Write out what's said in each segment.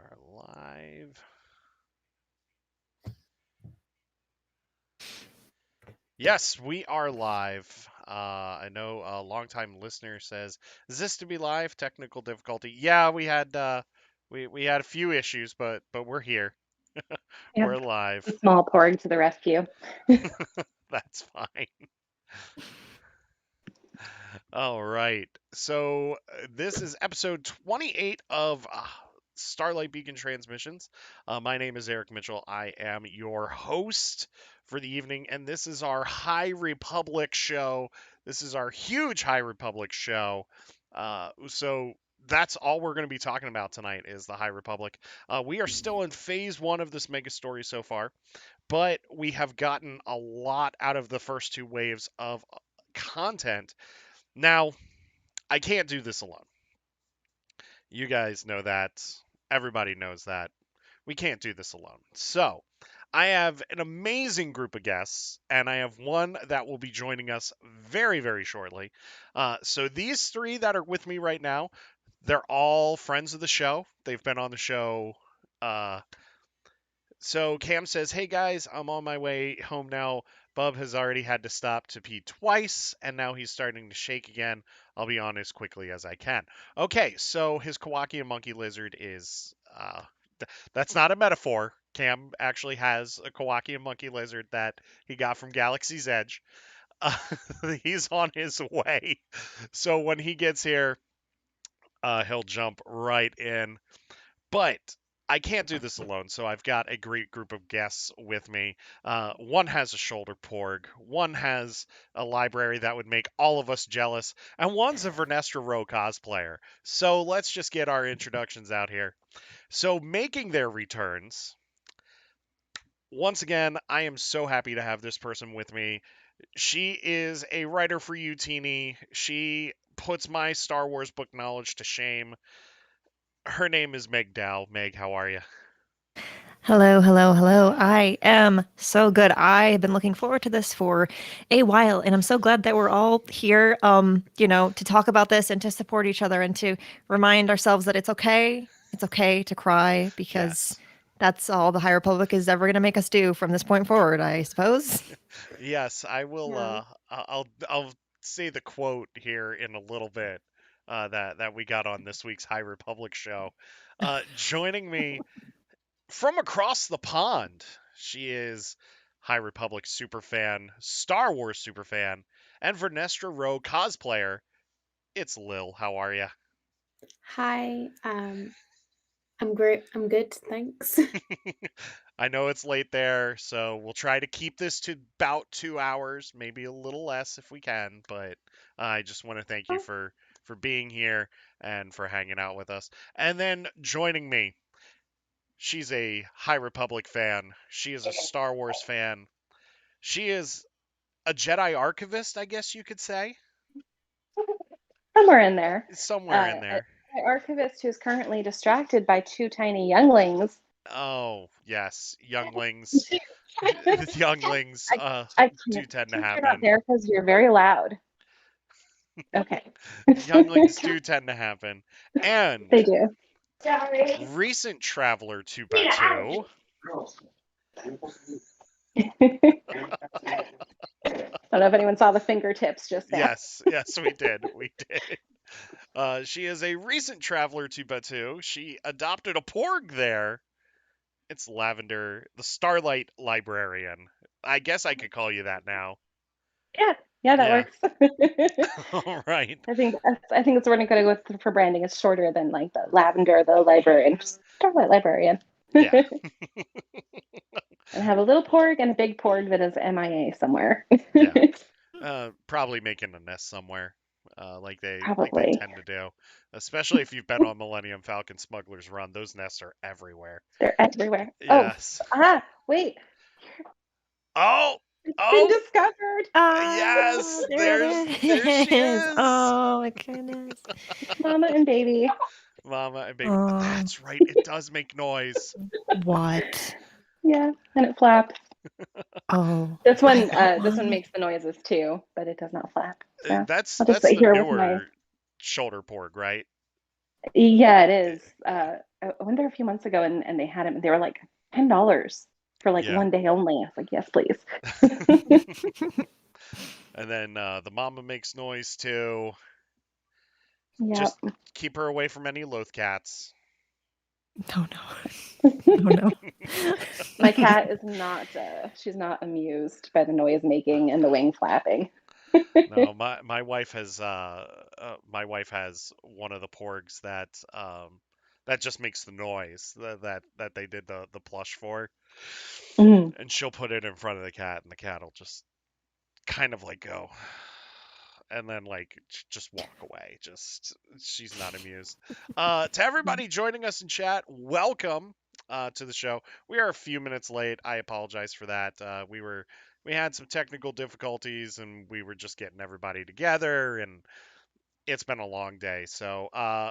are live. Yes, we are live. I know a longtime listener says, "Is this to be live?" Technical difficulty. Yeah, we had a few issues, but we're here. We're Yep. live. A small porg to the rescue. That's fine. All right. So this is episode 28 of Starlight Beacon Transmissions. My name is Eric Mitchell. I am your host for the evening, and this is our High Republic show. This is our huge High Republic show. So that's all we're going to be talking about tonight is the High Republic. We are still in phase one of this mega story so far, but we have gotten a lot out of the first two waves of content. Now, I can't do this alone. You guys know that. Everybody knows that. We can't do this alone. So, I have an amazing group of guests, and I have one that will be joining us very, very shortly. So, these three that are with me right now, they're all friends of the show. They've been on the show. Uh, so, Cam says, "Hey guys, I'm on my way home now. Bub has already had to stop to pee twice, and now he's starting to shake again. I'll be on as quickly as I can." Okay, so his Kowakian monkey lizard is that's not a metaphor. Cam actually has a Kowakian monkey lizard that he got from Galaxy's Edge. Uh, he's on his way. So when he gets here, he'll jump right in. But I can't do this alone, so I've got a great group of guests with me. One has a shoulder porg, one has a library that would make all of us jealous, and one's a Vernestra Rowe cosplayer. So let's just get our introductions out here. So, making their returns, once again, I am so happy to have this person with me. She is a writer for you, Teeny. She puts my Star Wars book knowledge to shame. Her name is Meg Dow. Meg, how are you? Hello, hello, hello. I am so good. I have been looking forward to this for a while, and I'm so glad that we're all here, to talk about this and to support each other and to remind ourselves that it's okay. It's okay to cry because Yes. that's all the High Republic is ever going to make us do from this point forward, I suppose. Yes, I will. Yeah. I'll say the quote here in a little bit that we got on this week's High Republic show. Joining me from across the pond, she is High Republic superfan, Star Wars superfan, and Vernestra Rowe cosplayer. It's Lil. How are you? Hi, I'm great. I'm good, thanks. I know it's late there, so we'll try to keep this to about 2 hours, maybe a little less if we can. But I just want to thank you Oh, for being here and for hanging out with us. And then joining me, she's a High Republic fan. She is a Star Wars fan. She is a Jedi archivist, I guess you could say, Somewhere in there. somewhere in An there. archivist who's currently distracted by two tiny younglings. Oh yes, younglings. Younglings I, I do can't. tend to You're not happen. there because you're very loud. Okay. Younglings do tend to happen. And They do. Sorry. recent traveler to Batu. I don't know if anyone saw the fingertips just now. Yes, we did. We did. She is a recent traveler to Batu. She adopted a porg there. It's Lavender, the Starlight librarian. I guess I could call you that now. Yeah, yeah, that Yeah. works. All right. I think that's what I'm gonna go with for branding. It's shorter than like the lavender, the librarian, Starlight librarian. Yeah. And have a little porg and a big porg that is MIA somewhere. Yeah. Probably making a nest somewhere, like they Probably. tend to do, especially if you've been on Millennium Falcon Smuggler's Run. Those nests are everywhere. They're everywhere. Oh, Yes. wait. Oh, It's been oh, discovered. Ah, yes. there There it she is. is. Oh my goodness. Mama and baby. Mama and baby. Oh, That's right. It does make noise. what? Yeah, and it flaps. Oh, This I one, don't this one want. makes the noises too, but it does not flap. So That's I'll just that's sit the here with my. newer shoulder porg, right? Yeah, it is. I went there a few months ago and they had them. They were like $10 for like Yeah. one day only. I was like, yes, please. And then the mama makes noise too. Yeah. Just keep her away from any loath cats. No, no. Oh no. My cat is not, she's not amused by the noise making and the wing flapping. No, my wife has one of the porgs that just makes the noise that they did the plush for, Mhm. and she'll put it in front of the cat, and the cat will just kind of like go, and then like just walk away. Just she's not amused. To everybody joining us in chat, welcome to the show. We are a few minutes late. I apologize for that. We had some technical difficulties, and we were just getting everybody together, and it's been a long day. So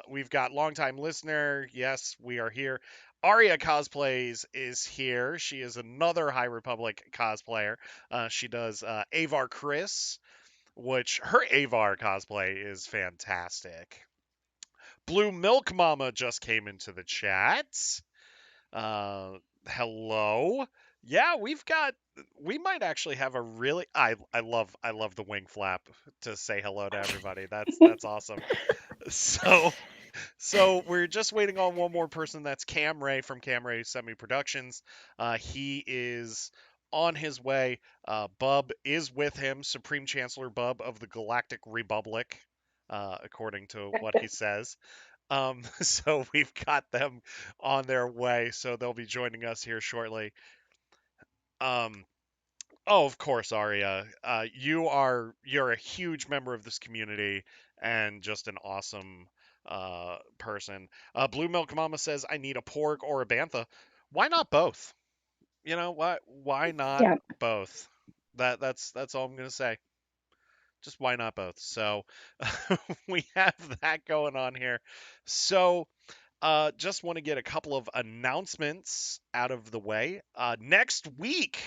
we've got longtime listener. Yes, we are here. Aria Cosplays is here. She is another High Republic cosplayer. She does Avar Chris, which her Avar cosplay is fantastic. Blue Milk Mama just came into the chat. Uh, hello. Yeah, we might actually have a really I love the wing flap to say hello to everybody. That's awesome. So we're just waiting on one more person. That's Cam Ray from Cam Ray Semi Productions. He is on his way. Bub is with him, Supreme Chancellor Bub of the Galactic Republic, according to what he says. So we've got them on their way, so they'll be joining us here shortly. Um, Oh, of course, Aria. You're a huge member of this community and just an awesome person. Blue Milk Mama says I need a porg or a bantha. Why not both? You know what? Why not Yeah. both? That's all I'm gonna say. Just why not both? So we have that going on here. So just want to get a couple of announcements out of the way. Next week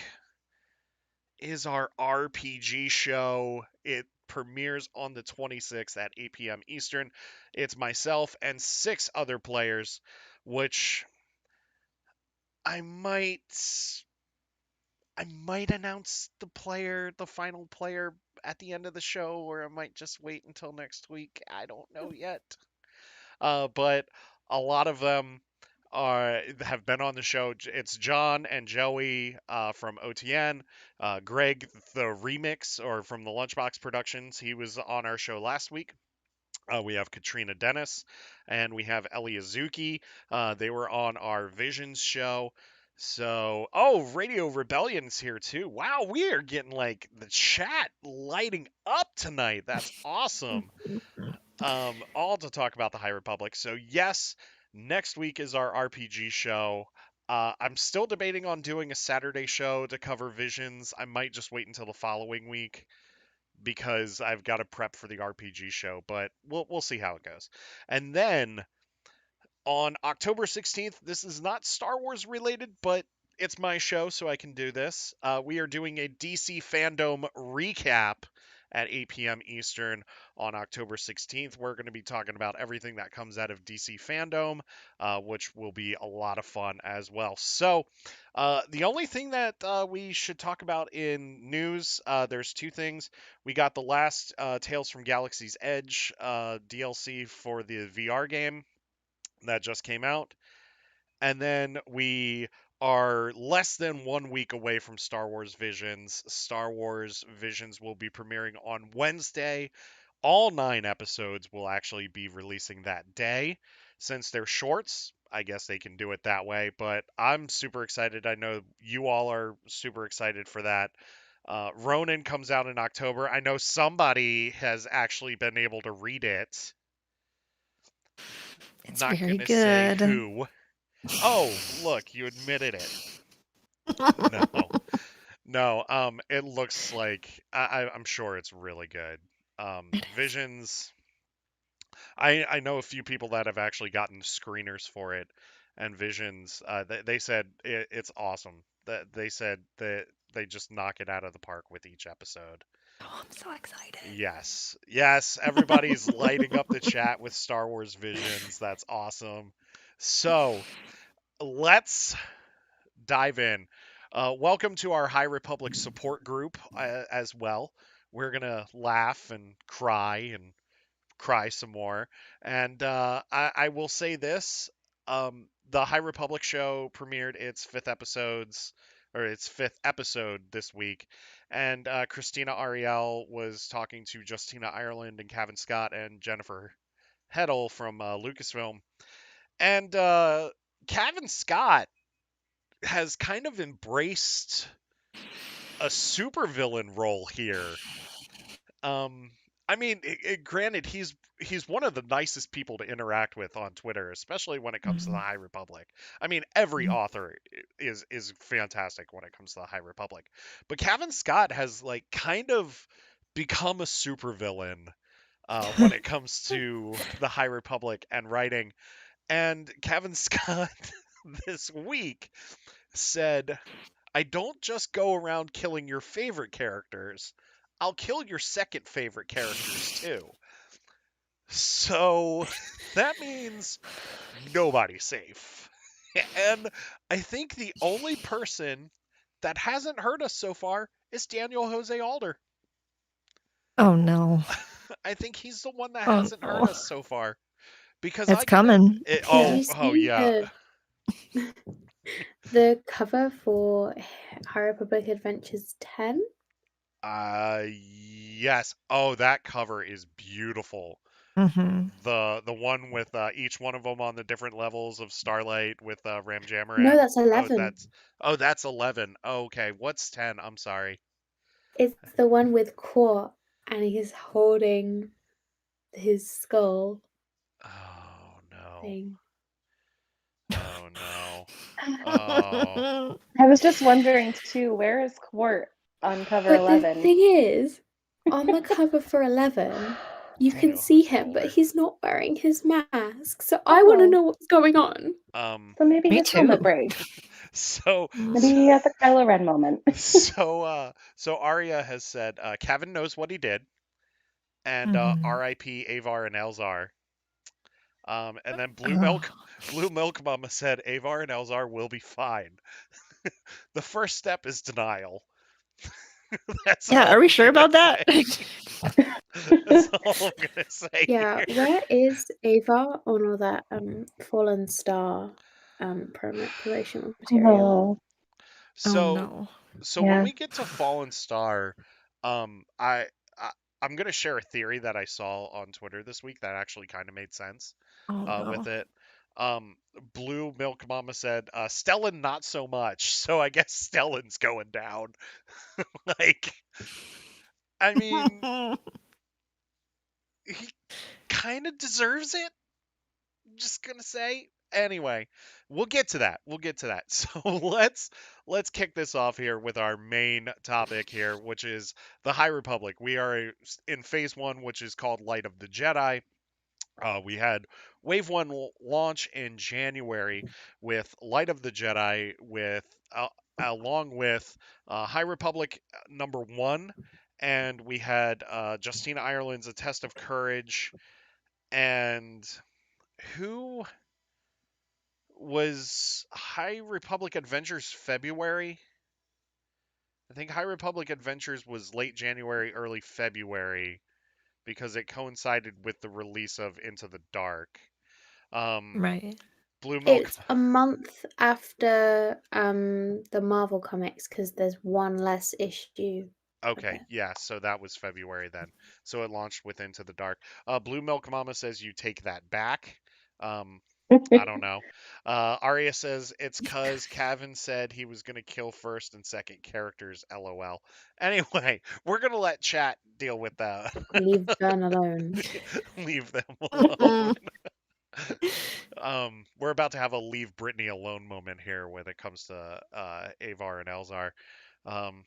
is our RPG show. It premieres on the 26th at 8 p.m. Eastern. It's myself and 6 other players, which I might announce the final player at the end of the show, or I might just wait until next week. I don't know yet. But a lot of them have been on the show. It's John and Joey from OTN, Greg the remix or from the Lunchbox Productions. He was on our show last week. We have Katrina Dennis and we have Ellie Azuki. They were on our Visions show. So, Radio Rebellion's here too. Wow, we are getting like the chat lighting up tonight. That's awesome. All to talk about the High Republic. So yes, next week is our RPG show. I'm still debating on doing a Saturday show to cover Visions. I might just wait until the following week because I've got to prep for the RPG show, but we'll see how it goes. And then on October 16th, this is not Star Wars related, but it's my show, so I can do this. We are doing a DC fandom recap at 8 p.m. Eastern on October 16th. We're going to be talking about everything that comes out of DC fandom, which will be a lot of fun as well. So, the only thing that we should talk about in news, there's 2 things. We got the last Tales from Galaxy's Edge DLC for the VR game that just came out. And then we are less than 1 week away from Star Wars Visions. Star Wars Visions will be premiering on Wednesday. All 9 episodes will actually be releasing that day. Since they're shorts, I guess they can do it that way. But I'm super excited. I know you all are super excited for that. Ronin comes out in October. I know somebody has actually been able to read it. It's Not very going to say good. who. Oh, look, you admitted it. No, no. It looks like I'm sure it's really good. It is. Visions. I know a few people that have actually gotten screeners for it, and Visions. They said it's awesome. That they said that they just knock it out of the park with each episode. Oh, I'm so excited. Yes, everybody's lighting up the chat with Star Wars visions. That's awesome. So let's dive in. Welcome to our High Republic support group as well. We're gonna laugh and cry some more. And I will say this: the High Republic show premiered its fifth episode this week, and Christina Ariel was talking to Justina Ireland and Cavan Scott and Jennifer Heddle from Lucasfilm, and Cavan Scott has kind of embraced a supervillain role here. Um, I mean, granted, he's one of the nicest people to interact with on Twitter, especially when it comes to the Mhm. High Republic. I mean, every Mhm. author is fantastic when it comes to the High Republic, but Cavan Scott has like kind of become a supervillain when it comes to the High Republic and writing. And Cavan Scott this week said, I don't just go around killing your favorite characters. I'll kill your second favorite characters too. So that means nobody's safe. And I think the only person that hasn't hurt us so far is Daniel Jose Alder. Oh no. I think he's the one that Oh hasn't hurt no. us so far because It's I gotta. coming. Did Yeah. you Oh see yeah. the cover for High Republic Adventures 10? Yes. Oh, that cover is beautiful. Hmm. The one with each one of them on the different levels of Starlight with Ram No, Jamaram. that's 11. Oh, that's 11. Oh, okay, what's 10? I'm sorry. It's the one with Quat and he's holding his skull Oh no. thing. Oh no. Oh. I was just wondering too, where is Quart on cover But the 11? thing is, on the cover for 11, you can Daniel see Jose him, but Older. he's not wearing his mask. So I want to Oh, know what's going on. Um. so maybe Me his too. helmet breaks. So Maybe he got the Kylo Ren moment. so Arya has said Kevin knows what he did, and Mhm. R.I.P. Avar and Elzar. And then Oh. Blue Milk Mama said Avar and Elzar will be fine. The first step is denial. That's Yeah, all are we I'm sure gonna about that? say. That's all I'm gonna say Yeah, here. where is Ava on all that Fallen Star promotional material? Oh, Oh So no. so when yeah. we get to Fallen Star, um, I, I I'm gonna share a theory that I saw on Twitter this week that actually kind of made sense. Oh With no. it, um, Blue Milk Mama said Stellan not so much. So I guess Stellan's going down. Like, I mean, he kind of deserves it. Just gonna say. Anyway, we'll get to that. We'll get to that. So let's kick this off here with our main topic here, which is the High Republic. We are in phase one, which is called Light of the Jedi. We had Wave One launch in January with Light of the Jedi, with along with High Republic number one, and we had Justina Ireland's A Test of Courage, and who was High Republic Adventures February? I think High Republic Adventures was late January, early February because it coincided with the release of Into the Dark. Um, Right. Blue Milk. It's a month after the Marvel comics because there's one less issue of Okay, it. yeah, so that was February then. So it launched with Into the Dark. Blue Milk Mama says you take that back. Um, I don't know. Arya says it's cause Cavan said he was gonna kill first and second characters. LOL. Anyway, we're gonna let chat deal with that. Leave Vern alone. Leave them alone. Mhm. We're about to have a leave Brittany alone moment here when it comes to Avar and Elzar. Um,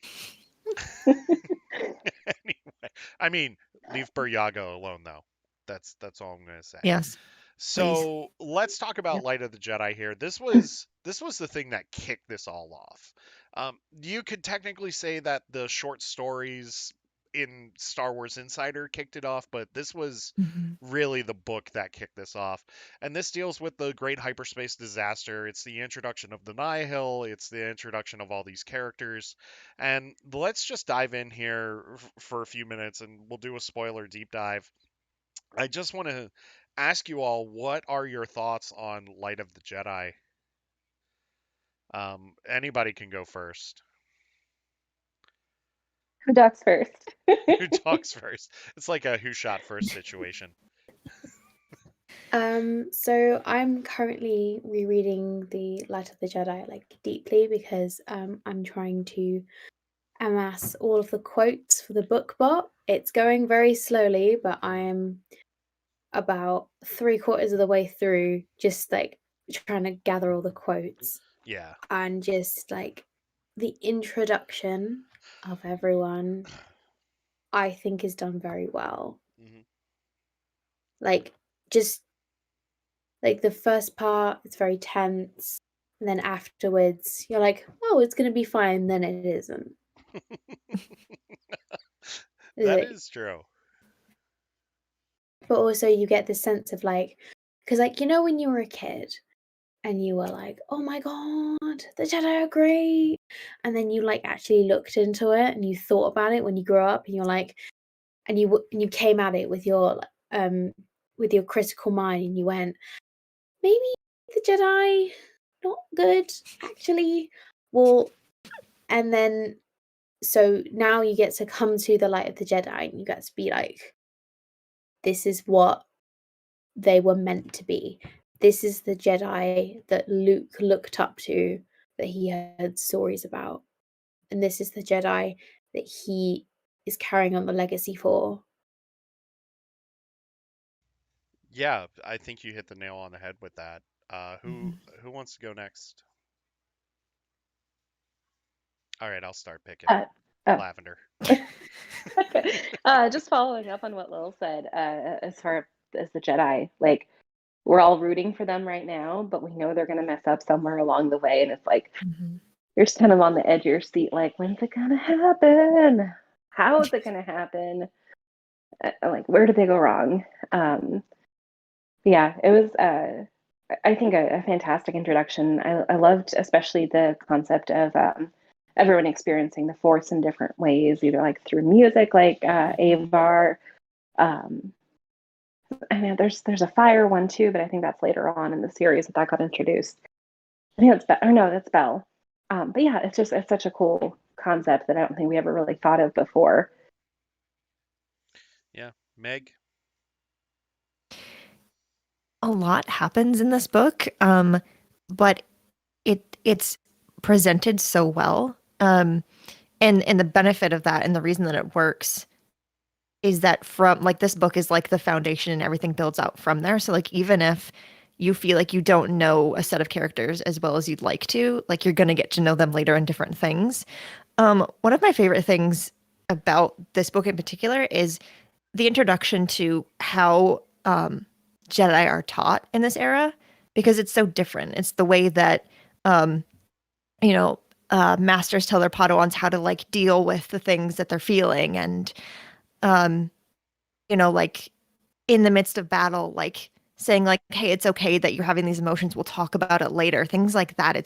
anyway, I mean, leave Buryago alone though. That's all I'm gonna say. Yes, please. So let's talk about Yep. Light of the Jedi here. This was the thing that kicked this all off. You could technically say that the short stories in Star Wars Insider kicked it off, but this was Mhm. really the book that kicked this off. And this deals with the great hyperspace disaster. It's the introduction of the Nihil, it's the introduction of all these characters. And let's just dive in here for a few minutes and we'll do a spoiler deep dive. I just want to ask you all, what are your thoughts on Light of the Jedi? Anybody can go first. Who ducks first? Who talks first? It's like a who shot first situation. So I'm currently rereading The Light of the Jedi like deeply because I'm trying to amass all of the quotes for the book bot. It's going very slowly, but I am about 3/4 of the way through, just like trying to gather all the quotes Yeah. and just like the introduction of everyone, I think is done very well. Hmm. Like just like the first part, it's very tense, and then afterwards, you're like, oh, it's gonna be fine. Then it isn't. That Like, is true. but also you get this sense of like, because like when you were a kid and you were like, oh my god, the Jedi are great, and then you like actually looked into it and you thought about it when you grew up, and you're like, and you came at it um with your critical mind, and you went, maybe the Jedi not good actually. Well, and then so now you get to come to the light of the Jedi and you get to be like, this is what they were meant to be. This is the Jedi that Luke looked up to, that he heard stories about. And this is the Jedi that he is carrying on the legacy for. Yeah, I think you hit the nail on the head with that. Uh, who Mhm. who wants to go next? All right, I'll start picking. Uh, oh, Lavender. just following up on what Lil said, as far as the Jedi, like we're all rooting for them right now, but we know they're going to mess up somewhere along the way, and it's like Mhm. you're just kind of on the edge of your seat, like when's it going to happen? How is it going to happen? Like where did they go wrong? Um, yeah, it was. I think a fantastic introduction. I loved especially the concept of everyone experiencing the Force in different ways, either like through music, like Avar. Um, I know there's a fire one too, but I think that's later on in the series that got introduced. I think that's Or no, that's Bell. But yeah, it's such a cool concept that I don't think we ever really thought of before. Yeah, Meg. A lot happens in this book, but it's presented so well. And the benefit of that and the reason that it works is that from like this book is like the foundation and everything builds out from there. So like even if you feel like you don't know a set of characters as well as you'd like to, like you're gonna get to know them later in different things. One of my favorite things about this book in particular is the introduction to how Jedi are taught in this era because it's so different. It's the way that um, you know masters tell their Padawans how to like deal with the things that they're feeling and um, like in the midst of battle, like saying like, hey, it's okay that you're having these emotions. We'll talk about it later. Things like that.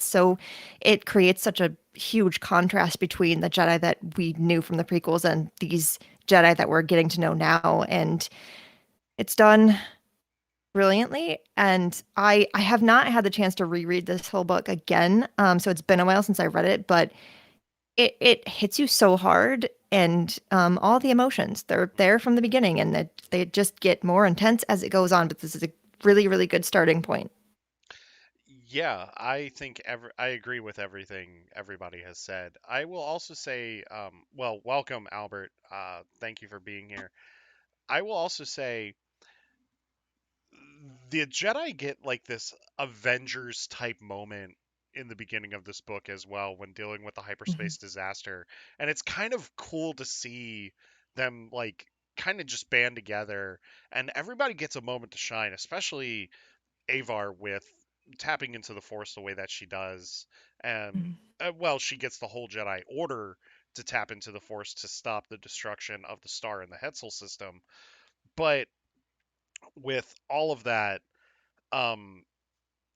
It creates such a huge contrast between the Jedi that we knew from the prequels and these Jedi that we're getting to know now. And it's done brilliantly. And I have not had the chance to reread this whole book again. So it's been a while since I read it, but it hits you so hard and all the emotions they're there from the beginning and they just get more intense as it goes on, but this is a really really good starting point. Yeah, I think I agree with everything everybody has said. I will also say, well, welcome, Albert. Thank you for being here. I will also say the Jedi get like this Avengers type moment in the beginning of this book as well when dealing with the Mhm. hyperspace disaster. And it's kind of cool to see them like kind of just band together and everybody gets a moment to shine, especially Avar with tapping into the Force the way that she does. And Mhm. well, she gets the whole Jedi Order to tap into the Force to stop the destruction of the star in the Hetzel system. But with all of that, um,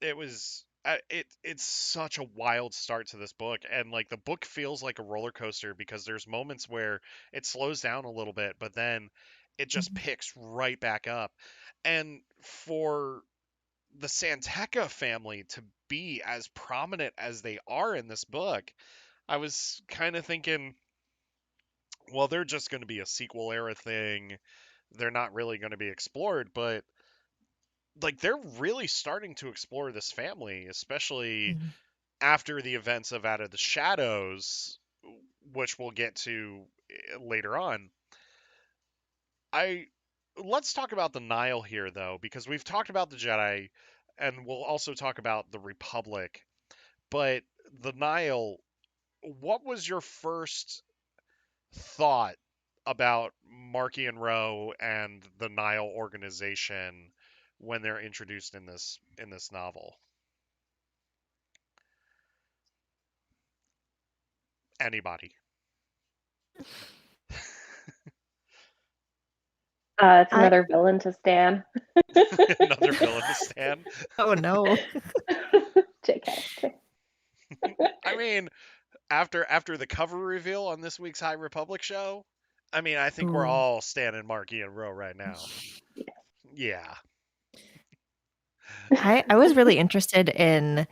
it was it's such a wild start to this book, and like the book feels like a roller coaster because there's moments where it slows down a little bit, but then it just Mhm. picks right back up. And for the Santeca family to be as prominent as they are in this book, I was kind of thinking, well, they're just going to be a sequel era thing. They're not really going to be explored, but like they're really starting to explore this family, especially Mhm. after the events of Out of the Shadows, which we'll get to later on. I Let's talk about the Nile here though, because we've talked about the Jedi and we'll also talk about the Republic. But the Nile, what was your first thought about Marky and Rowe and the Nile organization when they're introduced in this novel? Anybody? It's I another villain to Stan. Another villain to stand. oh no. JK. I mean, after the cover reveal on this week's High Republic show, I mean, I think we're Ooh. all standing Marky and Rowe right now. Yeah. I was really interested in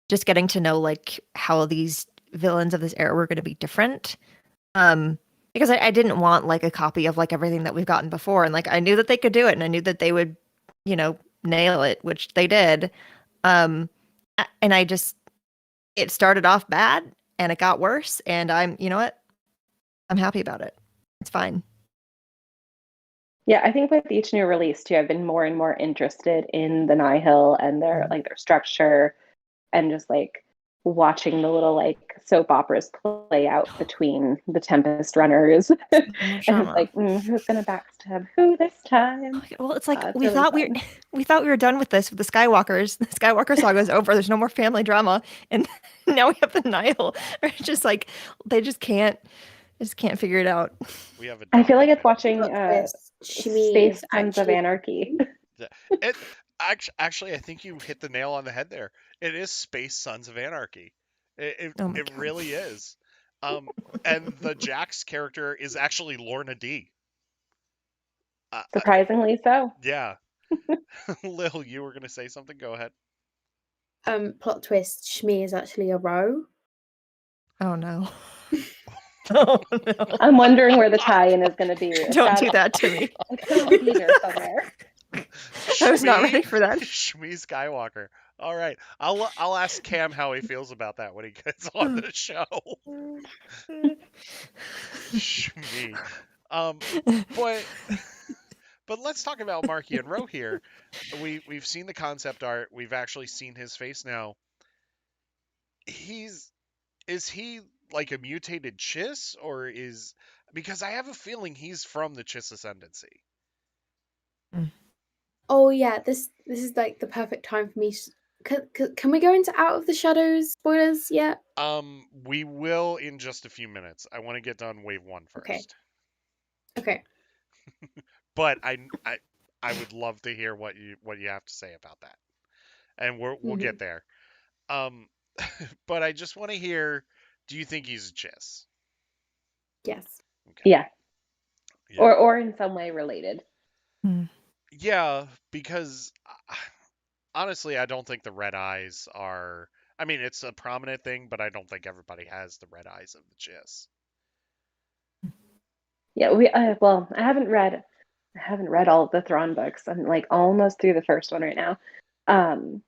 just getting to know like how these villains of this era were going to be different. Because I didn't want like a copy of like everything that we've gotten before, and like I knew that they could do it, and I knew that they would, nail it, which they did. And I just it started off bad, and it got worse, and you know what, I'm happy about it. It's fine. Yeah, I think with each new release too, I've been more and more interested in the Nihil and their Mm. like their structure and just like watching the little like soap operas play out between the Tempest runners. So much And it's drama. like, who's gonna backstab who this time? Well, it's like It's really fun. we thought we were done with this with the Skywalkers. The Skywalker saga is over. There's no more family drama, and now we have the Nile. Or it's just like they just can't figure it out. We have I feel like adopted it's family watching Plot drama. twist. Shmi Space is Sons of actually Anarchy. Yeah. It actually, I think you hit the nail on the head there. It is Space Sons of Anarchy. It it, Oh my it god. really is. Um, and the Jax character is actually Lorna D. Uh, uh, Surprisingly so. yeah. Lil, you were gonna say something? Go ahead. plot twist. Shmi is actually a row. Oh no. Oh no. I'm wondering where the tie-in is going to be. Don't do that to me. It's got to be here somewhere. I was not Shmi ready for that. Shmi Skywalker. All right, I'll ask Cam how he feels about that when he gets on the show. Shmi. Um, but let's talk about Marky and Rowe here. We've seen the concept art. We've actually seen his face now. He's Is he like a mutated Chiss or is because I have a feeling he's from the Chiss ascendancy. Oh yeah, this is like the perfect time for me. Can we go into Out of the Shadows spoilers yet? We will in just a few minutes. I want to get done wave one Okay. first. Okay. But I would love to hear what you have to say about that. And we'll Mhm. get there. Um but I just want to hear, do you think he's a Chiss? Yes. Okay. Yeah, Yeah. or in some way related. Yeah, because honestly, I don't think the red eyes are. I mean, it's a prominent thing, but I don't think everybody has the red eyes of the Chiss. Yeah, we well, I haven't read all of the Thrawn books. I'm like almost through the first one right now. Um,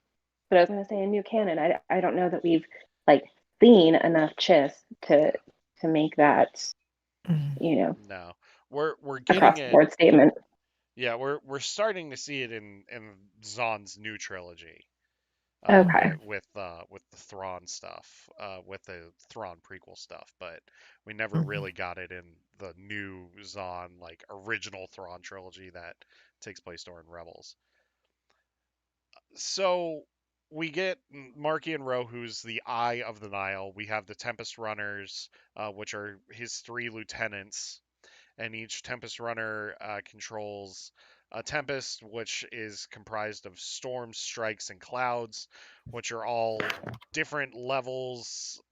but I was going to say in new canon, I don't know that we've like seen enough Chiss to make that, you know, No, we're getting across the it. board statement. Yeah, we're starting to see it in Zahn's new trilogy. Okay. With the Thrawn stuff, with the Thrawn prequel stuff, but we never really got it in the new Zahn like original Thrawn trilogy that takes place during Rebels. So we get Marky and Roe, who's the eye of the Nile. We have the Tempest Runners, which are his three lieutenants, and each Tempest Runner controls a Tempest, which is comprised of storms, strikes, and clouds, which are all different levels.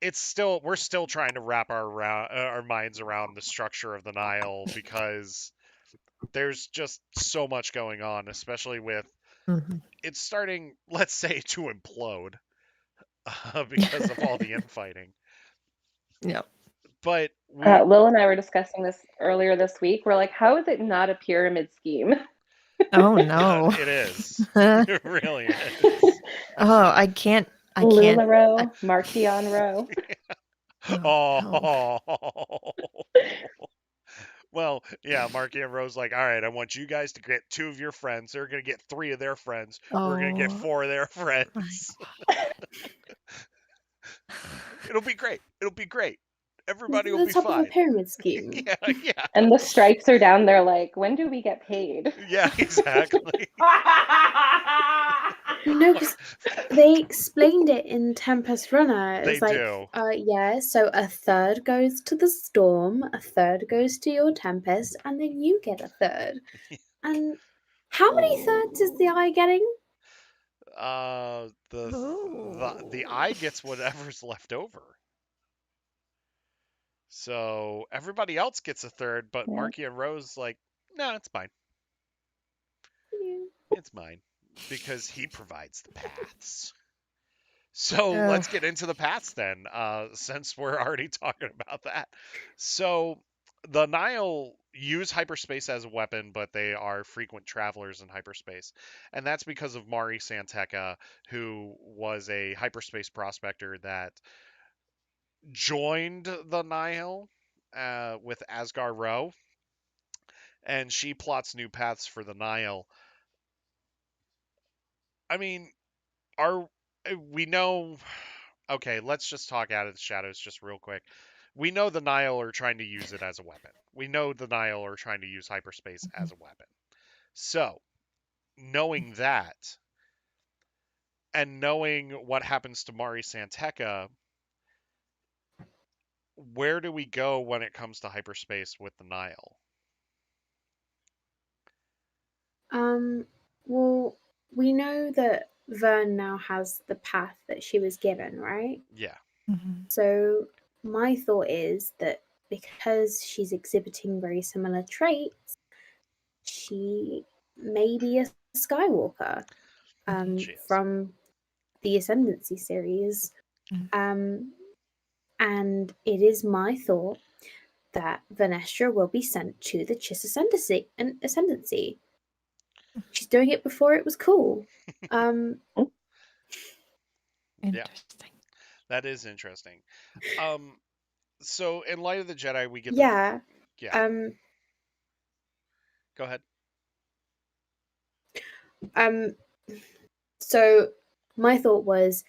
It's still we're still trying to wrap our minds around the structure of the Nile because there's just so much going on, especially with Mhm. it's starting, let's say, to implode because of all the infighting. Yeah. But we, Lil and I were discussing this earlier this week. We're like, how is it not a pyramid scheme? Oh yeah, no. it is. Oh, It really is. I can't. I can't. LuLaRoe, Markion Row. Oh no. Oh, well, yeah. Marky and Rose like, all right, I want you guys to get two of your friends. They're gonna get three of their friends. We're gonna get Oh four of their my friends. It'll be great. It'll be great. It's Everybody will the be top of a fine. pyramid scheme. Yeah, yeah, And the stripes are down there like, when do we get paid? yeah. Exactly. No, because they explained it in Tempest Runner. They It's like, do. yeah, so a third goes to the storm, a third goes to your Tempest, and then you get a third. And how many thirds is the eye getting? The eye gets whatever's left over. So everybody else gets a third, but Yeah. Marky and Rose like, no, it's mine. Yeah. It's mine because he provides the paths. So Oh. let's get into the paths then, since we're already talking about that. So the Nile use hyperspace as a weapon, but they are frequent travelers in hyperspace. And that's because of Mari Santeca, who was a hyperspace prospector that joined the Nile with Asgar Row, and she plots new paths for the Nile. I mean, are we know okay, let's just talk out of the shadows just real quick. We know the Nile are trying to use it as a weapon. We know the Nile are trying to use hyperspace as a weapon. So, knowing that, and knowing what happens to Mari Santeca, where do we go when it comes to hyperspace with the Nile? Well, we know that Vern now has the path that she was given, right? Yeah. Mhm. So my thought is that because she's exhibiting very similar traits, she may be a Skywalker She is. from the Ascendancy series. Mhm. And it is my thought that Vanestra will be sent to the Chiss Ascendancy. She's doing it before it was cool. Um, Yeah, Interesting. that is interesting. Um, so in light of the Jedi, we get the yeah. yeah. Um, Go ahead. um, so my thought was,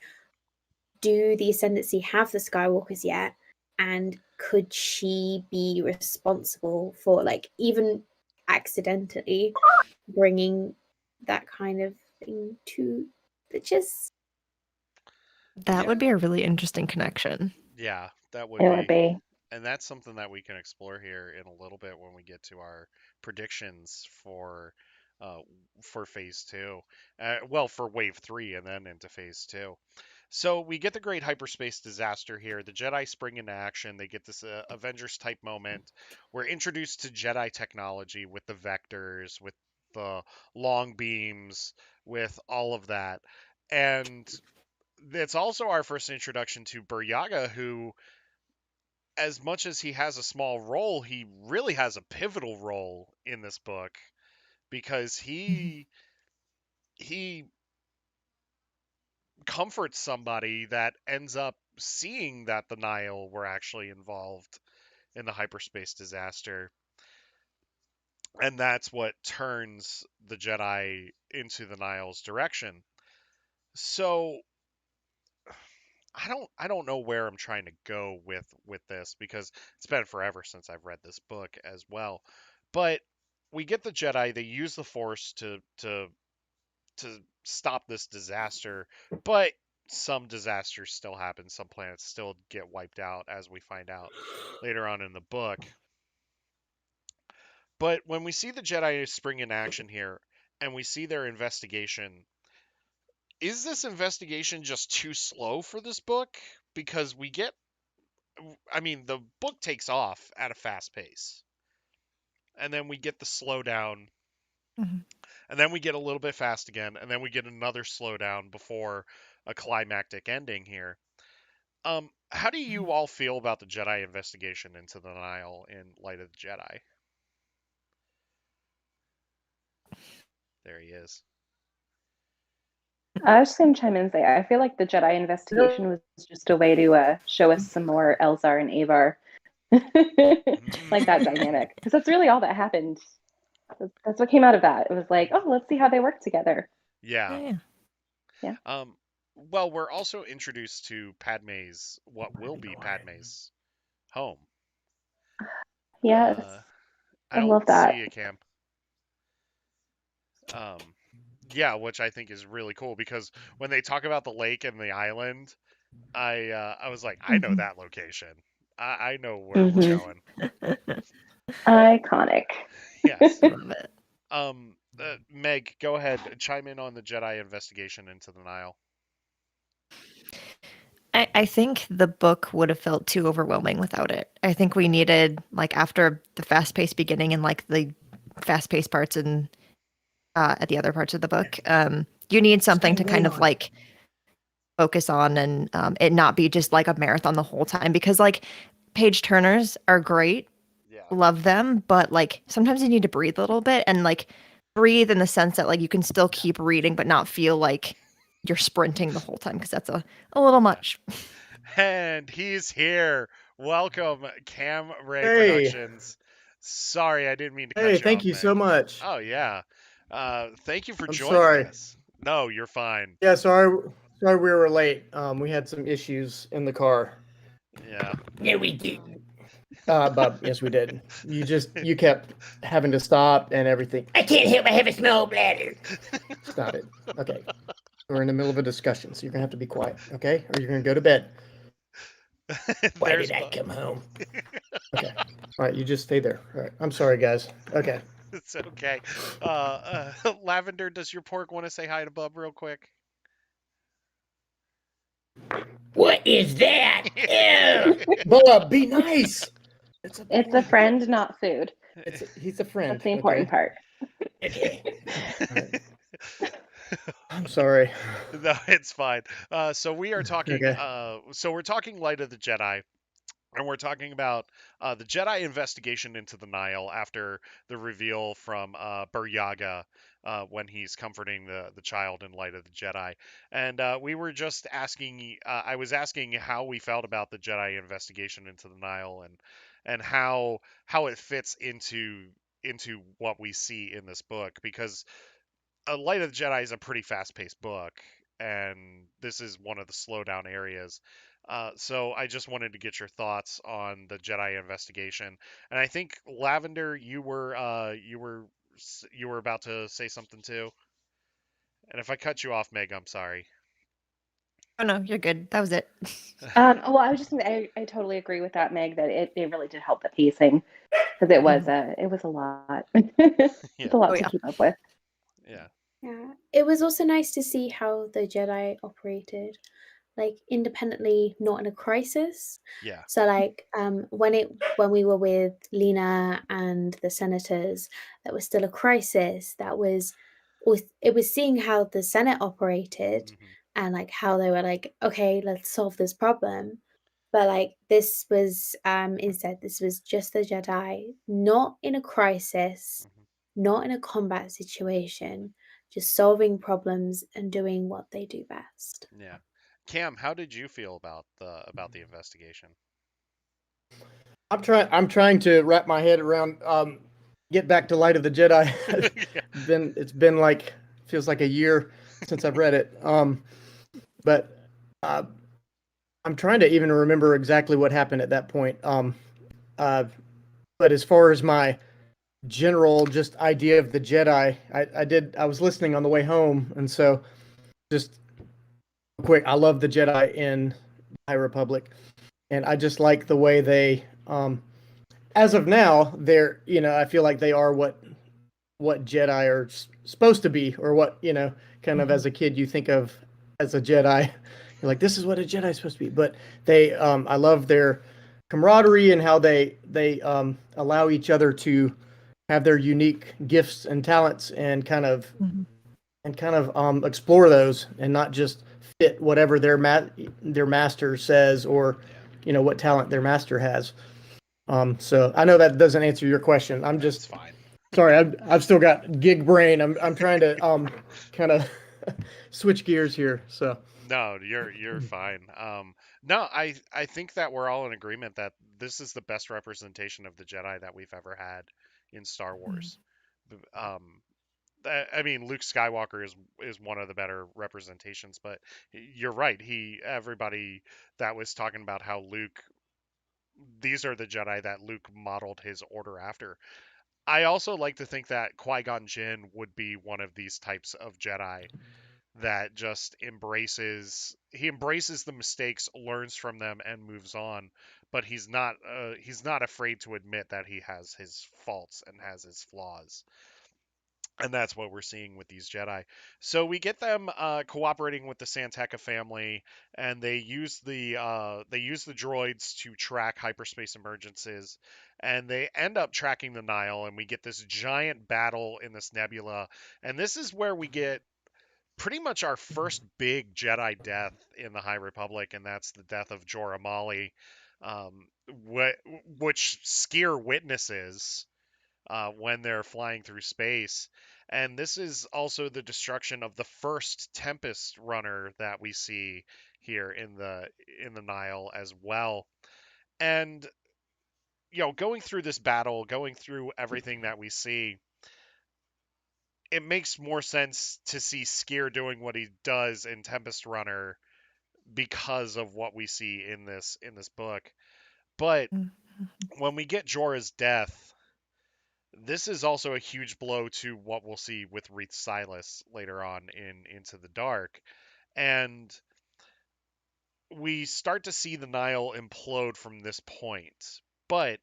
do the Ascendancy have the Skywalkers yet? And could she be responsible for, like, even accidentally bringing that kind of thing to the Chiss? That Yeah, would be a really interesting connection. yeah, that would It would be. be. And that's something that we can explore here in a little bit when we get to our predictions uh, for phase two. Well, for wave three and then into phase two. So we get the great hyperspace disaster here. The Jedi spring into action. They get this Avengers type moment. We're introduced to Jedi technology with the vectors, with the long beams, with all of that. And it's also our first introduction to Buryaga, who, as much as he has a small role, he really has a pivotal role in this book because Mhm. he comforts somebody that ends up seeing that the Nile were actually involved in the hyperspace disaster, and that's what turns the Jedi into the Nile's direction. So I don't know where I'm trying to go with this because it's been forever since I've read this book as well. But we get the Jedi, they use the Force to to stop this disaster, but some disasters still happen. Some planets still get wiped out, as we find out later on in the book. But when we see the Jedi spring in action here, and we see their investigation, is this investigation just too slow for this book? Because I mean, the book takes off at a fast pace, and then we get the slowdown, Mhm. and then we get a little bit fast again, and then we get another slowdown before a climactic ending here. How do you all feel about the Jedi investigation into the Nile in Light of the Jedi? There he is. I was just going to chime in and say, I feel like the Jedi investigation was just a way to show us some more Elzar and Avar. Like that dynamic. Because that's really all that happened. That's what came out of that. It was like, oh, let's see how they work together. Yeah. Yeah. Yeah. Well, we're also introduced to what will be Padme's home. Yes. I I don't love that. see a camp. Yeah, which I think is really cool because when they talk about the lake and the island, I was like, I know Mhm. that location. I know where we're Mhm. going. Iconic. Yes. Love it. Meg, go ahead, chime in on the Jedi investigation into the Nile. I think the book would have felt too overwhelming without it. I think we needed, like, after the fast paced beginning and like the fast paced parts and at the other parts of the book, you need something to kind of like focus on and it not be just like a marathon the whole time because like page turners are great, Yeah. love them, but like sometimes you need to breathe a little bit and like breathe in the sense that like you can still keep reading but not feel like you're sprinting the whole time because that's a little Yeah. much. And he's here. Welcome, Cam Ray Hey, Productions. Sorry, I didn't mean to hey, cut you thank off, you Meg. so much. Oh yeah. Thank you for I'm joining sorry. us. No, you're fine. Yeah, sorry we were late. We had some issues in the car. Yeah. Yeah, we did. But yes, we did. You kept having to stop and everything. I can't help. I have a small bladder. Stop it. Okay, we're in the middle of a discussion, so you're gonna have to be quiet, okay? Or you're gonna go to bed. Why There's did I come home? Okay. All right, you just stay there. All right. I'm sorry, guys. Okay. It's okay. Lavender, does your pork want to say hi to Bub real quick? What is that? Ew. Bub, be nice. It's a It's a boy. friend, not food. He's a friend. That's the important part. Okay. All right. I'm sorry. No, it's fine. So we are talking. Okay. So we're talking Light of the Jedi, and we're talking about the Jedi investigation into the Nile after the reveal from Buryaga when he's comforting the child in Light of the Jedi. And we were just asking. I was asking how we felt about the Jedi investigation into the Nile and how it fits into what we see in this book because Light of the Jedi is a pretty fast-paced book, and this is one of the slowdown areas. So I just wanted to get your thoughts on the Jedi investigation, and I think Lavender, you were about to say something too. And if I cut you off, Meg, I'm sorry. Oh no, you're good. That was it. Well, I was just I totally agree with that, Meg, that it really did help the pacing because it was a lot. It's Yeah, a Oh lot to yeah. keep up with. yeah, Yeah, it was also nice to see how the Jedi operated, like independently, not in a crisis. yeah. So, like, when we were with Lena and the senators, that was still a crisis. It was seeing how the Senate operated Hmm. and like how they were like, okay, let's solve this problem. But like this was instead this was just the Jedi, not in a crisis, Hmm. not in a combat situation, just solving problems and doing what they do best. Yeah. Cam, how did you feel about the investigation? I'm trying to wrap my head around get back to Light of the Jedi. Yeah. It's been like feels like a year since I've read it. But uh, I'm trying to even remember exactly what happened at that point. Uh, but as far as my general just idea of the Jedi. I was listening on the way home, and so just quick, I love the Jedi in High Republic, and I just like the way they, as of now, they're I feel like they are what Jedi are supposed to be, or what kind of Mhm. as a kid you think of as a Jedi. You're like, this is what a Jedi is supposed to be. But I love their camaraderie and how they allow each other to have their unique gifts and talents and Mhm. kind of explore those and not just fit whatever their master says, or Yeah, what talent their master has. So I know that doesn't answer your question. I'm just that's fine. sorry. I've still got gig brain. I'm trying to kind of switch gears here. So No, you're fine. No, I think that we're all in agreement that this is the best representation of the Jedi that we've ever had in Star Mhm. Wars. Um, I mean, Luke Skywalker is one of the better representations, but you're right. Everybody that was talking about how Luke, these are the Jedi that Luke modeled his order after. I also like to think that Qui-Gon Jinn would be one of these types of Jedi that just embraces the mistakes, learns from them, and moves on. But he's not afraid to admit that he has his faults and has his flaws, and that's what we're seeing with these Jedi. So we get them cooperating with the Santeca family, and they use the droids to track hyperspace emergencies, and they end up tracking the Nile, and we get this giant battle in this nebula, and this is where we get pretty much our first big Jedi death in the High Republic, and that's the death of Jorah Mali, um, which Skier witnesses when they're flying through space. And this is also the destruction of the first Tempest runner that we see here in the Nile as well. And going through this battle, going through everything that we see, it makes more sense to see Skier doing what he does in Tempest Runner because of what we see in this book. But Mhm. when we get Jorah's death, this is also a huge blow to what we'll see with Reith Silas later on in Into the Dark. And we start to see the Nile implode from this point. But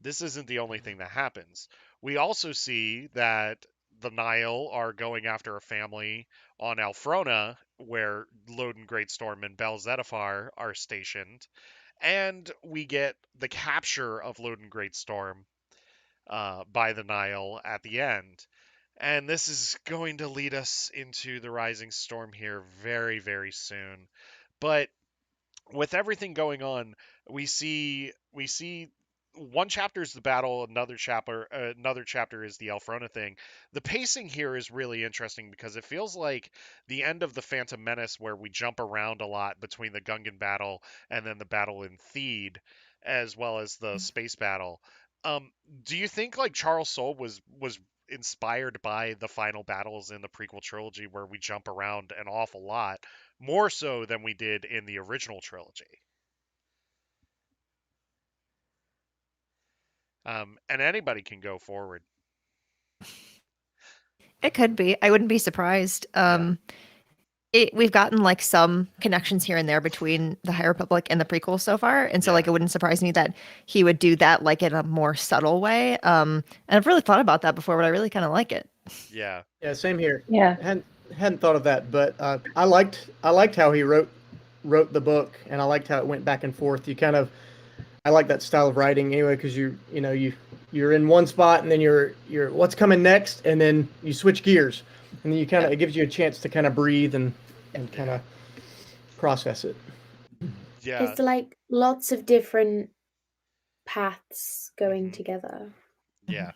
this isn't the only thing that happens. We also see that the Nile are going after a family on Alfrona, where Loden Greatstorm and Bel Zettifar are stationed, and we get the capture of Loden Greatstorm by the Nile at the end. And this is going to lead us into the Rising Storm here very, very soon. But with everything going on, we see one chapter is the battle, another chapter is the Elfrona thing. The pacing here is really interesting because it feels like the end of the Phantom Menace, where we jump around a lot between the Gungan battle and then the battle in Theed, as well as the space battle. Um, do you think like Charles Soule was inspired by the final battles in the prequel trilogy, where we jump around an awful lot? More so than we did in the original trilogy. And anybody can go forward. It could be. I wouldn't be surprised. Yeah, We've gotten like some connections here and there between the High Republic and the prequel so far, and so like yeah, it wouldn't surprise me that he would do that like in a more subtle way. And I've really thought about that before, but I really kind of like it. yeah, yeah, same here. Yeah. Hadn't thought of that, but I liked how he wrote the book, and I liked how it went back and forth. I like that style of writing anyway, because you're in one spot, and then you're what's coming next, and then you switch gears, and then you kind Yeah. of it gives you a chance to kind of breathe and kind yeah, of process it. yeah. It's like lots of different paths going hmm together. yeah.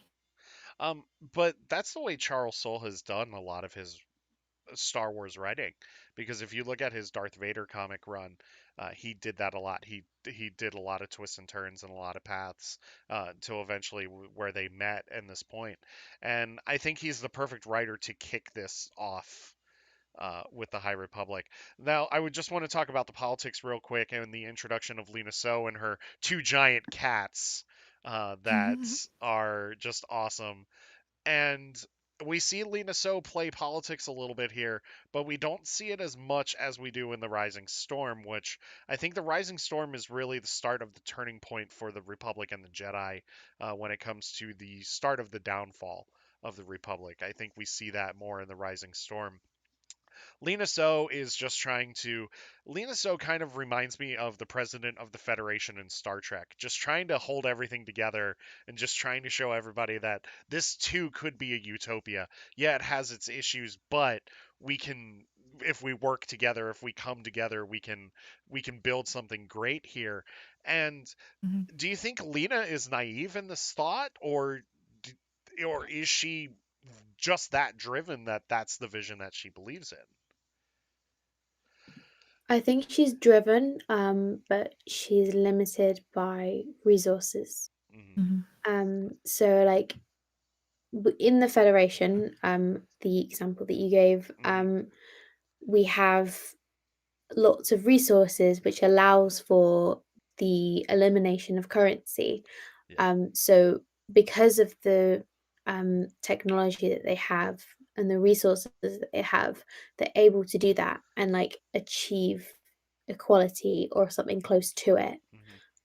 Um, but that's the way Charles Soule has done a lot of his Star Wars writing, because if you look at his Darth Vader comic run, he did that a lot. He did a lot of twists and turns and a lot of paths to eventually where they met in this point. And I think he's the perfect writer to kick this off with the High Republic. Now, I would just want to talk about the politics real quick and the introduction of Lena So and her two giant cats. that are just awesome. And we see Lena So play politics a little bit here, but we don't see it as much as we do in the Rising Storm, which I think the Rising Storm is really the start of the turning point for the Republic and the Jedi when it comes to the start of the downfall of the Republic. I think we see that more in the Rising Storm. Lena So is just trying to. Lena So kind of reminds me of the president of the Federation in Star Trek, just trying to hold everything together and just trying to show everybody that this too could be a utopia. Yeah, it has its issues, but we can, if we work together, if we come together, we can build something great here. And do you think Lena is naive in this thought, or is she just that driven that that's the vision that she believes in? I think she's driven, but she's limited by resources. Mhm. So like in the Federation, the example that you gave, Mhm. we have lots of resources which allows for the elimination of currency. Yeah. So because of the technology that they have and the resources that they have, they're able to do that and like achieve equality or something close to it.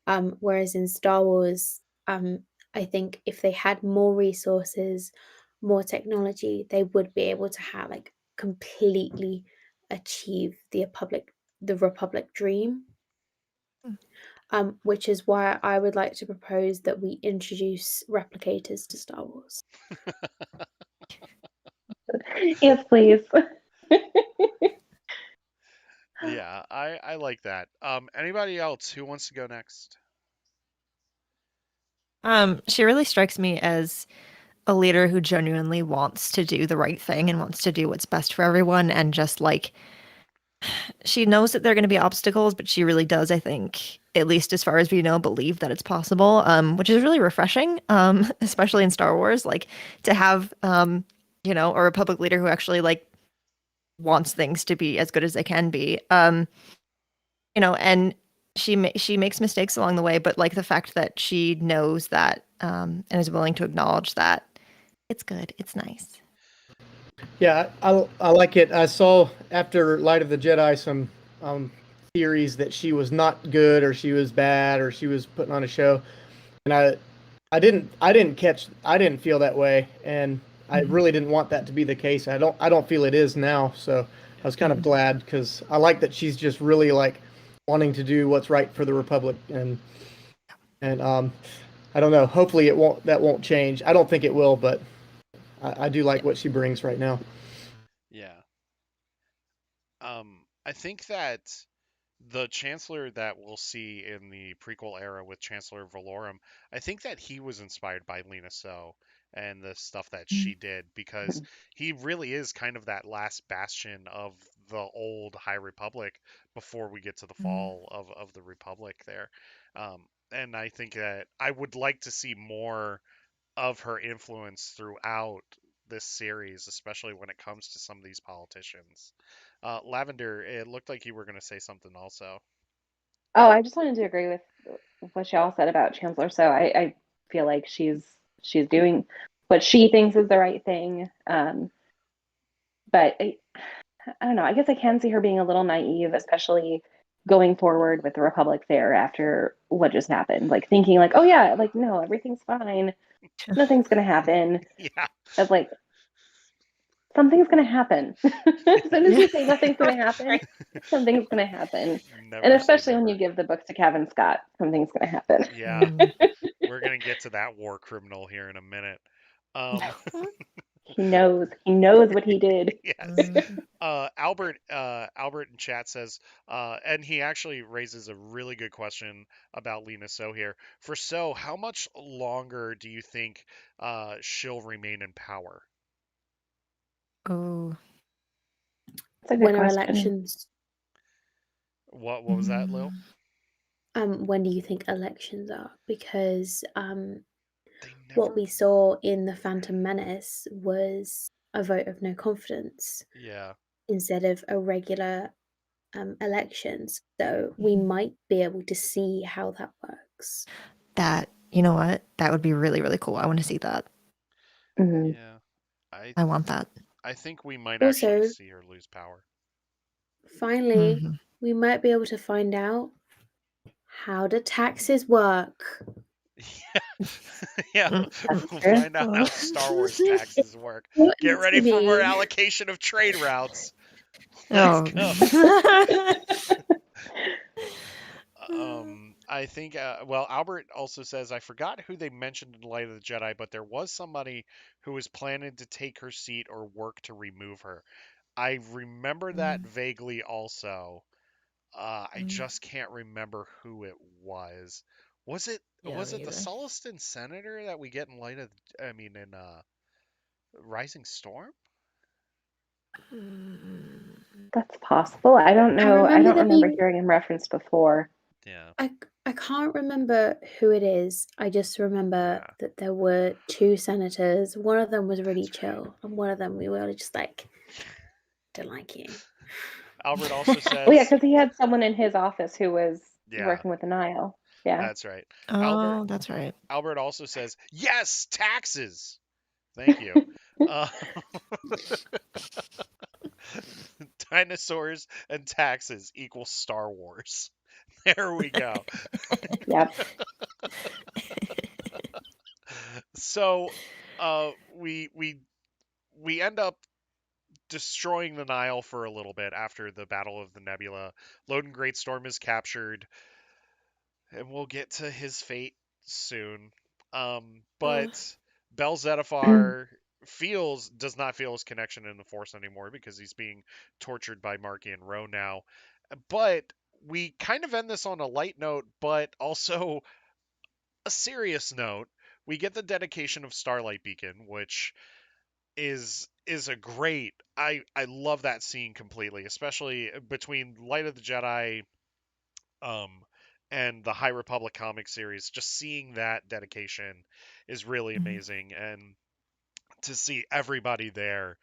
Mhm. Whereas in Star Wars, I think if they had more resources, more technology, they would be able to have like completely achieve the Republic dream. Which is why I would like to propose that we introduce replicators to Star Wars. Yes, please. Yeah, I like that. Anybody else who wants to go next? She really strikes me as a leader who genuinely wants to do the right thing and wants to do what's best for everyone and just like she knows that there are going to be obstacles, but she really does, I think, at least as far as we know, believe that it's possible, which is really refreshing, especially in Star Wars, like to have, a Republic leader who actually like wants things to be as good as they can be. And she makes mistakes along the way, but like the fact that she knows that and is willing to acknowledge that it's good, it's nice. Yeah, I like it. I saw after Light of the Jedi some um, theories that she was not good or she was bad or she was putting on a show, and I didn't feel that way, and I really didn't want that to be the case. I don't feel it is now, so I was kind of glad because I like that she's just really like wanting to do what's right for the Republic, and I don't know. Hopefully, that won't change. I don't think it will, but I do like what she brings right now. Yeah. I think that the Chancellor that we'll see in the prequel era with Chancellor Valorum, I think that he was inspired by Lena So and the stuff that she did because he really is kind of that last bastion of the old High Republic before we get to the fall of the Republic there. And I think that I would like to see more of her influence throughout this series, especially when it comes to some of these politicians. Lavender, it looked like you were going to say something also. Oh, I just wanted to agree with what y'all said about Chancellor. So I feel like she's doing what she thinks is the right thing. But I don't know. I guess I can see her being a little naive, especially going forward with the Republic Fair after what just happened. Like thinking like, oh yeah, like no, everything's fine. Nothing's gonna happen. Yeah, But like something's gonna happen. As soon as Yeah. you say nothing's gonna happen, something's gonna happen. And never say especially when you never. give the books to Kevin Scott, something's gonna happen. Yeah, we're going to get to that war criminal here in a minute. Um, He knows. He knows what he did. yes. Albert in chat says, and he actually raises a really good question about Lena So here. For So, how much longer do you think she'll remain in power? Oh. That's a good When are question. elections? What was that, Lil? When do you think elections are? Because They what never. we saw in the Phantom Menace was a vote of no confidence Yeah. instead of a regular elections. So we might be able to see how that works. That You know what? That would be really, really cool. I want to see that. Mhm. Yeah, I I want that. I think we might actually Also, see her lose power. finally, Mhm. we might be able to find out how do taxes work. Yeah, That's we'll true. find out how Star Wars taxes work. What Get used ready to for more be allocation of trade routes. Let's Oh. go. I think, well, Albert also says, I forgot who they mentioned in Light of the Jedi, but there was somebody who was planning to take her seat or work to remove her. I remember that vaguely also. I just can't remember who it was. Was it Yeah, me the either. Sullustan senator that we get in Light of, I mean, in Rising Storm? That's possible. I don't I know. I remember don't there remember being hearing him referenced before. Yeah, I can't remember who it is. I just remember yeah. that there were two senators. One of them was really That's right. chill, and one of them we were just like, don't like you. Albert also Oh yeah, says, because he had someone in his office who was yeah, working with the Nile. Yeah. that's right. Albert Oh, that's right. Albert also says, yes, taxes. Thank you. Uh, dinosaurs and taxes equals Star Wars. There we go. Yep. So, we end up destroying the Nile for a little bit after the Battle of the Nebula. Loden Greatstorm is captured, and we'll get to his fate soon. Oh, But Bel Zettifar does not feel his connection in the Force anymore because he's being tortured by Marky and Ro now. But we kind of end this on a light note, but also a serious note. We get the dedication of Starlight Beacon, which is a great. I love that scene completely, especially between Light of the Jedi um and the High Republic comic series. Just seeing that dedication is really amazing, and to see everybody there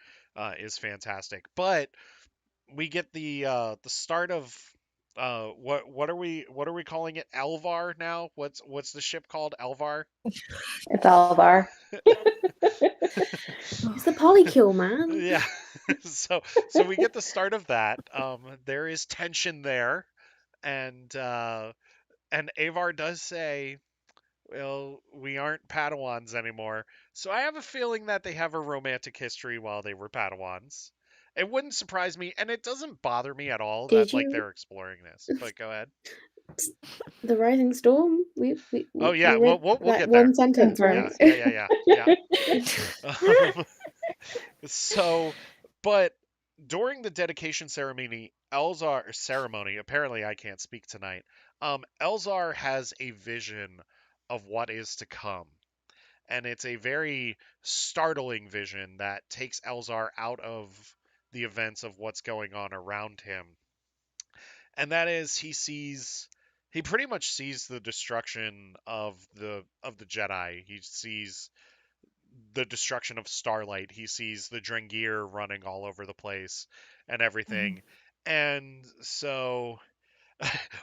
is fantastic. But we get the start of what are we calling it? Elvar now? What's the ship called? Elvar? It's Alvar. it's the polycule, man. Yeah. So we get the start of that. There is tension there, and Avar does say, "Well, we aren't Padawans anymore." So I have a feeling that they have a romantic history while they were Padawans. It wouldn't surprise me, and it doesn't bother me at all that Did like you they're exploring this. But go ahead. the Rising Storm? Oh We yeah, read we'll that get there. one sentence, Confirmed. right? Yeah. Um, so, but during the dedication ceremony, apparently I can't speak tonight. Elzar has a vision of what is to come, and it's a very startling vision that takes Elzar out of the events of what's going on around him. And that is he pretty much sees the destruction of the Jedi. He sees the destruction of Starlight. He sees the Drengir running all over the place and everything. And so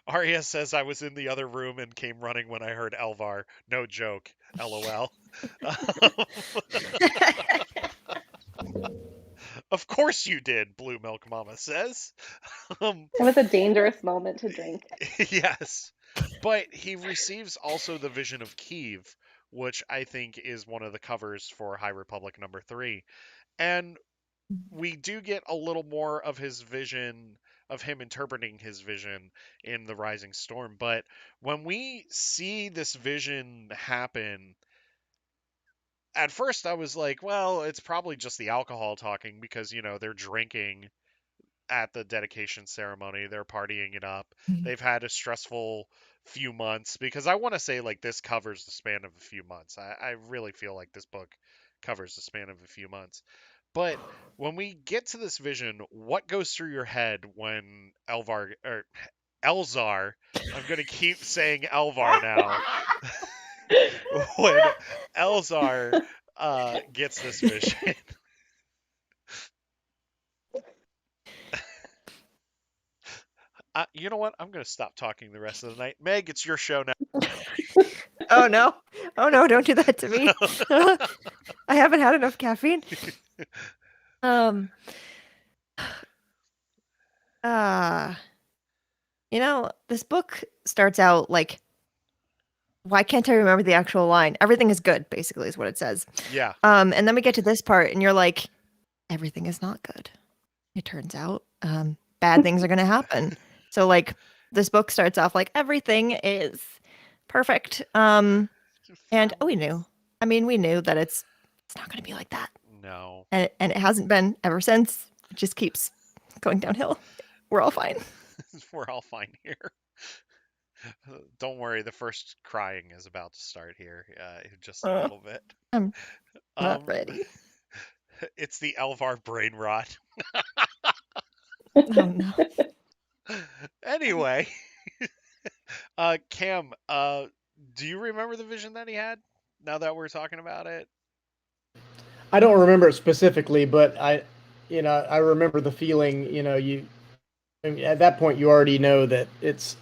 Arya says, I was in the other room and came running when I heard Elvar. No joke. LOL. Of course you did, Blue Milk Mama says. Um, It was a dangerous moment to drink. yes. But he receives also the vision of Kiev, which I think is one of the covers for High Republic number 3. And we do get a little more of his vision, of him interpreting his vision in the Rising Storm. But when we see this vision happen, at first I was like, well, it's probably just the alcohol talking because, they're drinking at the dedication ceremony. They're partying it up. They've had a stressful few months because I want to say like this covers the span of a few months. I really feel like this book covers the span of a few months. But when we get to this vision, what goes through your head when Elzar, I'm going to keep saying Elvar now, when Elzar gets this vision? You know what? I'm going to stop talking the rest of the night. Meg, it's your show now. Oh no. Oh no, don't do that to me. I haven't had enough caffeine. Um uh this book starts out like, why can't I remember the actual line? Everything is good, basically, is what it says. Yeah. And then we get to this part and you're like, everything is not good. It turns out bad things are gonna happen. So like this book starts off like everything is perfect. And we knew. I mean, we knew that it's not gonna be like that. No. And it hasn't been ever since. It just keeps going downhill. We're all fine. We're all fine here. Don't worry, the first crying is about to start here in just a little bit. I'm not Um, ready. it's the Elvar brain rot. Oh no. Anyway, Cam, do you remember the vision that he had? Now that we're talking about it, I don't remember it specifically, but I remember the feeling. I mean, at that point, you already know that it's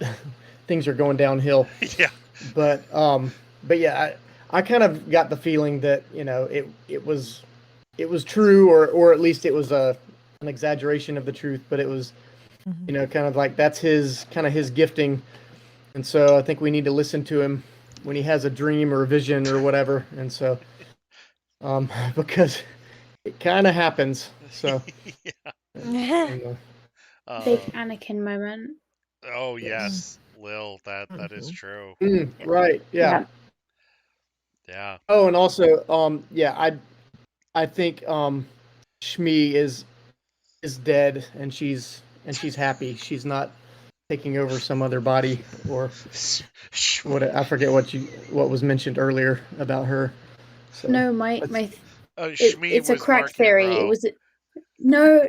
things are going downhill. yeah, But yeah, I kind of got the feeling that it was true, or at least it was an exaggeration of the truth. But it was kind of like that's his gifting, and so I think we need to listen to him when he has a dream or a vision or whatever. And so because it kind of happens. So yeah. and, Big Uh, Anakin moment. oh yes, Lil, that is true. right, yeah. Yeah. Yeah. Oh, and also, yeah, I think Shmi is dead, and she's happy. She's not taking over some other body, or what I forget what was mentioned earlier about her. So No, my Shmi it's a was crack Mark theory. It Monroe. was no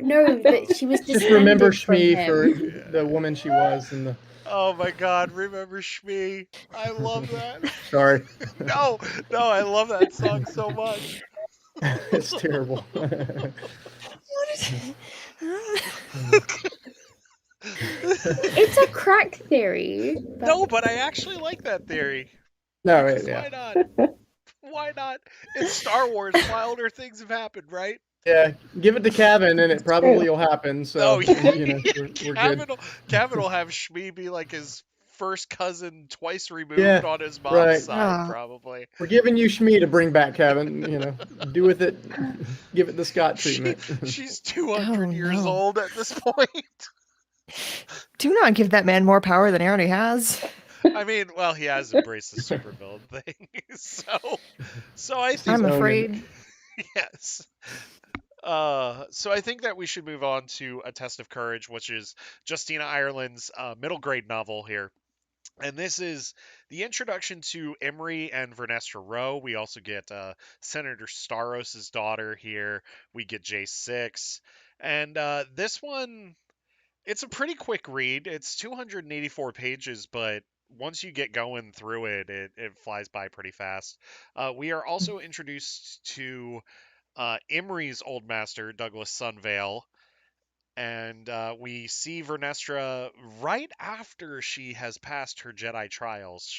that she was just remember descended from Shmi for him. the woman she was, and the Oh my God, remember Shmi? I love that. sorry, No, no, I love that song so much. it's terrible. It's a crack theory. No, but I actually like that theory. No, Because yeah, why not? Why not? It's Star Wars. Wilder things have happened, right? yeah. Give it to Kevin, and it probably True. will happen. So Oh, yeah. we're good. Kevin will have Shmi be like his first cousin twice Yeah, removed on his mom's right. side, Ah. probably. We're giving you Shmi to bring back, Kevin. Do with it, give it the Scott treatment. She's 200 Oh years no. old at this point. Do not give that man more power than he already has. I mean, well, he has embraced the supervillain thing, so I think I'm He's owning it. afraid. yes. So I think that we should move on to A Test of Courage, which is Justina Ireland's middle grade novel here. And this is the introduction to Emery and Vernestra Rowe. We also get Senator Staros's daughter here. We get J6. And this one, it's a pretty quick read. It's 284 pages, but once you get going through it, it flies by pretty fast. We are also introduced to Emery's old master, Douglas Sunvale, and we see Vernestra right after she has passed her Jedi trials.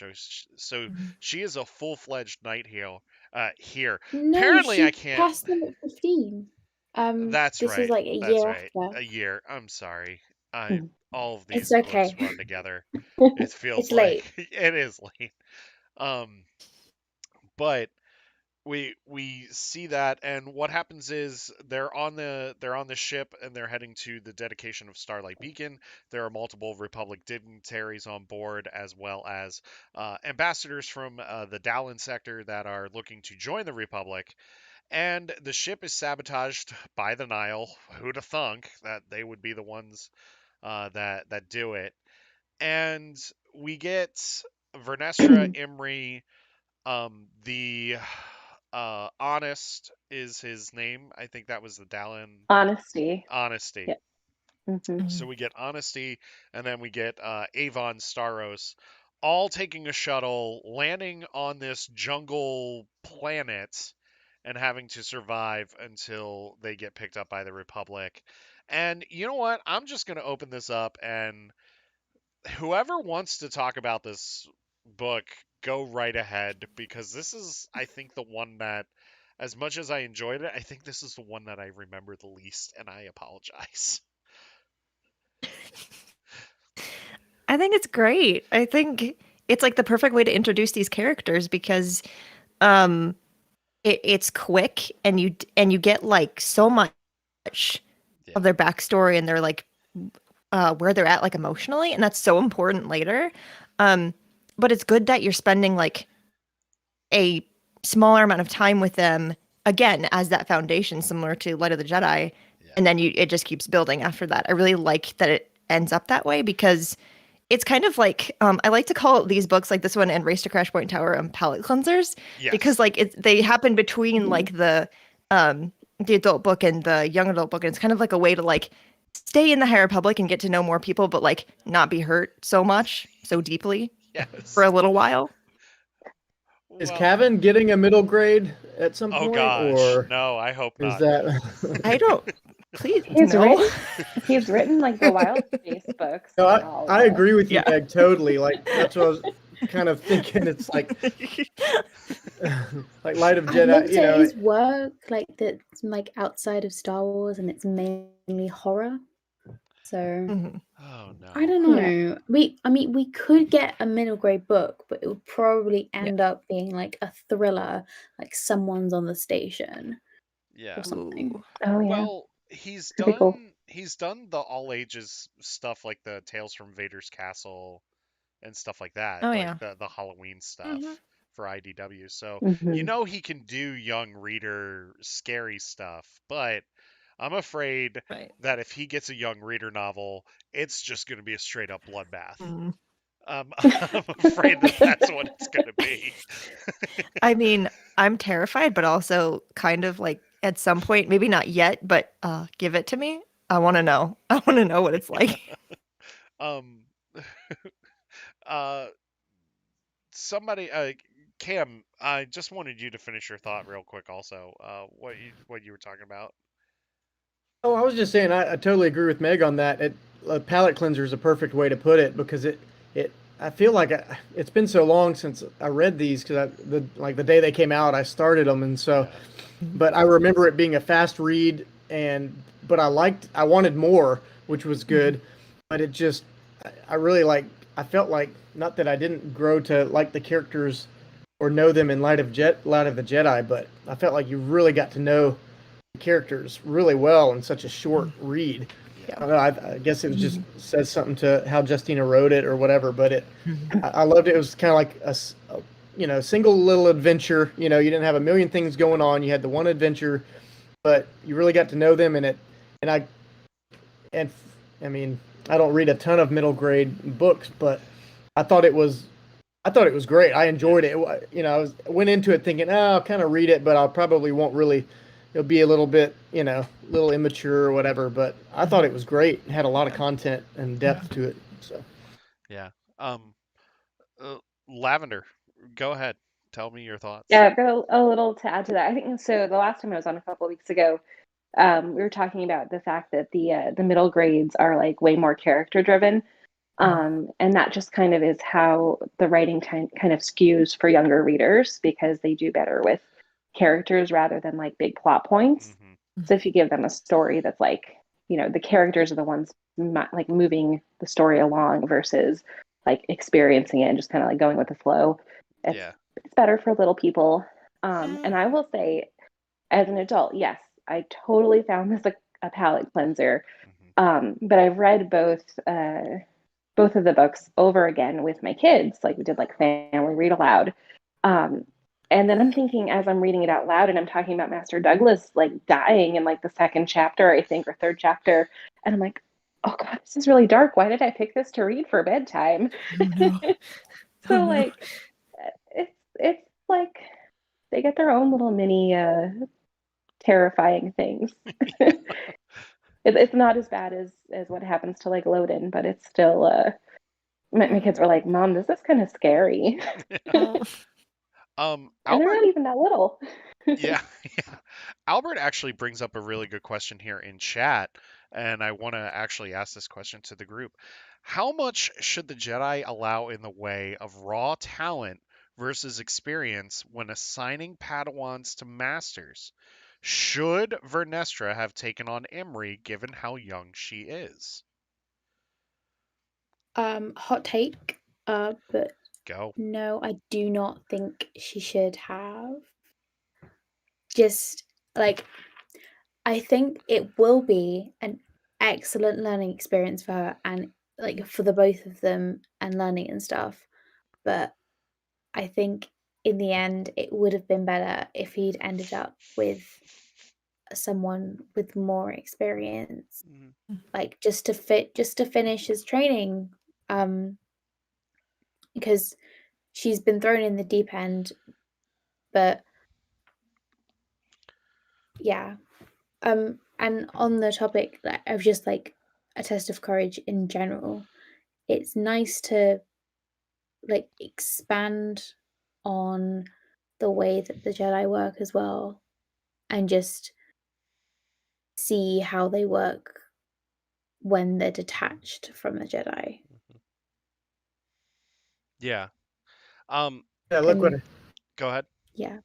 So she is a full-fledged knight here. No, Apparently, I she can't. passed them at 15. That's This was right. like a That's year right. after. A year. I'm sorry. Mm. All of It's these books okay. run together. It feels It's like late. it is late. Um, but we see that, and what happens is they're on the ship and they're heading to the dedication of Starlight Beacon. There are multiple Republic dignitaries on board, as well as ambassadors from the Dallin sector that are looking to join the Republic. And the ship is sabotaged by the Nile. Who'd have thunk that they would be the ones that do it? And we get Vernestra, Imri, the Honest is his name. I think that was the Dallin Honesty. Honesty. Yeah. Hmm. So we get Honesty, and then we get Avon Staros, all taking a shuttle, landing on this jungle planet, and having to survive until they get picked up by the Republic. And you know what? I'm just going to open this up, and whoever wants to talk about this book, go right ahead because this is, I think, the one that, as much as I enjoyed it, I think this is the one that I remember the least, and I apologize. I think it's great. I think it's like the perfect way to introduce these characters because um it's quick and you get like so much Yeah. of their backstory and their like where they're at like emotionally, and that's so important later. Um, but it's good that you're spending like a smaller amount of time with them again as that foundation, similar to Light of the Jedi, Yeah. and then it just keeps building after that. I really like that it ends up that way because it's kind of like I like to call these books like this one and Race to Crash Point Tower palette cleansers because Yes. like they happen between like the adult book and the young adult book, and it's kind of like a way to like stay in the High Republic and get to know more people, but like not be hurt so much, so deeply for Yes. a little while. Is Well, Cavan getting a middle grade at some oh point, gosh, or no, I hope is not. I that? don't. Please He's no. written he's written like the Wild Space books No, and all I the agree with you, Yeah. Meg. Totally. Like that's what I was kind of thinking. It's like like Light of I'd love Jedi. to say his work, like that's like outside of Star Wars, and it's mainly horror. So Mhm. Oh I no. don't know. We could get a middle grade book, but it would probably Yeah. end up being like a thriller, like someone's on the station Yeah. or something. Ooh. oh yeah, Well, he's pretty cool. done the all ages stuff like the Tales from Vader's Castle and stuff like that, Oh like yeah. the Halloween stuff Hmm. for IDW. So you Hmm. know he can do young reader scary stuff, but I'm afraid Right. that if he gets a young reader novel, it's just going to be a straight up bloodbath. Mm. I'm afraid that that's what it's going to be. I mean, I'm terrified, but also kind of like at some point, maybe not yet, but give it to me. I want to know. I want to know what it's like. Um, uh, somebody, Cam, I just wanted you to finish your thought real quick. Also, what you were talking about. Oh, I was just saying, I totally agree with Meg on that. A palate cleanser is a perfect way to put it because it I feel like it's been so long since I read these because the day they came out, I started them, and so, Yeah. but I remember it being a fast read, but I wanted more, which was Mhm. good, but it just, I really I felt like, not that I didn't grow to like the characters or know them in Light of the Jedi, but I felt like you really got to know characters really well in such a short read. Yeah. I don't know. I guess it was just Mhm. says something to how Justina wrote it or whatever. But Mhm. I loved it. It was kind of like single little adventure. You didn't have a million things going on. You had the one adventure, but you really got to know them in it. And and I mean, I don't read a ton of middle grade books, but I thought it was I thought it was great. I Yeah. enjoyed it. I went into it thinking, I'll kind of read it, but I'll probably won't really. It'll be a little bit, a little immature or whatever. But I thought it was great. It had a lot of Yeah. content and depth to it. So Yeah. Um, Lavender, go ahead. Tell me your thoughts. Yeah, I've got a little to add to that. I think so. The last time I was on a couple of weeks ago, we were talking about the fact that the middle grades are like way more character driven, and that just kind of is how the writing kind of skews for younger readers because they do better with characters rather than like big plot points. Hmm. So if you give them a story that's like, the characters are the ones like moving the story along versus like experiencing it and just kind of like going with the flow, it's Yeah. it's better for little people. And I will say, as an adult, yes, I totally found this a palate cleanser. Hmm. But I've read both of the books over again with my kids. Like we did like family read aloud. Um, and then I'm thinking as I'm reading it out loud and I'm talking about Master Douglas like dying in like the second chapter, I think, or third chapter. And I'm like, oh God, this is really dark. Why did I pick this to read for bedtime? Oh no. Oh So no. like it's like they get their own little mini terrifying things. It's not as bad as what happens to like Loden, but it's still my kids were like, Mom, this is kind of scary. Oh. And they're Albert, not even that little. yeah, yeah. Albert actually brings up a really good question here in chat, and I want to actually ask this question to the group. How much should the Jedi allow in the way of raw talent versus experience when assigning Padawans to masters? Should Vernestra have taken on Imri given how young she is? Hot take, but Go. no, I do not think she should have. Just like I think it will be an excellent learning experience for her and like for the both of them and learning and stuff. But I think in the end it would have been better if he'd ended up with someone with more experience. Mhm. Like just to finish his training. Because she's been thrown in the deep end, but yeah. And on the topic of just like a test of courage in general, it's nice to like expand on the way that the Jedi work as well and just see how they work when they're detached from the Jedi. Yeah. Um, Yeah, look what And go ahead. yeah.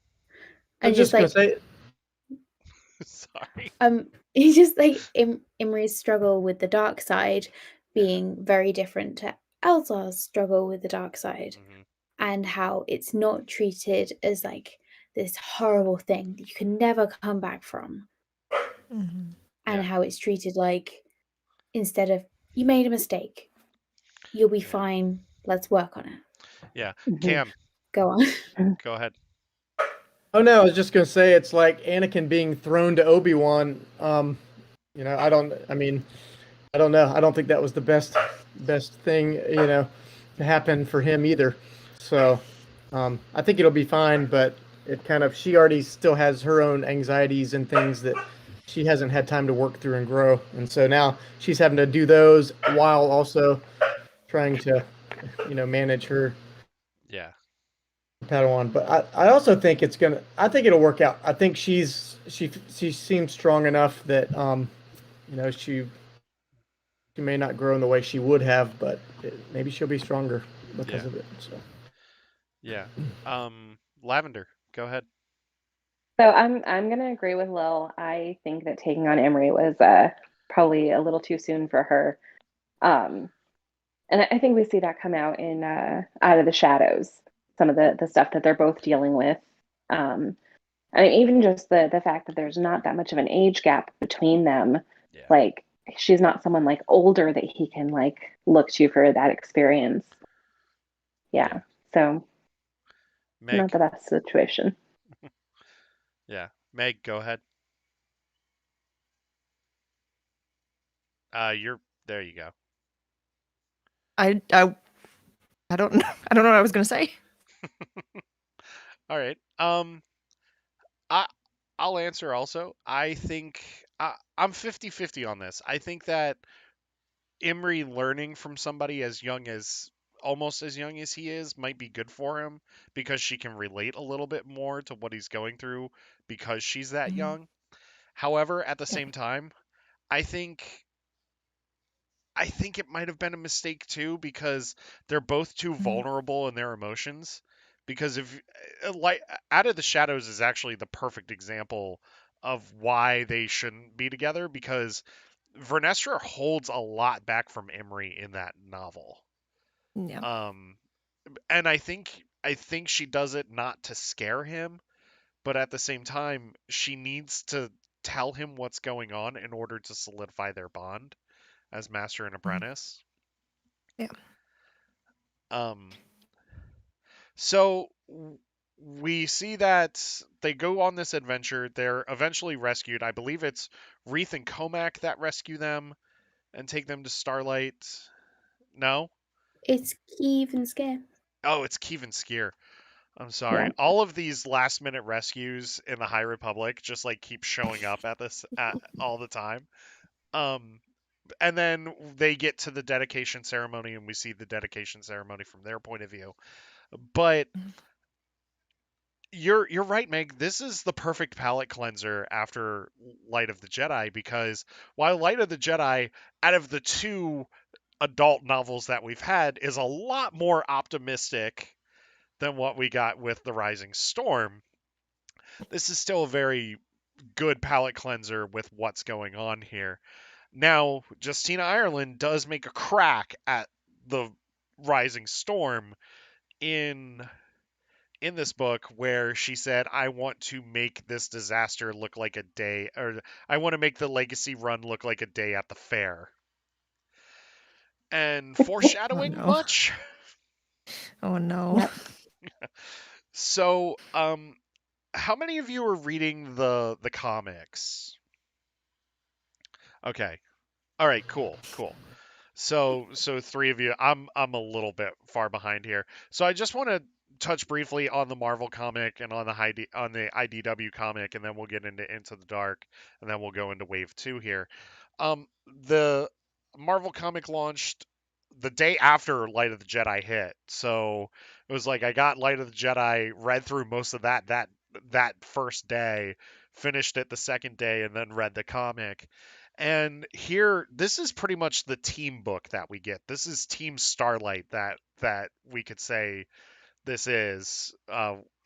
I was And just just gonna like say. Sorry. it's just like Imri's struggle with the dark side Yeah. being very different to Elzar's struggle with the dark side, Mhm. and how it's not treated as like this horrible thing that you can never come back from, Mhm. and Yeah. how it's treated like instead of you made a mistake, you'll be Yeah. fine, let's work on it. Yeah. Mhm. Cam, Go on. go ahead. Oh no, I was just gonna say it's like Anakin being thrown to Obi-Wan. I don't. I mean, I don't know. I don't think that was the best thing to happen for him either. So, I think it'll be fine. But it kind of she already still has her own anxieties and things that she hasn't had time to work through and grow, and so now she's having to do those while also trying to manage her Yeah. Padawan. But I also think I think it'll work out. I think she seems strong enough that she may not grow in the way she would have, but maybe she'll be stronger because Yeah. of it. So Yeah. Lavender, go ahead. So I'm gonna agree with Lil. I think that taking on Emery was probably a little too soon for her. Um, and I think we see that come out in Out of the Shadows, some of the stuff that they're both dealing with. Um, I mean, even just the fact that there's not that much of an age gap between them, Yeah. like she's not someone like older that he can like look to for that experience. Yeah. Yeah, so not Meg. the best situation. Yeah. Meg, go ahead. You're there you go. I I I don't know. I don't know what I was gonna say. All right. I I'll answer also. I think I'm 50-50 on this. I think that Imri learning from somebody as young as almost as young as he is might be good for him because she can relate a little bit more to what he's going through because she's that Mhm. young. However, at the Yeah. same time, I think I think it might have been a mistake too because they're both too Mhm. vulnerable in their emotions. Because if like Out of the Shadows is actually the perfect example of why they shouldn't be together because Vernestra holds a lot back from Emery in that novel. Yeah. Um, and I think she does it not to scare him, but at the same time, she needs to tell him what's going on in order to solidify their bond as master and Mhm. apprentice. Yeah. Um, so we see that they go on this adventure. They're eventually rescued. I believe it's Reeth and Comac that rescue them and take them to Starlight. No? It's Keeve and Scare. Oh, it's Kievan Skier. I'm sorry. Yeah. All of these last minute rescues in the High Republic just like keep showing up all the time. Um, and then they get to the dedication ceremony, and we see the dedication ceremony from their point of view. But Mhm. you're right, Meg. This is the perfect palate cleanser after Light of the Jedi because while Light of the Jedi, out of the two adult novels that we've had, is a lot more optimistic than what we got with the Rising Storm, this is still a very good palate cleanser with what's going on here. Now, Justina Ireland does make a crack at the Rising Storm in this book where she said, I want to make this disaster look like a day, or I want to make the legacy run look like a day at the fair. And Oh foreshadowing no. much? Oh no. Yep. So, how many of you are reading the comics? Okay. All right, cool. So three of you. I'm a little bit far behind here. So I just want to touch briefly on the Marvel comic and on the IDW comic, and then we'll get into the Dark, and then we'll go into Wave 2 here. The Marvel comic launched the day after Light of the Jedi hit, so it was like I got Light of the Jedi, read through most of that first day, finished it the second day, and then read the comic. And here, this is pretty much the team book that we get. This is Team Starlight that we could say this is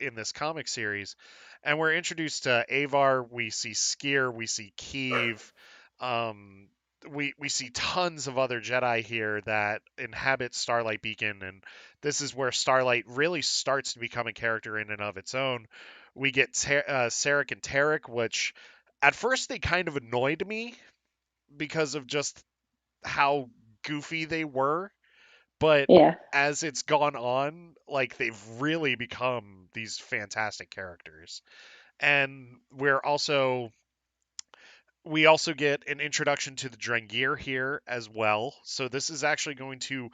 in this comic series. And we're introduced to Avar. We see Skier. We see Keeve. Um, we see tons of other Jedi here that inhabit Starlight Beacon, and this is where Starlight really starts to become a character in and of its own. We get Sarek and Tarek, which at first they kind of annoyed me because of just how goofy they were, but Yeah. as it's gone on, like they've really become these fantastic characters. And we also get an introduction to the Drengir here as well. So this is actually going to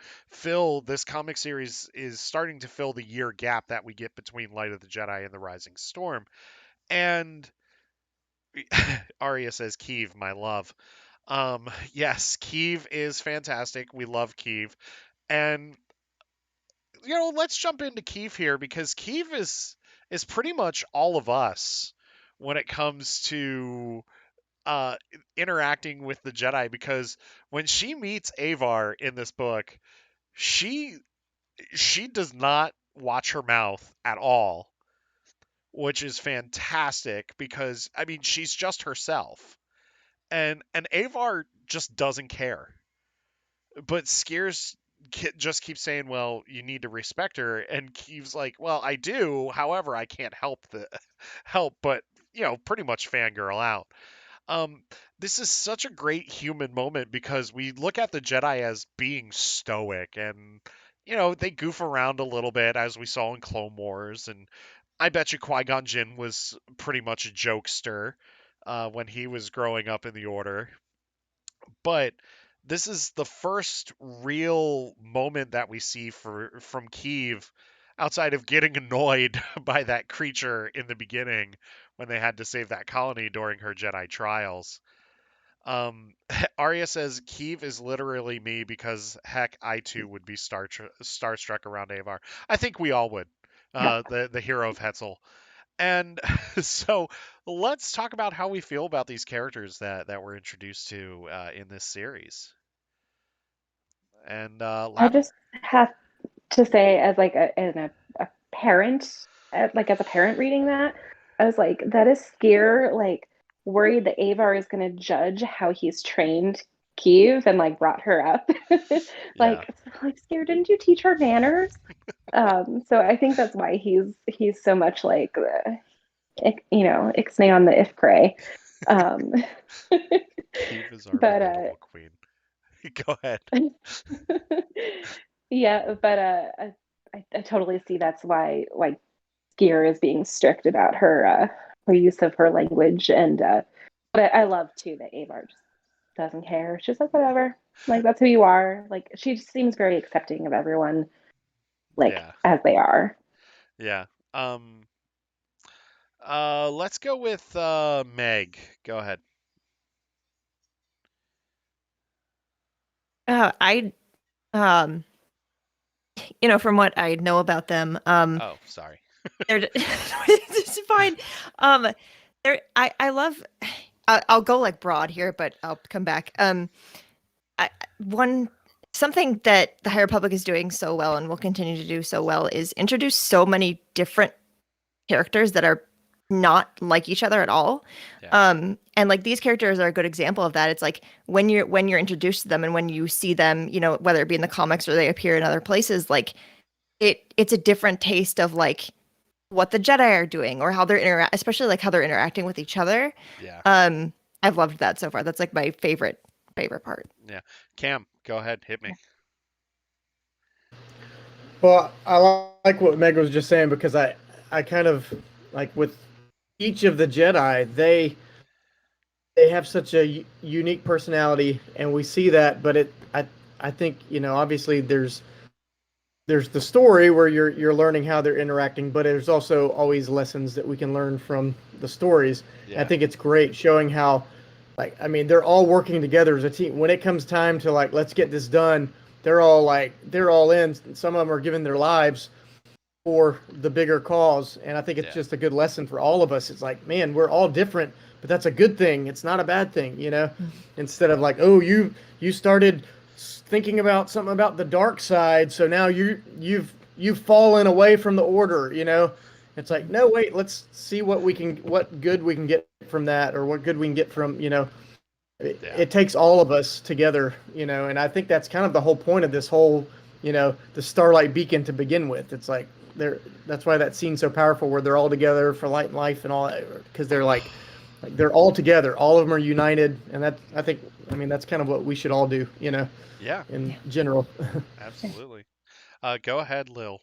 this comic series is starting to fill the year gap that we get between Light of the Jedi and the Rising Storm. And Arya says, Keeve, my love. Yes, Keeve is fantastic. We love Keeve. And let's jump into Keeve here because Keeve is pretty much all of us when it comes to uh interacting with the Jedi, because when she meets Avar in this book, she does not watch her mouth at all, which is fantastic because I mean she's just herself. And Avar just doesn't care. But Skiers just keeps saying, "Well, you need to respect her," and Keeve's like, "Well, I do. However, I can't help but pretty much fangirl out." Um, this is such a great human moment because we look at the Jedi as being stoic, and they goof around a little bit as we saw in Clone Wars, and I bet you Qui-Gon Jinn was pretty much a jokester when he was growing up in the Order. But this is the first real moment that we see from Keeve outside of getting annoyed by that creature in the beginning when they had to save that colony during her Jedi trials. Arya says Keeve is literally me because heck, I too would be starstruck around Avar. I think we all would. Yeah. The hero of Hetzel. And so let's talk about how we feel about these characters that we're introduced to in this series. And I Lavin. just have to say, as like a parent, like as a parent reading that, I was like, that is scare, like worried that Avar is going to judge how he's trained Kiev and like brought her up. Yeah. like scare, didn't you teach her manners? So I think that's why he's so much like ixnay on the ifcray. Um, Keeve is our but relatable queen. Go ahead. yeah, but I totally see that's why like Skier is being strict about her use of her language, and but I love too that Avar just doesn't care. She's like whatever, like that's who you are. Like she just seems very accepting of everyone, like Yeah. as they are. Yeah. Um let's go with Meg. Go ahead. I um from what I know about them, Oh, sorry. they're it's fine. They're I love. I'll go like broad here, but I'll come back. I, one something that the High Republic is doing so well and will continue to do so well is introduce so many different characters that are not like each other at all. Yeah. And like these characters are a good example of that. It's like when you're introduced to them and when you see them, you know, whether it be in the comics or they appear in other places, like it's a different taste of like what the Jedi are doing or how they're especially like how they're interacting with each other. Yeah. I've loved that so far. That's like my favorite part. Yeah. Cam, go ahead, hit me. Well, I like what Meg was just saying because I kind of like with each of the Jedi, they have such a unique personality, and we see that. But I think obviously there's the story where you're learning how they're interacting, but there's also always lessons that we can learn from the stories. Yeah. I think it's great showing how, like, I mean, they're all working together as a team. When it comes time to like, let's get this done, they're all in. Some of them are giving their lives for the bigger cause, and I think it's just a good lesson for all of us. It's like, man, we're all different, but that's a good thing. It's not a bad thing, Instead of like, oh, you started thinking about something about the dark side, so now you've fallen away from the order. It's like, no, wait, let's see what good we can get from that, or what good we can get from it takes all of us together, and I think that's kind of the whole point of this whole the Starlight Beacon to begin with. It's like that's why that scene's so powerful, where they're all together for light and life and all that, because they're like they're all together, all of them are united, and that's kind of what we should all do, Yeah. in general. Absolutely. Go ahead, Lil.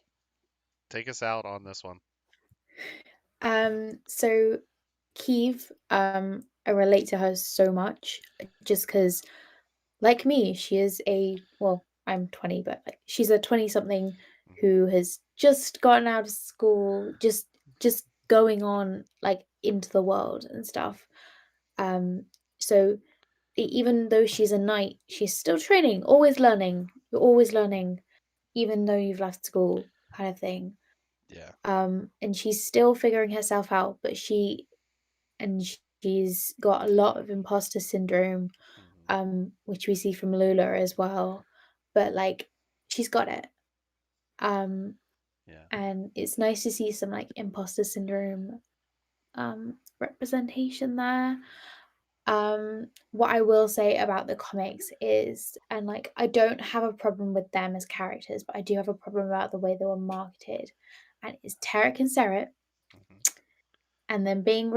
Take us out on this one. So Kiev, I relate to her so much just because, like me, she is I'm 20, but like, she's a 20-something who has just gotten out of school, just going on like into the world and stuff. So even though she's a knight, she's still training, always learning. You're always learning, even though you've left school, kind of thing. Yeah. And she's still figuring herself out, but she's got a lot of imposter syndrome, which we see from Lula as well. But like, she's got it. Yeah. And it's nice to see some like imposter syndrome representation there. What I will say about the comics is, and like, I don't have a problem with them as characters, but I do have a problem about the way they were marketed. And it's Tarek and Seret, and then being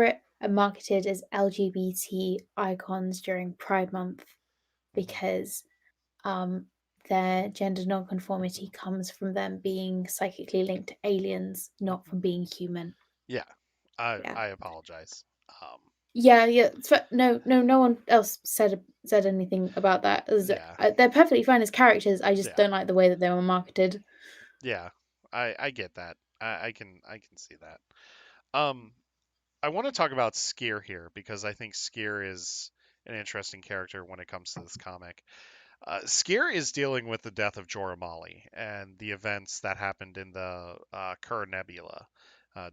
marketed as LGBT icons during Pride Month, because their gender nonconformity comes from them being psychically linked to aliens, not from being human. Yeah. I apologize. Yeah. No one else said anything about that. They're perfectly fine as characters. I just don't like the way that they were marketed. Yeah. I get that. I can see that. I want to talk about Skier here because I think Skier is an interesting character when it comes to this comic. Skier is dealing with the death of Jorah Mali and the events that happened in the Kerr Nebula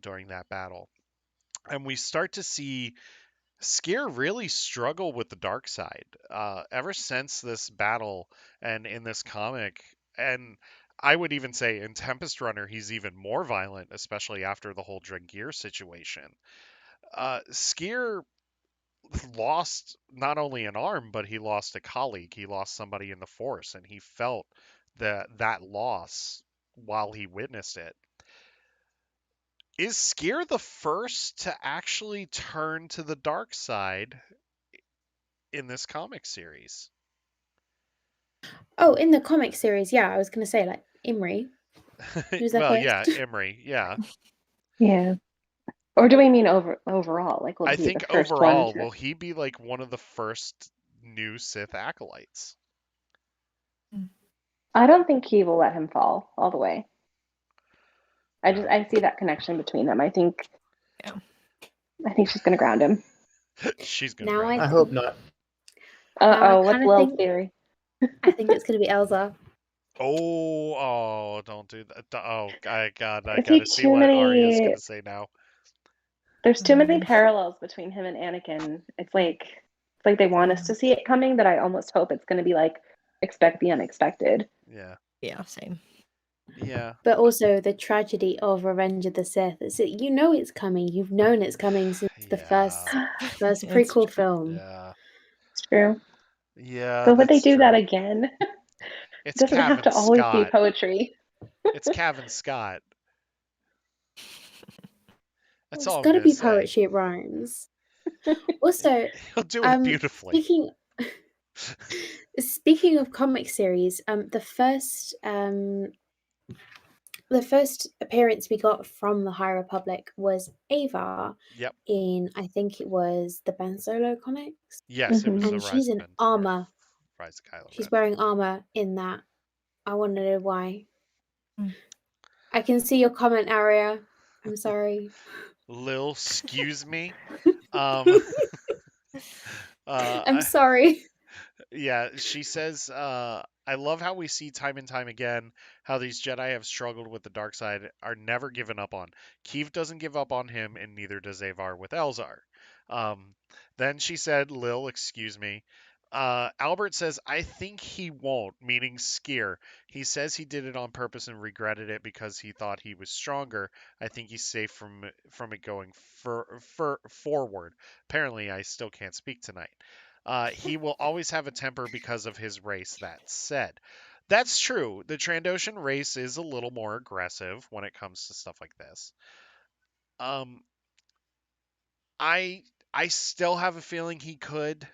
during that battle. And we start to see Skier really struggle with the dark side ever since this battle and in this comic. And I would even say in Tempest Runner, he's even more violent, especially after the whole Drengir situation. Skier lost not only an arm, but he lost a colleague. He lost somebody in the force, and he felt that loss while he witnessed it. Is Skier the first to actually turn to the dark side in this comic series? Oh, in the comic series, yeah, I was going to say like Imri. Who's Well, first? yeah, Imri, yeah. Yeah. Or do we mean overall? Like, will I he be the think first one overall, to? will he be like one of the first new Sith acolytes? I don't think he will let him fall all the way. No. I see that connection between them. I think she's gonna ground him. She's gonna Now ground I him. hope not. What's kinda Lil's think- theory? I think it's going to be Elsa. Oh, don't do that. Oh, I I see gotta see too what Arya's many. gonna say now. There's too many parallels between him and Anakin. It's like they want us to see it coming, but I almost hope it's gonna be like expect the unexpected. Yeah. Yeah, same. Yeah. But also the tragedy of Revenge of the Sith. You know it's coming. You've known it's coming since the first It's prequel true. film. Yeah. It's true. Yeah, But would they that's do that true. again? It It's doesn't have to Cavan always be Scott. poetry. It's Cavan Scott. That's It's all I'm got to gonna be say. poetry. It rhymes. Also, He'll do it beautifully. speaking of comic series, the first appearance we got from the High Republic was Ava Yep. in, I think it was the Ben Solo comics, Yes, it was Mhm. the and Rise she's of in Ben or armor. Rise of Kylo She's Ren. wearing armor in that. I want to know why. Mm. I can see your comment, Aria. I'm sorry. Lil, excuse me. Um, I'm uh, sorry. yeah, she says, I love how we see time and time again how these Jedi have struggled with the dark side, are never given up on. Keeve doesn't give up on him, and neither does Avar with Elzar. Um, then she said, Lil, excuse me. Albert says, I think he won't, meaning Skier. He says he did it on purpose and regretted it because he thought he was stronger. I think he's safe from it going forward. Apparently, I still can't speak tonight. He will always have a temper because of his race. That said, that's true. The Trandoshan race is a little more aggressive when it comes to stuff like this. Um, I I still have a feeling he could,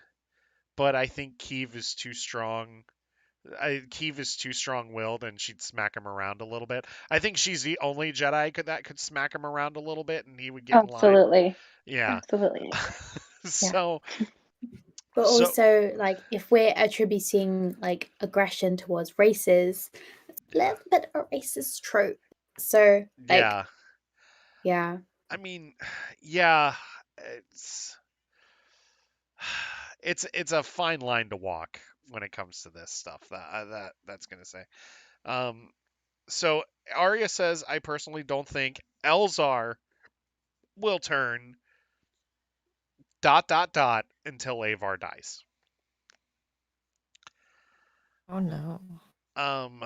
but I think Keeve is too strong. Keeve is too strong-willed, and she'd smack him around a little bit. I think she's the only Jedi that could smack him around a little bit, and he would get in line. Absolutely. Yeah. Absolutely. Yeah. so But so also, like, if we're attributing like aggression towards races, it's a little bit of a racist trope. So, like, yeah. yeah. I mean, yeah. It's it's a fine line to walk when it comes to this stuff. That's gonna say. Um, so Arya says, I personally don't think Elzar will turn ... until Avar dies. Oh no. Um,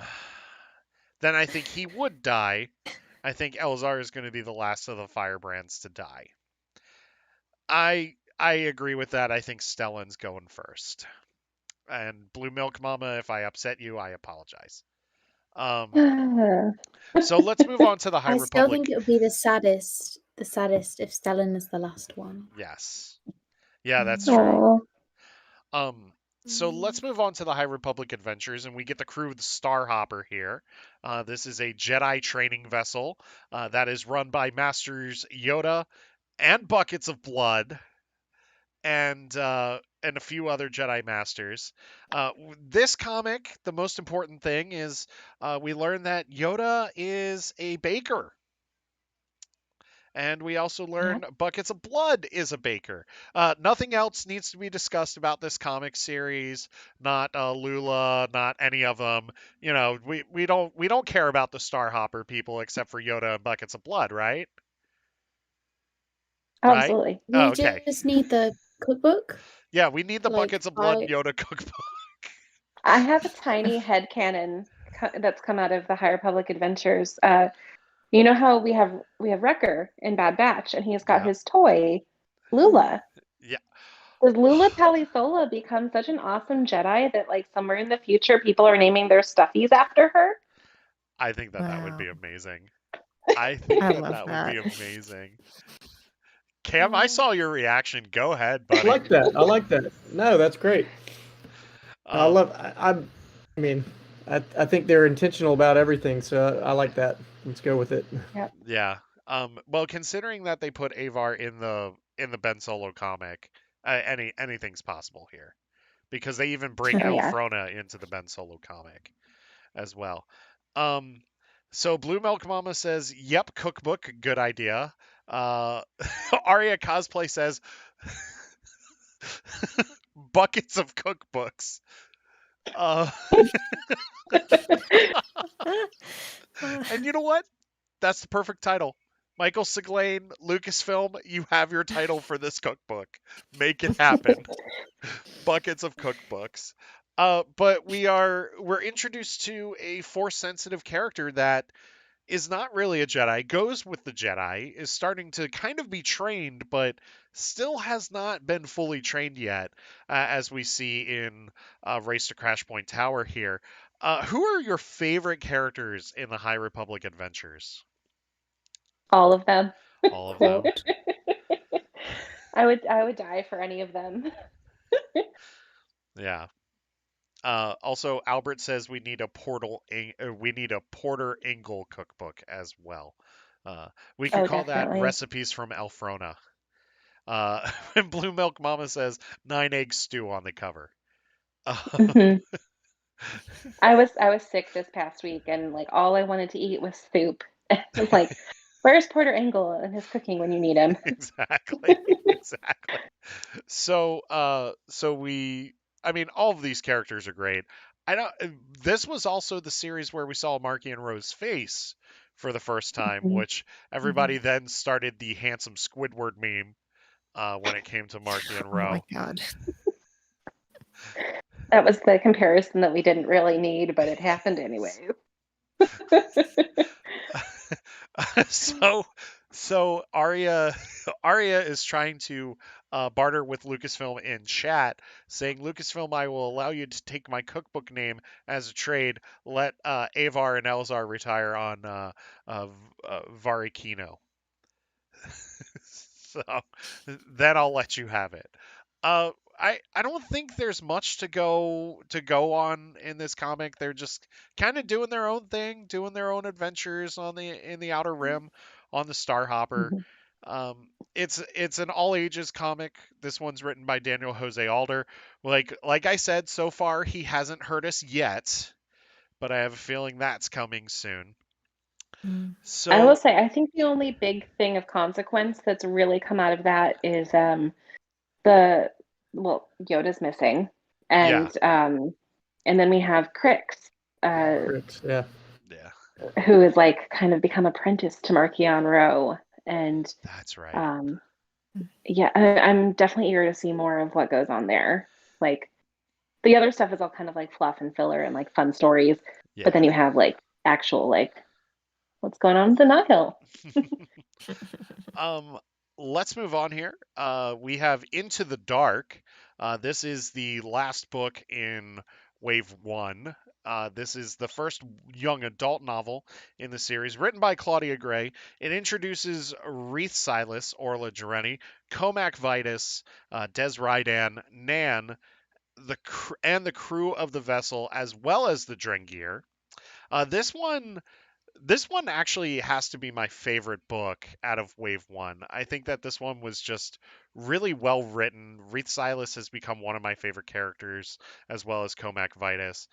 then I think he would die. I think Elzar is going to be the last of the firebrands to die. I agree with that. I think Stellan's going first. And Blue Milk Mama, if I upset you, I apologize. So let's move on to the High I still think Republic. it would be the saddest if Stellan is the last one. Yes. Yeah, that's true. Oh. So let's move on to the High Republic adventures, and we get the crew of the Starhopper here. This is a Jedi training vessel that is run by Masters Yoda and Buckets of Blood, and a few other Jedi Masters. This comic, the most important thing is we learn that Yoda is a baker. And we also learn Buckets of Blood is a baker. Nothing else needs to be discussed about this comic series. Not Lula, not any of them. You know, we don't care about the Starhopper people except for Yoda and Buckets of Blood, right? Right? Absolutely. Oh, We okay. just need the cookbook. Yeah, we need the Like, Buckets of Blood Yoda cookbook. I have a tiny headcanon that's come out of the High Republic Adventures. You know how we have Wrecker in Bad Batch, and he's got Yeah. his toy, Lula. Yeah. Does Lula Palisola become such an awesome Jedi that, like, somewhere in the future, people are naming their stuffies after her? I think that would Wow. be amazing. I think I that love would be that. amazing. Cam, I saw your reaction. Go ahead, I buddy. like that. I like that. No, that's great. I Um, love. I mean, I think they're intentional about everything, so I like that. Let's go with it. Yep. Yeah. Well, considering that they put Avar in the Ben Solo comic, anything's possible here, because they even bring Oh, yeah. Elfrona into the Ben Solo comic as well. Um, so Blue Milk Mama says, "Yep, cookbook, good idea." Arya Cosplay says, "Buckets of cookbooks." Uh, and you know what? That's the perfect title. Michael Siglain, Lucasfilm, you have your title for this cookbook. Make it happen. Buckets of cookbooks. But we're introduced to a force sensitive character that is not really a Jedi, goes with the Jedi, is starting to kind of be trained, but still has not been fully trained yet, as we see in Race to Crash Point Tower here. Who are your favorite characters in the High Republic adventures? All of them. All of them? Quote. I would die for any of them. Yeah. Also, Albert says we need a Porter Engel cookbook as well. We could Oh, call that definitely. recipes from Elfrona. And Blue Milk Mama says 9 egg stew on the cover. Hmm. I was sick this past week, and like all I wanted to eat was soup. I was like, "Where's Porter Engel and his cooking when you need him?" Exactly, exactly. I mean, all of these characters are great. I don't. This was also the series where we saw Marky and Rose face for the first time, Mhm. which everybody then started the handsome Squidward meme when it came to Marky and Oh my Ro. god. That was the comparison that we didn't really need, but it happened anyway. so Arya Arya is trying to barter with Lucasfilm in chat, saying, "Lucasfilm, I will allow you to take my cookbook name as a trade. Let Avar and Elzar retire on Varikino." So then I'll let you have it. Uh, I don't think there's much to go on in this comic. They're just kind of doing their own thing, doing their own adventures on the in the Outer Rim, on the Starhopper. Mhm. It's an all ages comic. This one's written by Daniel Jose Alder. Like I said, so far he hasn't hurt us yet, but I have a feeling that's coming soon. Mm. I will So say, I think the only big thing of consequence that's really come out of that is the well, Yoda's missing, yeah, and then we have Crix, uh, Crits, yeah. yeah, who is like kind of become apprentice to Markion Ro, and that's right. um, yeah, I'm definitely eager to see more of what goes on there. Like the other stuff is all kind of like fluff and filler and like fun stories, but Yeah. then you have like actual like what's going on in the Nihil. Um, let's move on here. We have Into the Dark. This is the last book in Wave 1. This is the first young adult novel in the series, written by Claudia Gray. It introduces Reith Silas, Orla Jareni, Comac Vitus, Des Rydan, Nan, and the crew of the vessel, as well as the Drengir. Uh, this one this one actually has to be my favorite book out of Wave 1. I think that this one was just really well written. Reith Silas has become one of my favorite characters, as well as Comac Vitus.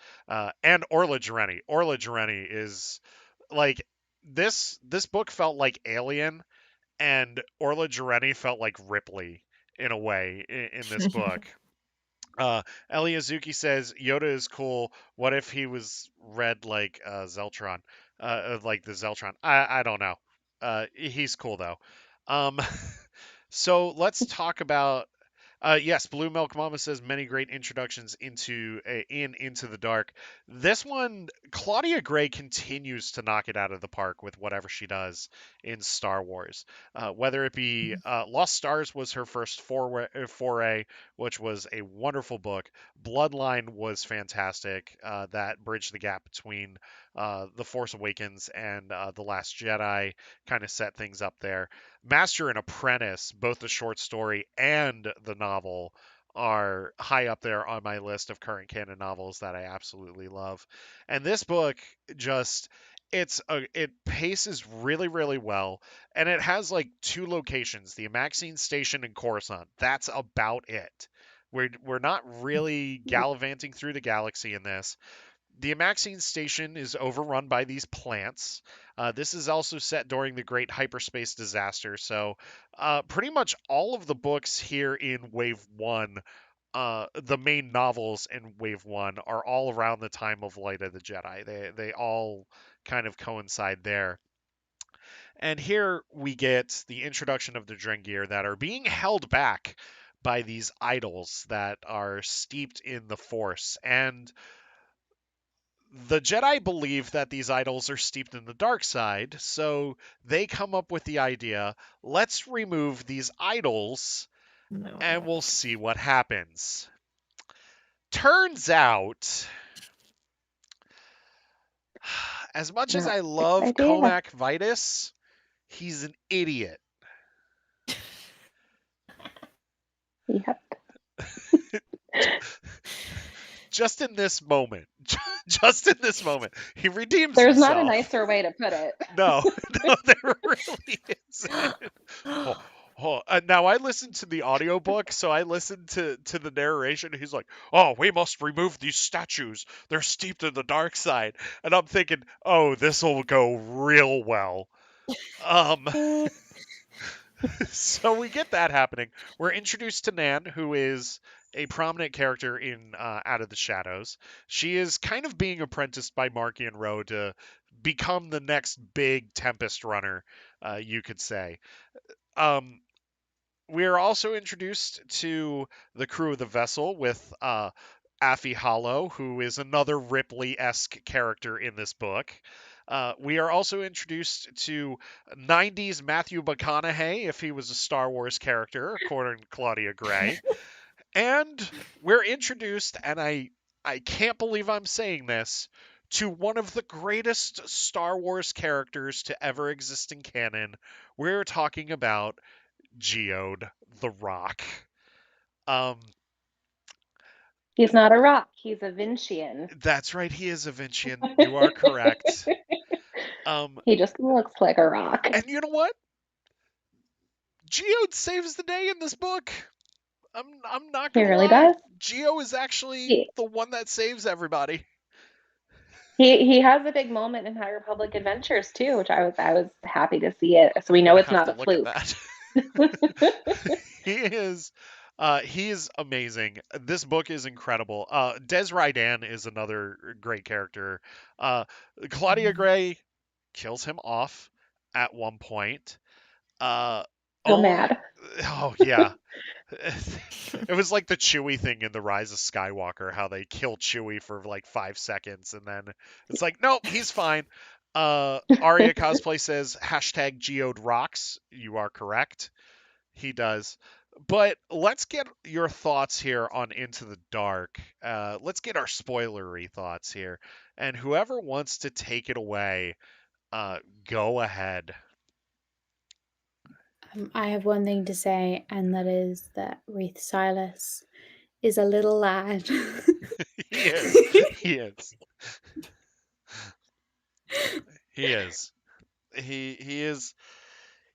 And Orla Jareni. Orla Jareni is like this book felt like Alien, and Orla Jareni felt like Ripley in a way in this book. Eliazuki says Yoda is cool. What if he was red like Zeltron, like the Zeltron? I don't know. He's cool though. Um, so let's talk about. Yes, Blue Milk Mama says many great introductions into the dark. This one, Claudia Gray continues to knock it out of the park with whatever she does in Star Wars. Whether it be Lost Stars was her first foray, which was a wonderful book. Bloodline was fantastic. That bridged the gap between The Force Awakens and The Last Jedi, kind of set things up there. Master and Apprentice, both the short story and the novel, are high up there on my list of current canon novels that I absolutely love. And this book just it paces really really well, and it has like two locations, the Amaxine station and Coruscant. That's about it. We're not really gallivanting through the galaxy in this. The Amaxine station is overrun by these plants. This is also set during the Great Hyperspace Disaster, so pretty much all of the books here in Wave 1, the main novels in Wave 1, are all around the time of Light of the Jedi. They all kind of coincide there. And here we get the introduction of the Drengir that are being held back by these idols that are steeped in the Force. And the Jedi believe that these idols are steeped in the dark side, so they come up with the idea, let's remove these idols and we'll see what happens. Turns out, as much as Not I a love good idea. Comac Vitus, he's an idiot. Yep. Just in this moment, he redeems There's himself. not a nicer way to put it. No, there really isn't. Now I listened to the audiobook, so I listened to the narration. He's like, "Oh, we must remove these statues. They're steeped in the dark side." And I'm thinking, "Oh, this will go real well." So we get that happening. We're introduced to Nan, who is a prominent character in Out of the Shadows. She is kind of being apprenticed by Marky and Rowe to become the next big Tempest runner, you could say. We are also introduced to the crew of the vessel with Affy Hollow, who is another Ripley-esque character in this book. We are also introduced to 90s Matthew McConaughey, if he was a Star Wars character, according to Claudia Gray. And we're introduced, and I can't believe I'm saying this, to one of the greatest Star Wars characters to ever exist in canon. We're talking about Geode the Rock. He's not a rock. He's a Vincian. That's right, he is a Vincian. You are correct. He just looks like a rock. And you know what? Geode saves the day in this book. I'm not He gonna really lie. does. Geo is actually He, the one that saves everybody. he has a big moment in High Republic Adventures too, which I was happy to see it. So we I'm know gonna it's have not to a look at fluke. that. He is amazing. This book is incredible. Des Rydan is another great character. Claudia Gray kills him off at one point. So Only mad. oh yeah. It was like the Chewie thing in The Rise of Skywalker, how they kill Chewie for like 5 seconds and then it's like, nope, he's fine. Aria Cosplay says hashtag Geode rocks. You are correct. He does. But let's get your thoughts here on Into the Dark. Let's get our spoilery thoughts here. And whoever wants to take it away, go ahead. I have one thing to say, and that is that Reith Silas is a little lad. He is. He is. He is. He is.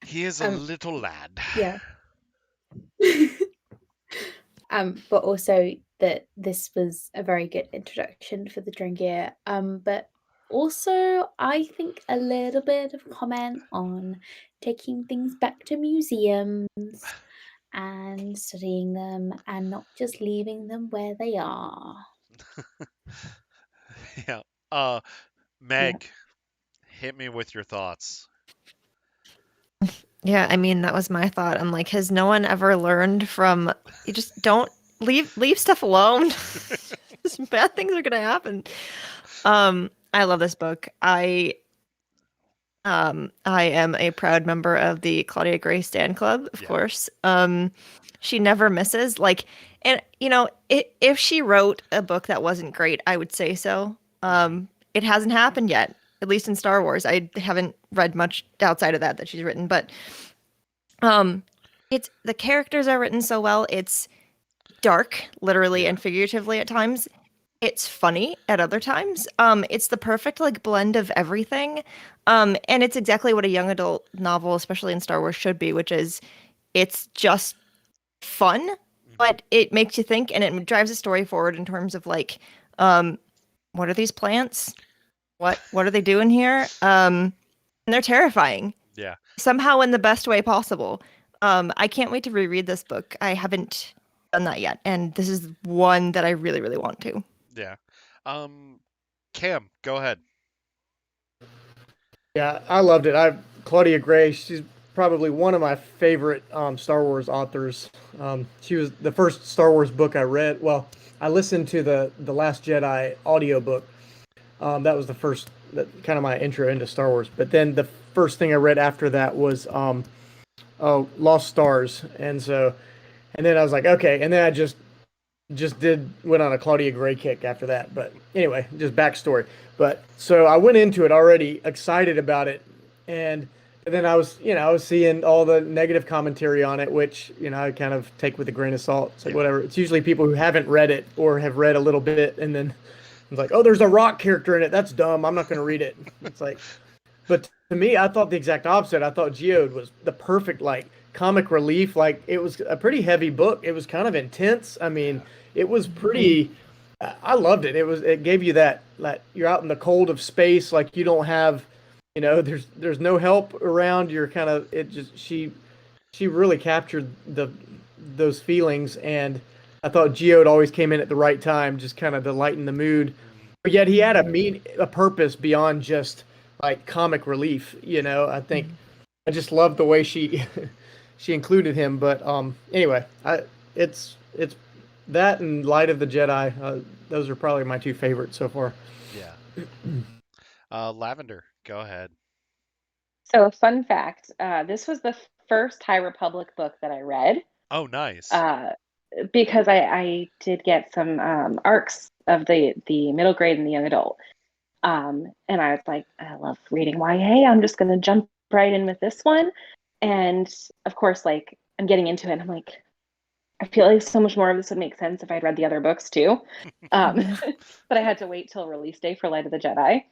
He is a little lad. Yeah. But also that this was a very good introduction for the Dringier. But also I think a little bit of comment on taking things back to museums and studying them and not just leaving them where they are. Yeah. Meg, hit me with your thoughts. Yeah, I mean that was my thought. I'm like, has no one ever learned from you just don't leave stuff alone? Just bad things are gonna happen. I love this book. I am a proud member of the Claudia Gray Stan Club, of course. She never misses. Like, and you know, if she wrote a book that wasn't great, I would say so. It hasn't happened yet, at least in Star Wars. I haven't read much outside of that she's written, but it's the characters are written so well. It's dark, literally and figuratively at times. It's funny at other times. It's the perfect like blend of everything. And it's exactly what a young adult novel, especially in Star Wars, should be, which is it's just fun, but it makes you think and it drives the story forward in terms of like, what are these plants? What are they doing here? And they're terrifying. Yeah. Somehow in the best way possible. I can't wait to reread this book. I haven't done that yet, and this is one that I really, really want to. Yeah. Cam, go ahead. Yeah, I loved it. Claudia Gray, she's probably one of my favorite Star Wars authors. She was the first Star Wars book I read. Well, I listened to the Last Jedi audiobook. That was the first, that kind of my intro into Star Wars. But then the first thing I read after that was Lost Stars, and then I was like, okay, and then I just did went on a Claudia Gray kick after that. But anyway, just backstory. But so I went into it already excited about it, and then I was seeing all the negative commentary on it, which I kind of take with a grain of salt. It's like Yeah. whatever. It's usually people who haven't read it or have read a little bit, and then it's like, oh, there's a rock character in it. That's dumb. I'm not going to read it. It's like, but to me, I thought the exact opposite. I thought Geode was the perfect like comic relief. Like it was a pretty heavy book. It was kind of intense. I mean, Yeah. it was pretty. I loved it. It gave you that you're out in the cold of space. Like you don't have, there's no help around. You're kind of it. Just she really captured those feelings, and I thought Geode always came in at the right time, just kind of to lighten the mood. Mhm. But yet he had a purpose beyond just like comic relief. I think I just loved the way she she included him. But anyway, it's that and Light of the Jedi. Those are probably my two favorites so far. Yeah. Lavender, go ahead. So, fun fact, this was the first High Republic book that I read, Oh, nice. uh, because I did get some arcs of the middle grade and the young adult. And I was like, I love reading YA. I'm just going to jump right in with this one. And of course, like, I'm getting into it. And I'm like, I feel like so much more of this would make sense if I'd read the other books too. But I had to wait till release day for Light of the Jedi.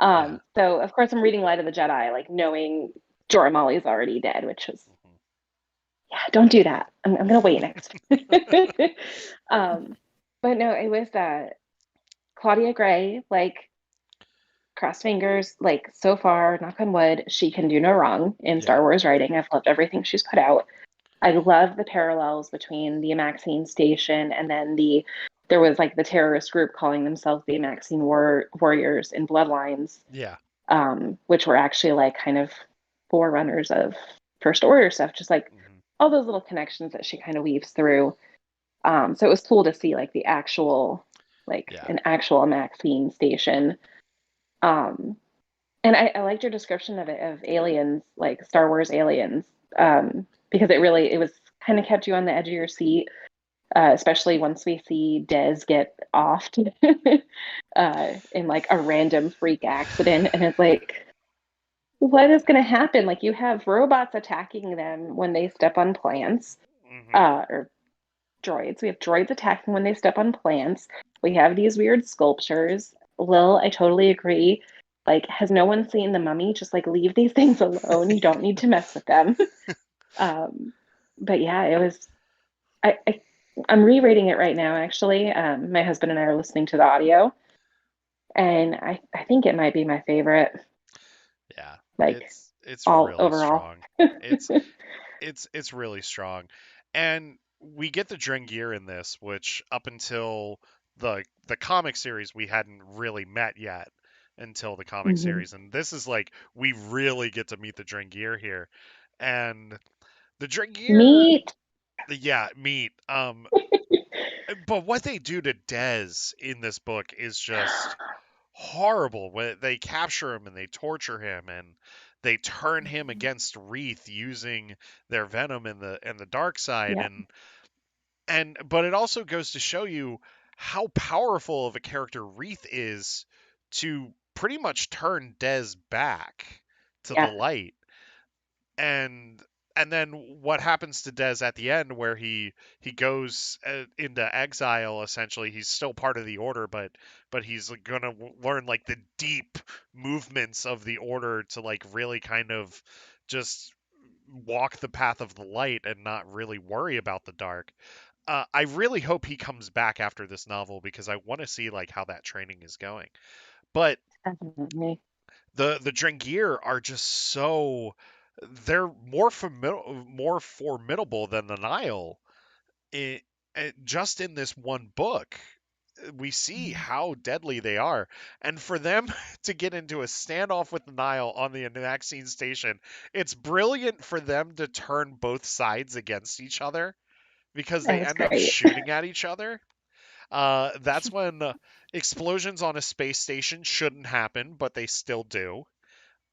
Yeah. So of course I'm reading Light of the Jedi, like knowing Jorah Molly's already dead, which was, Mhm. yeah, don't do that. I'm gonna wait next. um, but no, it was Claudia Gray, like cross fingers, like so far, knock on wood, she can do no wrong in Yeah. Star Wars writing. I've loved everything she's put out. I love the parallels between the Maxine station and then there was like the terrorist group calling themselves the Maxine Warriors in Bloodlines, Yeah. which were actually like kind of forerunners of First Order stuff, just like Mhm. all those little connections that she kind of weaves through. So it was cool to see like the actual, like Yeah. an actual Maxine station. Um, and I liked your description of it, of aliens, like Star Wars aliens, because it was kind of kept you on the edge of your seat, especially once we see Des get offed in like a random freak accident. And it's like, what is going to happen? Like, you have robots attacking them when they step on plants, Mhm. or droids. We have droids attacking when they step on plants. We have these weird sculptures. Lil, I totally agree. Like, has no one seen the mummy? Just like leave these things alone. You don't need to mess with them. Um, but yeah, it was. I I'm rereading it right now. Actually, my husband and I are listening to the audio, and I think it might be my favorite. Yeah. Like It's all really overall. strong. It's it's really strong. And we get the Drengir in this, which up until the comic series we hadn't really met yet until the comic Mhm. series. And this is like we really get to meet the Drengir here. And the Drengir, Meat. yeah, meet. But what they do to Dez in this book is just horrible. When they capture him and they torture him and they turn him against Wreath using their venom and the dark side, Yeah, and but it also goes to show you how powerful of a character Wreath is to pretty much turn Dez back to the yeah, light. And then what happens to Dez at the end, where he goes into exile. Essentially, he's still part of the Order, but he's like, gonna learn like the deep movements of the Order to like really kind of just walk the path of the light and not really worry about the dark. I really hope he comes back after this novel because I want to see like how that training is going. But definitely. the Drengir are just so they're more formidable than the Nile, i just in this one book. we see how deadly they are. And for them to get into a standoff with the Nile on the Maxine station, it's brilliant for them to turn both sides against each other because That they was end up great. shooting at each other. That's when explosions on a space station shouldn't happen, but they still do.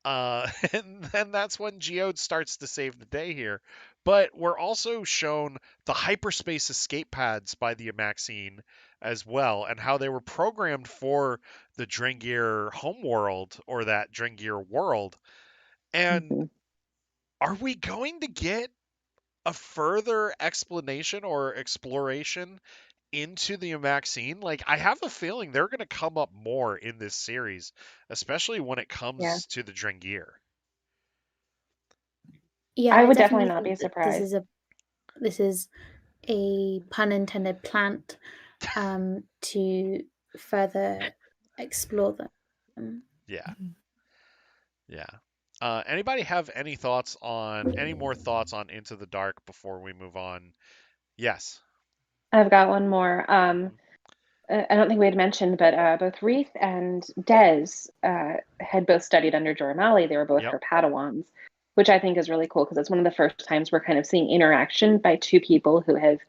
And then that's when Geode starts to save the day here. But we're also shown the hyperspace escape pads by the Amaxine as well, and how they were programmed for the Drengir homeworld, or that Drengir world. And hmm are we going to get a further explanation or exploration into the Maxine? Like, I have a feeling they're going to come up more in this series, especially when it Yeah. comes to the Drengir. Yeah, I I would definitely definitely not be think that this surprised. is a pun intended plant to further explore them. Yeah, yeah. Anybody have any more thoughts on Into the Dark before we move on? Yes. I've got one more. Mhm. I don't think we had mentioned, but both Reith and Des had both studied under Joramali. They were both Yep. her Padawans, which I think is really cool because it's one of the first times we're kind of seeing interaction by two people who have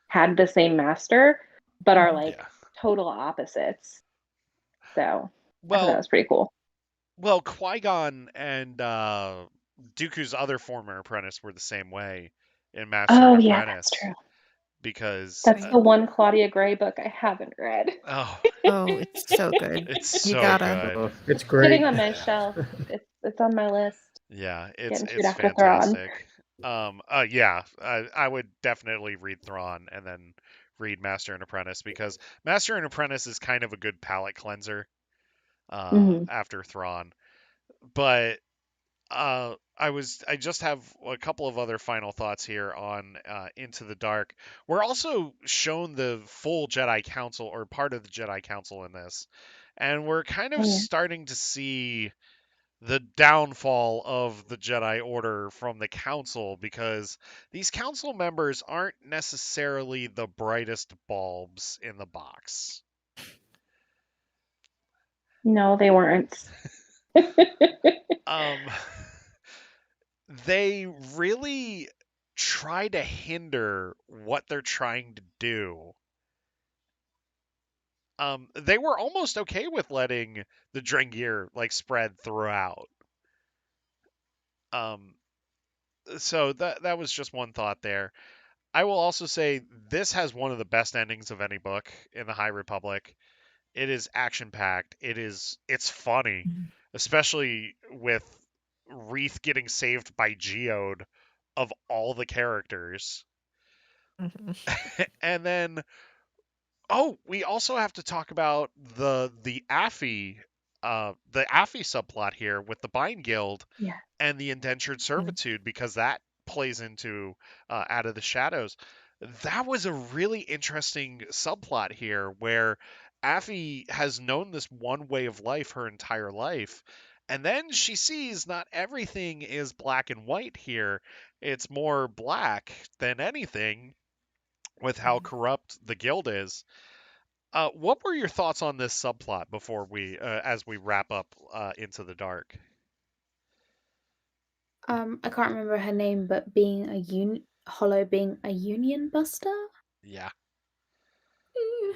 had the same master, but are like Yeah. total opposites. So I thought that Well, was pretty cool. Qui-Gon and Dooku's other former apprentice were the same way in Master and Oh, yeah, that's Apprentice true. because That's Right. the one Claudia Gray book I haven't read. oh, Oh, it's so good. it's You so gotta. good. It's Sitting great. on my Yeah. shelf. It's on my list. Yeah, Getting to it it's after Thrawn. fantastic. Yeah, I would definitely read Thrawn and then read Master and Apprentice, because Master and Apprentice is kind of a good palate cleanser hmm after Thrawn. But I just have a couple of other final thoughts here on Into the Dark. We're also shown the full Jedi Council, or part of the Jedi Council, in this, and we're kind of Oh, yeah. starting to see the downfall of the Jedi Order from the Council, because these Council members aren't necessarily the brightest bulbs in the box. No, they weren't. Um, they really try to hinder what they're trying to do. They were almost okay with letting the Drengir like spread throughout. Um, so that was just one thought there. I will also say this has one of the best endings of any book in the High Republic. It is action packed. It's funny, Mhm. especially with Wreath getting saved by Geode of all the characters. Mhm. And then, oh, we also have to talk about the Affy subplot here with the Bind Guild Yeah. and the indentured Mhm. servitude, because that plays into Out of the Shadows. That was a really interesting subplot here, where Affy has known this one way of life her entire life, and then she sees not everything is black and white here. It's more black than anything, with how corrupt the guild is. What were your thoughts on this subplot before as we wrap up Into the Dark? I can't remember her name, but being Hollow being a union buster. Yeah, Mm.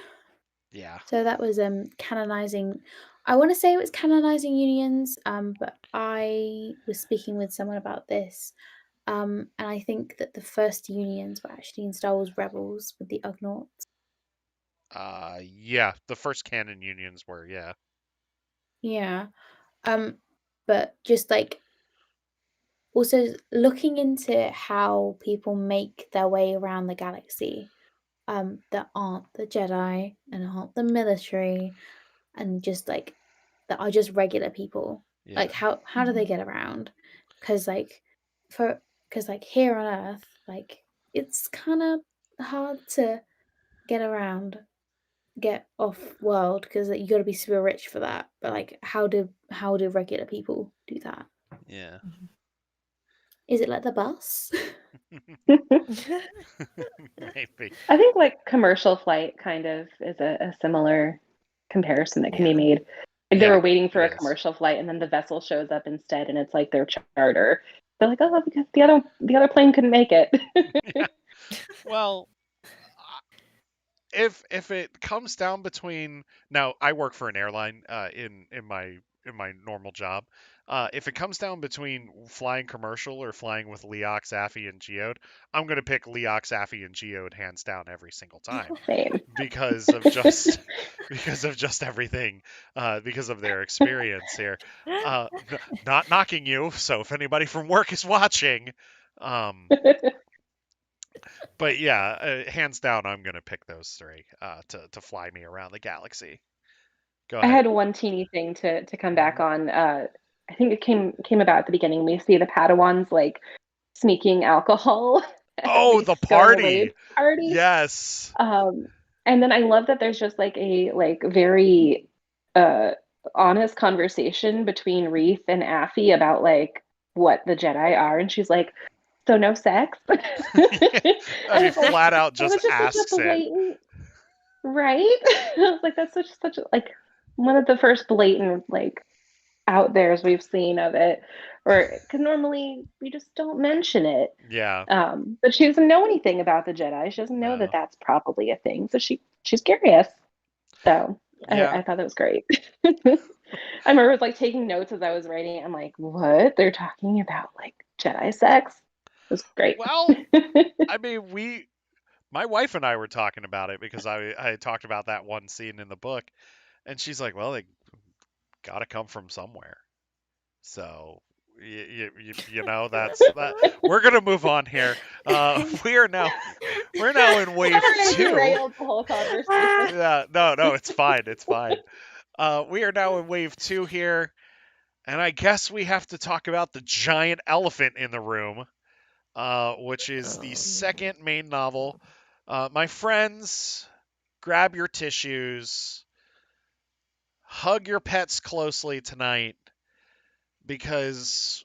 yeah, So that was canonizing. I want to say it was canonizing unions, but I was speaking with someone about this, and I think that the first unions were actually in Star Wars Rebels with the Ugnaughts. yeah. The first canon unions were, yeah, Yeah, but just like also looking into how people make their way around the galaxy, that aren't the Jedi and aren't the military, and just like that are just regular people. yeah, Like how do they get around? Because like for because like here on Earth, like it's kind of hard to get around, get off world because you got to be super rich for that. But like, how do regular people do that? yeah. Is it like the bus? Maybe. I think like commercial flight kind of is a similar comparison that can be Yeah. made. Like they Yeah, were waiting it for a is. commercial flight and then the vessel shows up instead and it's like their charter. They're like, oh, because the other plane couldn't make it. Yeah. Well, if it comes down between, now I work for an airline in my normal job. If it comes down between flying commercial or flying with Leox, Affy, and Geode, I'm gonna pick Leox, Affy, and Geode hands down every single time Same. because of just because of just everything, because of their experience here. Not knocking you, so if anybody from work is watching, um, but yeah, hands down, I'm gonna pick those three to fly me around the galaxy. Go I ahead. had one teeny thing to come back Mhm. on. I think it came about at the beginning. We see the Padawans like sneaking alcohol at Oh, the Reef's going away party. party. Yes. Um, and then I love that there's just like a like very uh honest conversation between Reef and Affy about like what the Jedi are, and she's like, "So no sex?" I I mean, was like, flat out "That just was just such a asks it. blatant, right?" I was like, "That's such a, like one of the first blatant like out there's we've seen of it," or because normally we just don't mention it. Yeah. But she doesn't know anything about the Jedi. She doesn't know that No. that's probably a thing. So she's curious. So Yeah. I thought that was great. I remember was like taking notes as I was writing it. I'm like, what? They're talking about like Jedi sex? It was great. Well, I mean, my wife and I were talking about it because I had talked about that one scene in the book, and she's like, "Well, they gotta come from somewhere." So that's that. We're gonna move on here. We are now we're now in wave Sorry, I two. derailed the whole conversation. Yeah, no, it's fine. It's fine. We are now in wave two here, and I guess we have to talk about the giant elephant in the room, which is the second main novel. My friends, grab your tissues, hug your pets closely tonight, because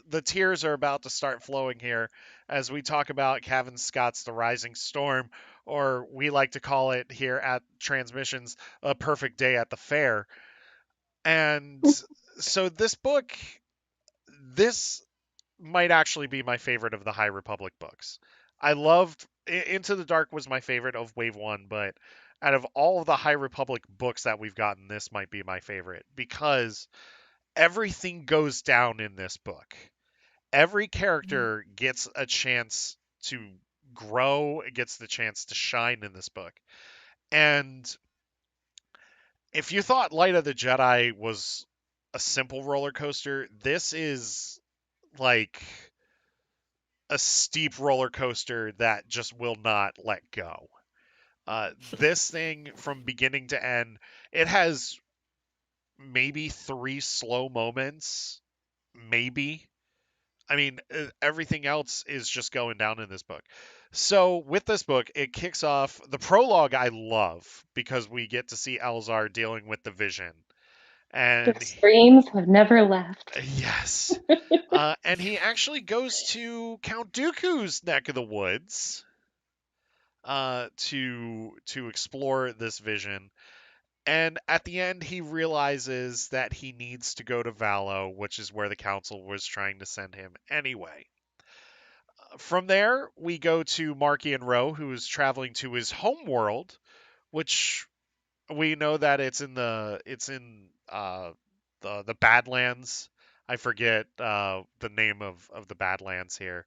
the tears are about to start flowing here as we talk about Kevin Scott's The Rising Storm, or we like to call it here at Transmissions, A Perfect Day at the Fair. And so this might actually be my favorite of the High Republic books. I loved Into the Dark was my favorite of Wave 1, but out of all of the High Republic books that we've gotten, this might be my favorite because everything goes down in this book. Every character gets a chance to grow, gets the chance to shine in this book. And if you thought Light of the Jedi was a simple roller coaster, this is like a steep roller coaster that just will not let go. This thing from beginning to end, it has maybe three slow moments, maybe. I mean, everything else is just going down in this book. So with this book, it kicks off the prologue. I love because we get to see Elzar dealing with the Vision, The and screams have never left. yes, and he actually goes to Count Dooku's neck of the woods to explore this Vision. And at the end, he realizes that he needs to go to Valo, which is where the council was trying to send him anyway. From there, we go to Markian Rowe, who is traveling to his home world, which we know that it's in the Badlands. I forget the name of the Badlands here.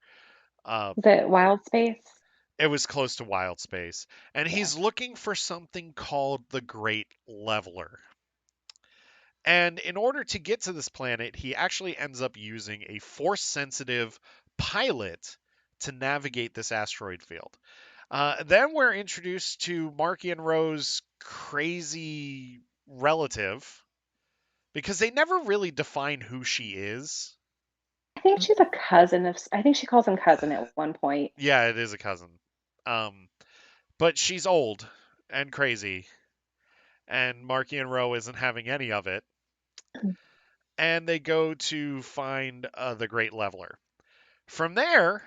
Uh, Is it Wild Space? it was close to Wild Space, and Yeah. he's looking for something called the Great Leveler. And in order to get to this planet, he actually ends up using a force sensitive pilot to navigate this asteroid field. Then we're introduced to Marky and Rose's crazy relative because they never really define who she is. I think she's a cousin of. I think she calls him cousin at one point. Yeah, it is a cousin. Um, but she's old and crazy, and Marky and Rowe isn't having any of it. And they go to find the Great Leveler. From there,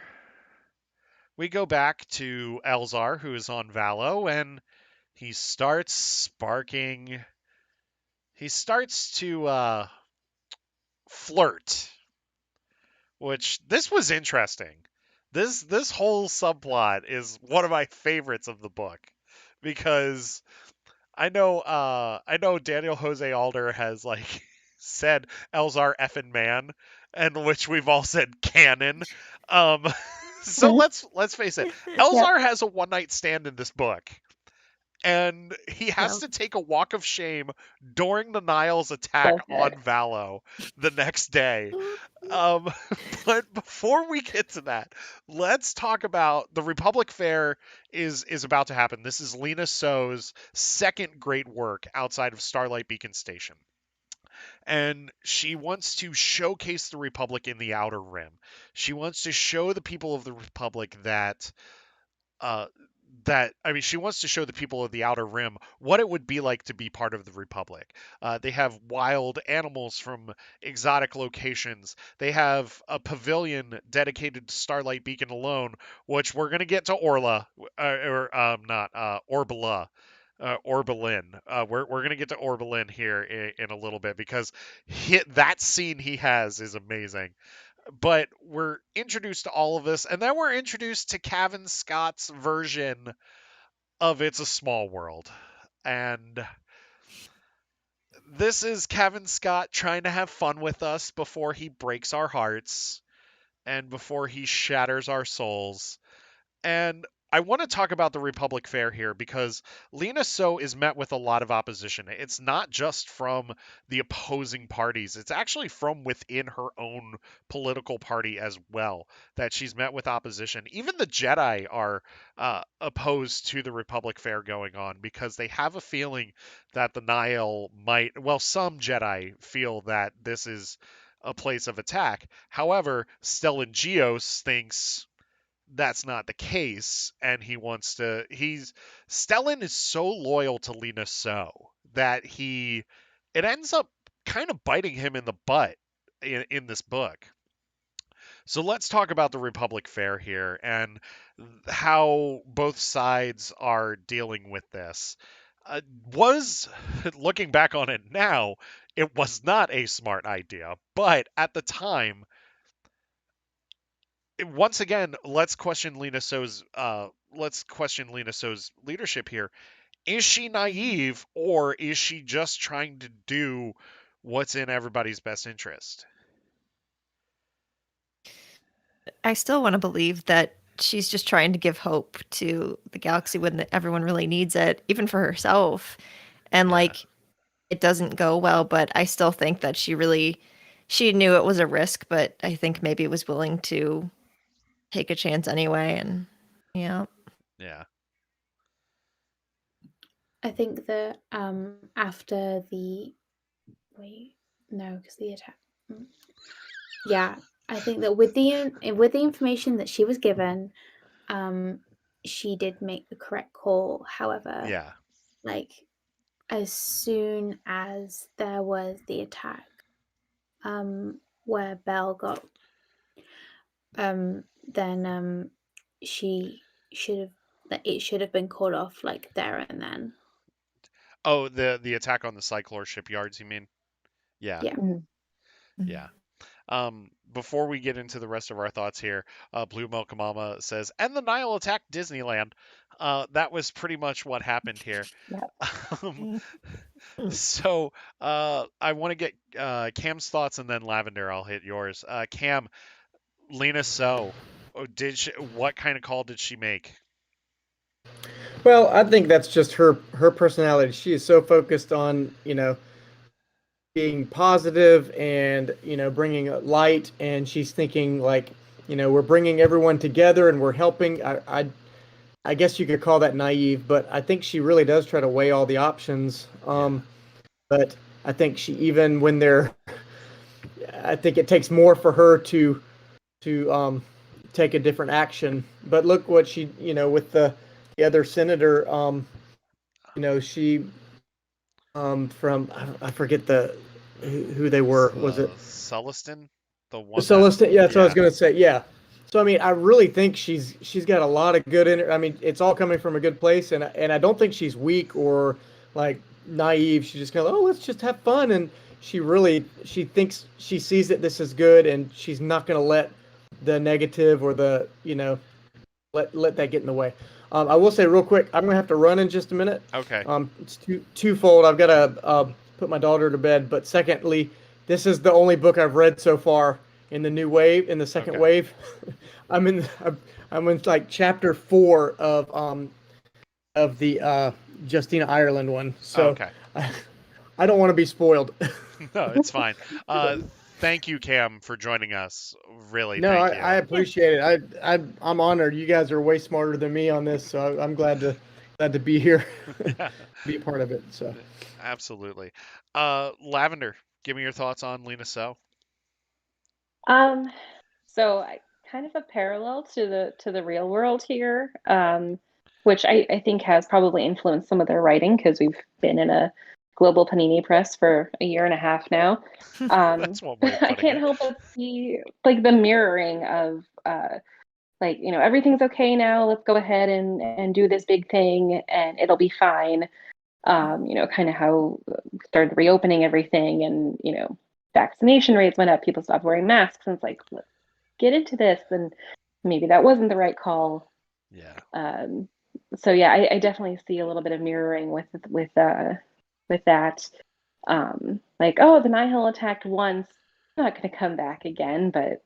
we go back to Elzar, who is on Valo, and he starts sparking. He starts to flirt, which this was interesting. This whole subplot is one of my favorites of the book because I know Daniel Jose Alder has like said Elzar effing man, and which we've all said canon. Um, so let's face it, Elzar has a one night stand in this book, and he has Yep. to take a walk of shame during the Niles attack on Bullshit. Valo the next day. Um, but before we get to that, let's talk about the Republic Fair is about to happen. This is Lena So's second great work outside of Starlight Beacon Station. And she wants to showcase the Republic in the Outer Rim. She wants to show the people of the Republic uh, I mean, she wants to show the people of the Outer Rim what it would be like to be part of the Republic. They have wild animals from exotic locations. They have a pavilion dedicated to Starlight Beacon alone, which we're going to get to Orla, or not Orbala. Orbalin. We're gonna get to Orbalin here in a little bit because that scene he has is amazing. But we're introduced to all of this, and then we're introduced to Cavan Scott's version of It's a Small World. And this is Cavan Scott trying to have fun with us before he breaks our hearts and before he shatters our souls. And I want to talk about the Republic Fair here because Lena So is met with a lot of opposition. It's not just from the opposing parties, it's actually from within her own political party as well that she's met with opposition. Even the Jedi are opposed to the Republic Fair going on because they have a feeling that the Nihil might, well, some Jedi feel that this is a place of attack. However, Stellan Gios thinks that's not the case, and he's Stellan is so loyal to Lena So that it ends up kind of biting him in the butt in this book. So let's talk about the Republic Fair here and how both sides are dealing with this. Was looking back on it now, it was not a smart idea, but at the time, once again, let's question Lena So's leadership here. Is she naive, or is she just trying to do what's in everybody's best interest? I still want to believe that she's just trying to give hope to the galaxy when everyone really needs it, even for herself. And Yeah. like it doesn't go well, but I still think that she knew it was a risk, but I think maybe was willing to take a chance anyway. And yeah. Yeah. I think that after the because the attack. Yeah, I think that with the information that she was given, she did make the correct call. However, Yeah. like as soon as there was the attack, where Belle got, then she should have it should have been called off like there and then. Oh, the attack on the Cyclor shipyards, you mean? Yeah. Yeah. Yeah. Before we get into the rest of our thoughts here, Blue Milk Mama says, and the Nile attacked Disneyland. That was pretty much what happened here. Um, so I want to get Cam's thoughts and then Lavender, I'll hit yours. Cam, Lena So, what kind of call did she make? Well, I think that's just her personality. She is so focused on being positive and bringing light, and she's thinking like we're bringing everyone together and we're helping. I guess you could call that naive, but I think she really does try to weigh all the options. But I think even when I think it takes more for her to take a different action. But look what she with the other senator. She from I forget who they were. Was it Sulliston? The one Celestin? Yeah, that's what I was going to say. Yeah. So I mean, I really think she's got a lot of good in her. I mean, it's all coming from a good place, and I don't think she's weak or like naive. She's just kind of, oh, let's just have fun, and she thinks she sees that this is good, and she's not going to let the negative or the let that get in the way. I will say real quick, I'm gonna have to run in just a minute. Okay. It's twofold. I've got to put my daughter to bed, but secondly, this is the only book I've read so far in the new wave, in the second Okay. wave. I'm in like chapter 4 of the Justina Ireland one. So Okay. I don't want to be spoiled. No, it's fine. Thank you, Cam, for joining us. Really, No, thank you. I appreciate it. I'm honored. You guys are way smarter than me on this, so I'm glad to be here, be a part of it. So Absolutely. Lavender, give me your thoughts on Lena So. Um, so kind of a parallel to the real world here, which I think has probably influenced some of their writing because we've been in a global panini press for a year and a half now. That's one way of I putting can't it. help but see like the mirroring of like, everything's okay now. Let's go ahead and do this big thing and it'll be fine. Kind of how we started reopening everything and, vaccination rates went up, people stopped wearing masks, and it's like, let's get into this. And maybe that wasn't the right call. Yeah. So yeah, I definitely see a little bit of mirroring with that. Like, oh, the Nihil attacked once, not going to come back again, but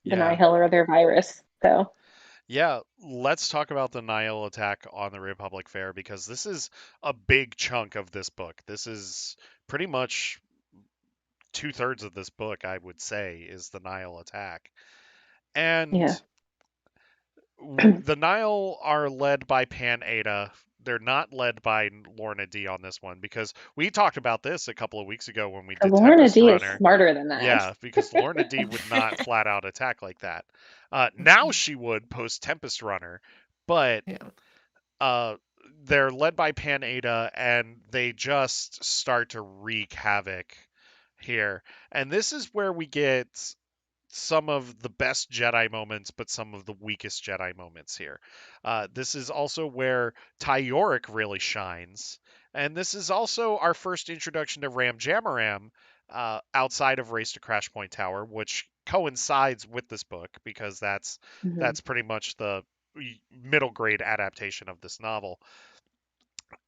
the Yeah. Nihil are their virus. So Yeah, let's talk about the Nihil attack on the Republic Fair because this is a big chunk of this book. This is pretty much 2/3 of this book, I would say, is the Nihil attack. And yeah. the Nile are led by Pan Ada. They're not led by Lorna D on this one because we talked about this a couple of weeks ago when we did Lorna Tempest D is Runner. smarter than that. Yeah, because Lorna D would not flat out attack like that. Now she would post Tempest Runner, but Yeah. uh, they're led by Pan Ada and they just start to wreak havoc here. And this is where we get some of the best Jedi moments, but some of the weakest Jedi moments here. This is also where Ty Yorick really shines. And this is also our first introduction to Ram Jamaram outside of Race to Crash Point Tower, which coincides with this book because that's Mhm. that's pretty much the middle grade adaptation of this novel.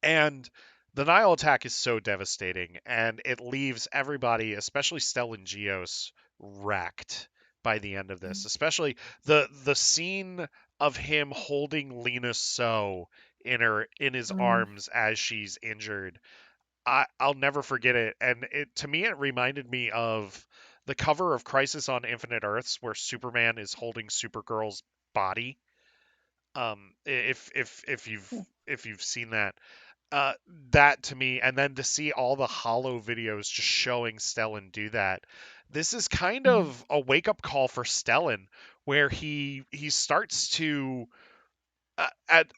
And the Nile attack is so devastating, and it leaves everybody, especially Stellan Geos, wrecked by the end of this. Especially the scene of him holding Lena So in his arms as she's injured. I'll never forget it. And to me, it reminded me of the cover of Crisis on Infinite Earths, where Superman is holding Supergirl's body. If you've seen that, uh, that to me, and then to see all the hollow videos just showing Stellan do that, this is kind of a wake up call for Stellan, where he starts to at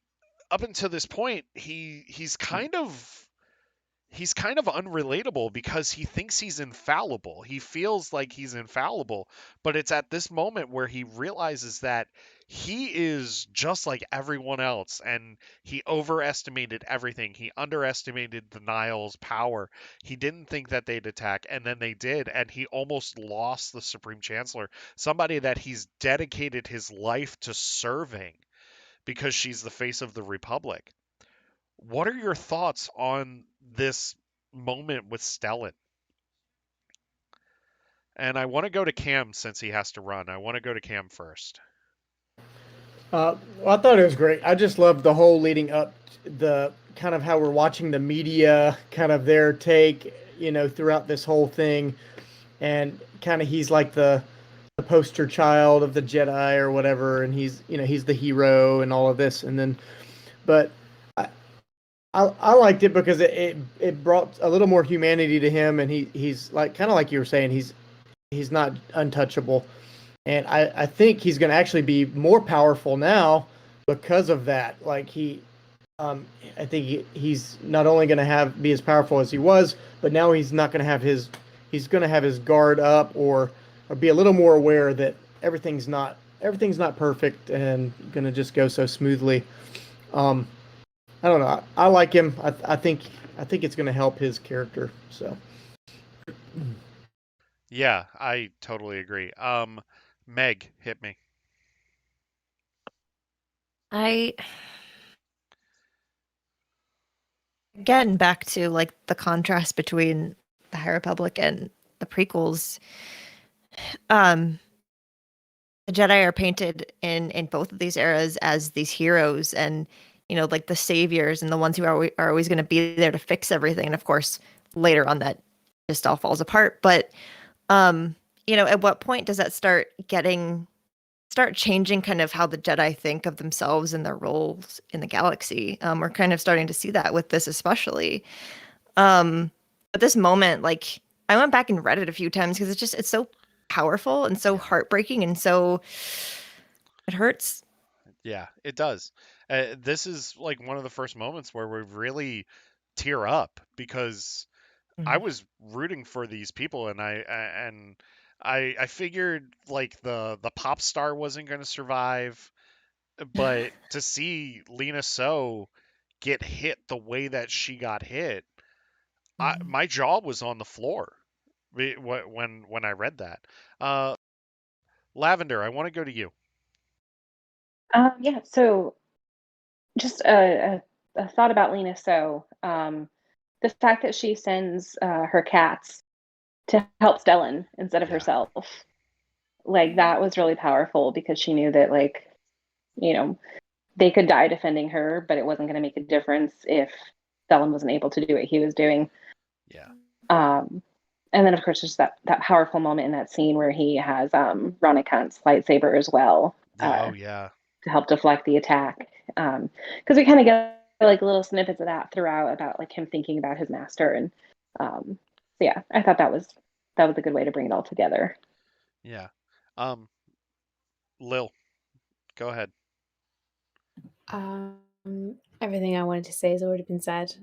up until this point he's kind of unrelatable because he thinks he's infallible. He feels like he's infallible, but it's at this moment where he realizes that he is just like everyone else and he overestimated everything. He underestimated the Nile's power. He didn't think that they'd attack, and then they did, and he almost lost the Supreme Chancellor, somebody that he's dedicated his life to serving because she's the face of the Republic. What are your thoughts on this moment with Stellan? And I want to go to Cam since he has to run. I want to go to Cam first. Well, I thought it was great. I just loved the whole leading up, the kind of how we're watching the media, kind of their take, throughout this whole thing, and kind of he's like the poster child of the Jedi or whatever, and he's the hero and all of this, and then, but I liked it because it brought a little more humanity to him, and he's like kind of like you were saying, he's not untouchable. And I think he's going to actually be more powerful now because of that. Like I think he's not only going to be as powerful as he was, but now he's not going to have he's going to have his guard up or be a little more aware that everything's not perfect and gonna just go so smoothly. Um, I don't know. I like him. I think it's gonna help his character. So Yeah, I totally agree. Meg, hit me. I again back to like the contrast between the High Republic and the prequels. Um, the Jedi are painted in both of these eras as these heroes and like the saviors and the ones who are always going to be there to fix everything. And of course, later on that just all falls apart. But at what point does that start changing kind of how the Jedi think of themselves and their roles in the galaxy? We're kind of starting to see that with this, especially. But this moment, like I went back and read it a few times because it's so powerful and so Yeah. heartbreaking and so it hurts. Yeah, it does. This is like one of the first moments where we really tear up because I Mhm. was rooting for these people, and I figured like the pop star wasn't going to survive, but to see Lena So get hit the way that she got hit, Mhm. my jaw was on the floor when I read that. Uh, Lavender, I want to go to you. Yeah, so just a thought about Lena So. The fact that she sends her cats to help Stellan instead of Yeah, herself, like that was really powerful because she knew that, like, you know, they could die defending her, but it wasn't going to make a difference if Stellan wasn't able to do what he was doing. yeah, Um, and then, of course, just that powerful moment in that scene where he has Ronna Kant's lightsaber as well, yeah. Oh yeah, to help deflect the attack. Because we kind of get like little snippets of that throughout about like him thinking about his master, and so yeah, I thought that was a good way to bring it all together. yeah. Um, Lil, go ahead. Um, Everything I wanted to say has already been said.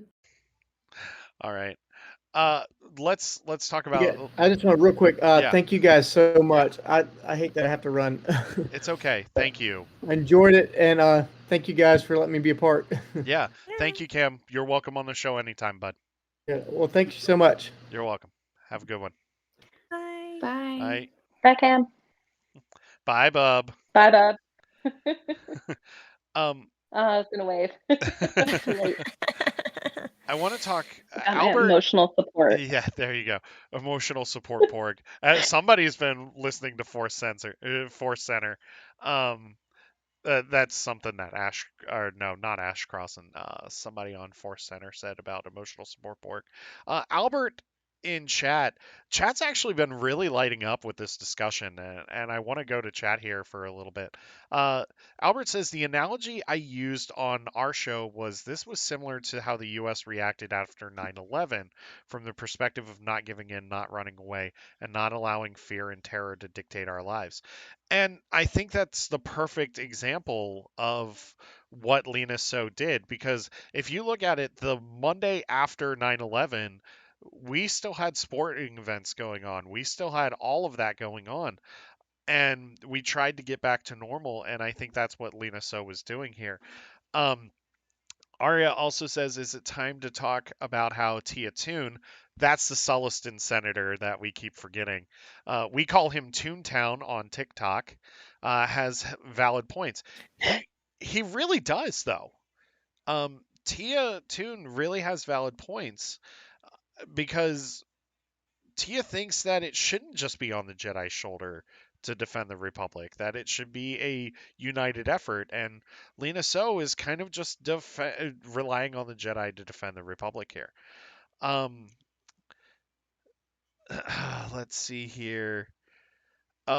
All right. Uh, let's talk yeah, about. I just want to real quick. Yeah, Thank you guys so yeah. much. I hate that I have to run. It's okay. Thank you. I enjoyed it, and thank you guys for letting me be a part. Yeah. Yeah. Thank you, Cam. You're welcome on the show anytime, bud. Yeah, well, thank you so much. You're welcome. Have a good one. Bye. Bye. Bye. Bye, Cam. Bye, bub. Bye, Bob. Um, I was gonna wave. Too late. I want to talk. I got my Albert. emotional support. Yeah, there you go. Emotional support porg. Somebody's been listening to Force Center. Um, that's something that Ash, or no, not Ash Crossan, somebody on Force Center said about emotional support pork. Albert in chat's actually been really lighting up with this discussion, and I want to go to chat here for a little bit. Uh, Albert says the analogy I used on our show was this was similar to how the U.S. reacted after 9/11, from the perspective of not giving in, not running away, and not allowing fear and terror to dictate our lives. And I think that's the perfect example of what Lena So did, because if you look at it, the Monday after 9/11, we still had sporting events going on. We still had all of that going on. And we tried to get back to normal. And I think that's what Lena So was doing here. Um, Arya also says, is it time to talk about how Tia Toon, that's the Sulliston senator that we keep forgetting. We call him Toontown on TikTok, has valid points. He really does, though. Tia Toon really has valid points because Tia thinks that it shouldn't just be on the Jedi's shoulder to defend the Republic, that it should be a united effort. And Lena So is kind of just relying on the Jedi to defend the Republic here. Um, let's see here.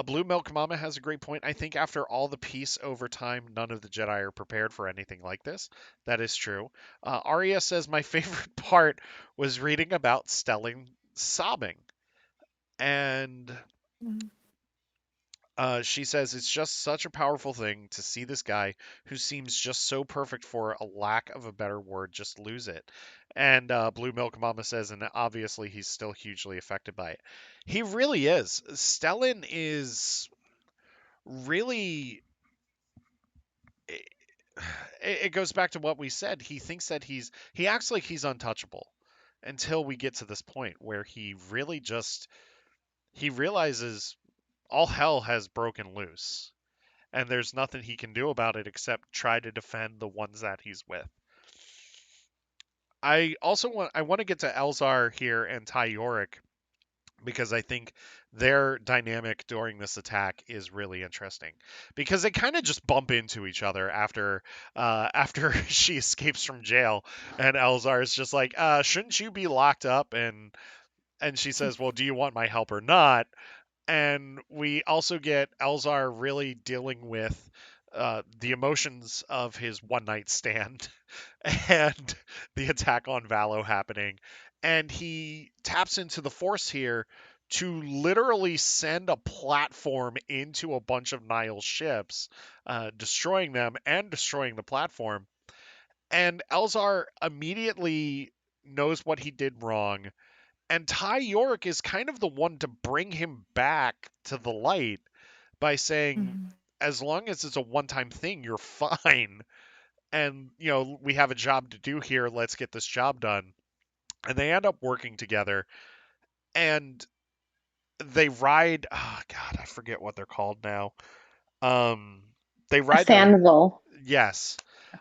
Blue Milk Mama has a great point. I think after all the peace over time, none of the Jedi are prepared for anything like this. That is true. Arya says, my favorite part was reading about Stelling sobbing. And Mhm. she says it's just such a powerful thing to see this guy who seems just so perfect, for a lack of a better word, just lose it. And Blue Milk Mama says, and obviously he's still hugely affected by it. He really is. Stellan is really it goes back to what we said. He thinks that he acts like he's untouchable until we get to this point where he really just he realizes all hell has broken loose and there's nothing he can do about it except try to defend the ones that he's with. I want to get to Elzar here and Ty Yorick because I think their dynamic during this attack is really interesting because they kind of just bump into each other after she escapes from jail and Elzar is just like shouldn't you be locked up and she says, well, do you want my help or not? And we also get Elzar really dealing with the emotions of his one night stand and the attack on Valo happening. And he taps into the Force here to literally send a platform into a bunch of Nile's ships, destroying them and destroying the platform. And Elzar immediately knows what he did wrong, and Ty York is kind of the one to bring him back to the light by saying, Mhm. as long as it's a one time thing, you're fine. And, we have a job to do here. Let's get this job done. And they end up working together and they ride. Oh, God, I forget what they're called now. Um, they A ride the. Sanville. Yes.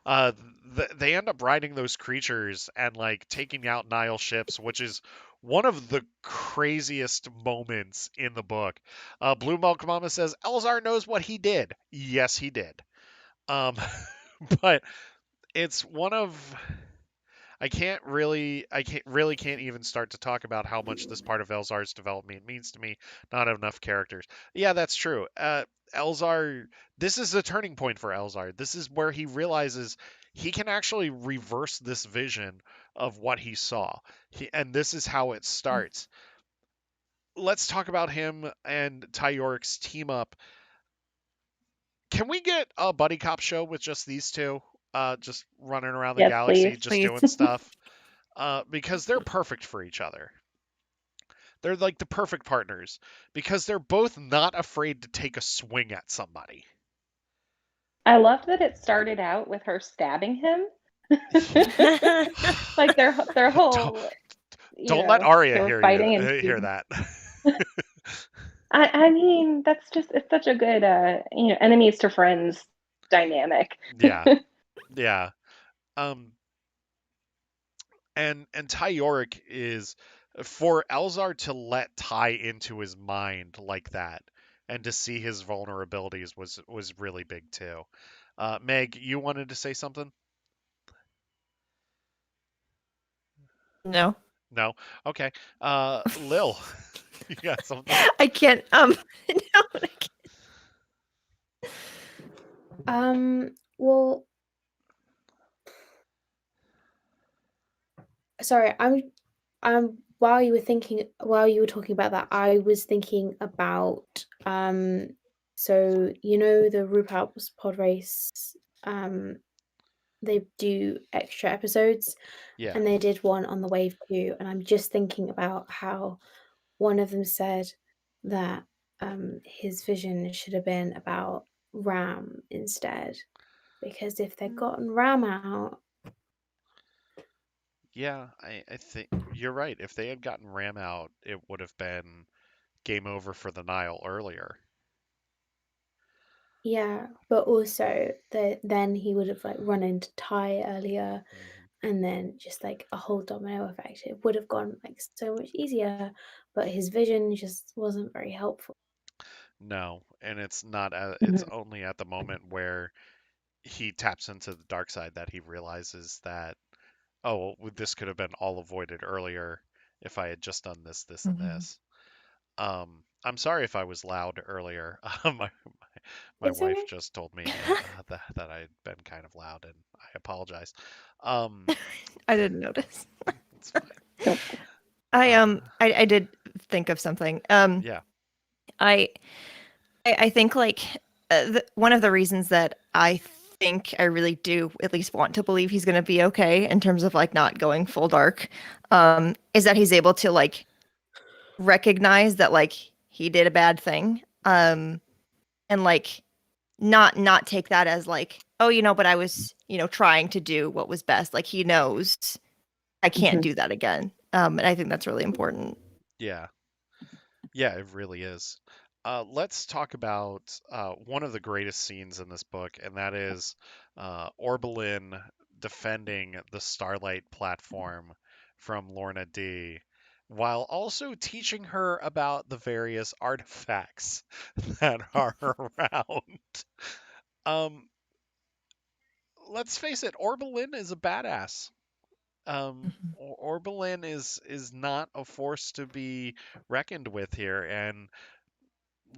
They end up riding those creatures and like taking out Nile ships, which is one of the craziest moments in the book. Blue Milk Mama says Elzar knows what he did. Yes, he did. Um, but it's one of I can't even start to talk about how much this part of Elzar's development means to me. Not enough characters. Yeah, that's true. Elzar, this is a turning point for Elzar. This is where he realizes he can actually reverse this vision of what he saw. And this is how it starts. Let's talk about him and Ty York's team up. Can we get a buddy cop show with just these two? Just running around the Yes, galaxy, please. just Please. doing stuff. Because they're perfect for each other. They're like the perfect partners because they're both not afraid to take a swing at somebody. I love that it started out with her stabbing him. Like their don't, whole, don't let they Arya were hear fighting and hear that. I mean, it's such a good enemies to friends dynamic. Yeah, yeah. Um, and Ty Yorick is for Elzar to let Ty into his mind like that and to see his vulnerabilities was really big too. Meg, you wanted to say something? No. No? Okay. Lil, you got something? I can't no, I can't. Well, sorry, while you were talking about that, I was thinking about so the RuPaul's Pod Race, they do extra episodes, Yeah. and they did one on the Wave 2, and I'm just thinking about how one of them said that his vision should have been about Ram instead, because if they'd gotten Ram out. Yeah, I think you're right. If they had gotten Ram out, it would have been game over for the Nile earlier. Yeah, but also then he would have like run into Ty earlier, and then just like a whole domino effect. It would have gone like so much easier, but his vision just wasn't very helpful. No, and it's not. It's Mhm. only at the moment where he taps into the dark side that he realizes that, oh, well, this could have been all avoided earlier if I had just done this, this, and Mhm. this. I'm sorry if I was loud earlier. My It's wife okay. just told me that I'd been kind of loud, and I apologize. I didn't notice. It's fine. Nope. I did think of something. Yeah. I think like one of the reasons that I think I really do at least want to believe he's going to be okay in terms of like not going full dark, is that he's able to like recognize that like he did a bad thing, and like not take that as like, oh, but I was, trying to do what was best. Like he knows I can't Mhm. do that again. And I think that's really important. Yeah. Yeah, it really is. Let's talk about one of the greatest scenes in this book, and that is Orbelin defending the Starlight platform from Lorna D, while also teaching her about the various artifacts that are around. Um, let's face it, Orbelin is a badass. Mhm. Orbelin is not a force to be reckoned with here, and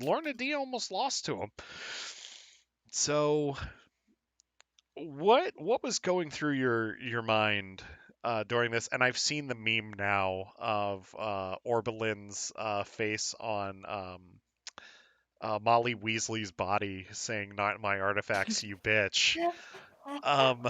Lorna D almost lost to him. So, what was going through your mind during this? And I've seen the meme now of Orbelin's face on Molly Weasley's body saying, "Not my artifacts, you bitch." Um,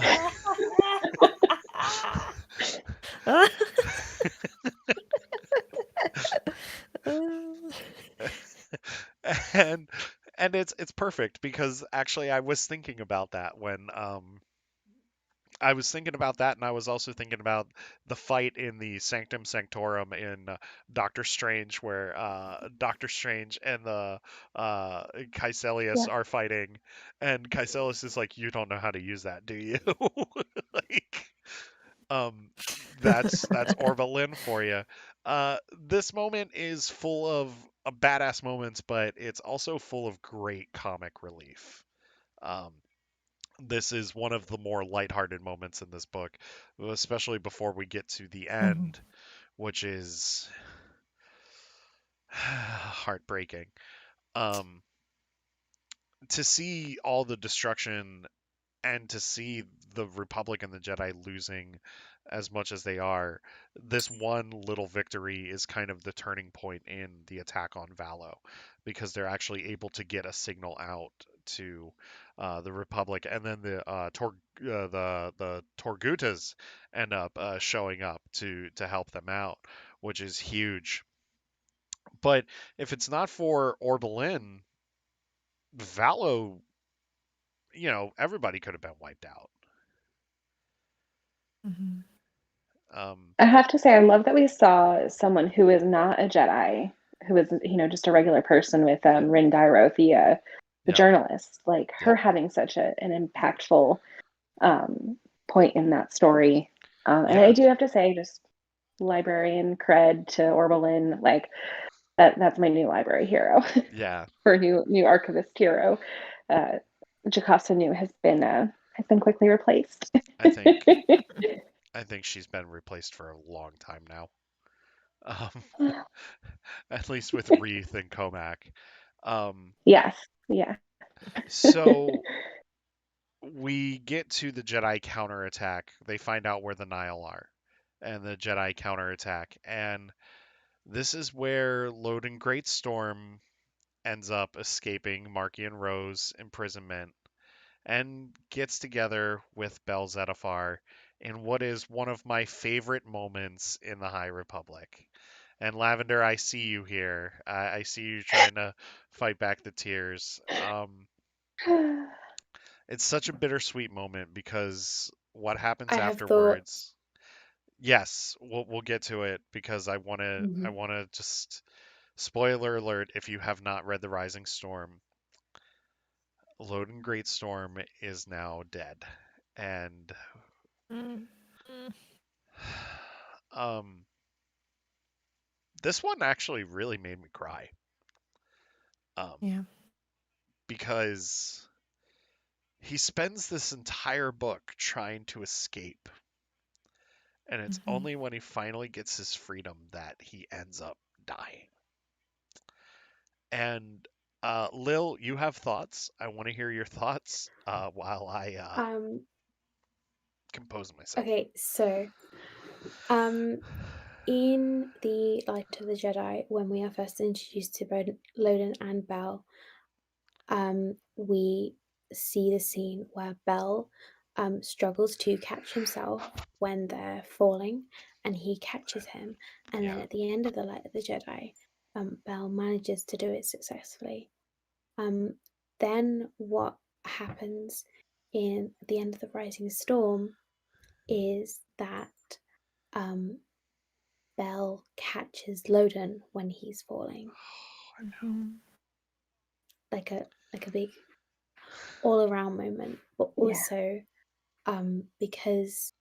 and it's perfect because actually I was thinking about that when I was thinking about that, and I was also thinking about the fight in the Sanctum Sanctorum in Doctor Strange, where Doctor Strange and the Yeah. Caecilius are fighting, and Caecilius is like, "You don't know how to use that, do you?" like, um, that's Orvalin for you. This moment is full of badass moments, but it's also full of great comic relief. Um, this is one of the more lighthearted moments in this book, especially before we get to the Mhm. end, which is heartbreaking. Um, to see all the destruction and to see the Republic and the Jedi losing as much as they are, this one little victory is kind of the turning point in the attack on Valo, because they're actually able to get a signal out to the Republic, and then the Torgutas end up showing up to help them out, which is huge. But if it's not for Orbelin, Valo, everybody could have been wiped out. Mhm. Um, I have to say, I love that we saw someone who is not a Jedi, who is, just a regular person with yep, Rin Dairo, the yep, journalist, like her yep, having such an impactful point in that story. And I yeah, do have to say, just librarian cred to Orbelin, like that's my new library hero yeah. or new archivist hero. Uh, Jocasta New has been quickly replaced. I think I think she's been replaced for a long time now. Um, at least with Wreath and Comac. Um, Yes, yeah. so we get to the Jedi counterattack. They find out where the Nile are, and the Jedi counterattack. And this is where Loden Greatstorm ends up escaping Marky and Rose imprisonment and gets together with Bel Zettifar in what is one of my favorite moments in the High Republic. And Lavender, I see you here. I see you trying to fight back the tears. It's such a bittersweet moment because what happens I have thoughts. afterwards. Yes, we'll get to it because I Mhm. wanna just spoiler alert if you have not read The Rising Storm. Loden Greatstorm is now dead, and Mm. Mm. um, this one actually really made me cry. Um, Yeah. because he spends this entire book trying to escape, and it's Mhm. only when he finally gets his freedom that he ends up dying. And Lil, you have thoughts. I want to hear your thoughts while I Um, compose myself. okay, so um, in the Light of the Jedi, when we are first introduced to Loden and Bell, we see the scene where Bell struggles to catch himself when they're falling, and he catches him. And then Yeah, at the end of the Light of the Jedi, Bell manages to do it successfully. Um, then what happens in the end of the Rising Storm is that Belle catches Loden when he's falling, like a big all around moment, but Yeah. also because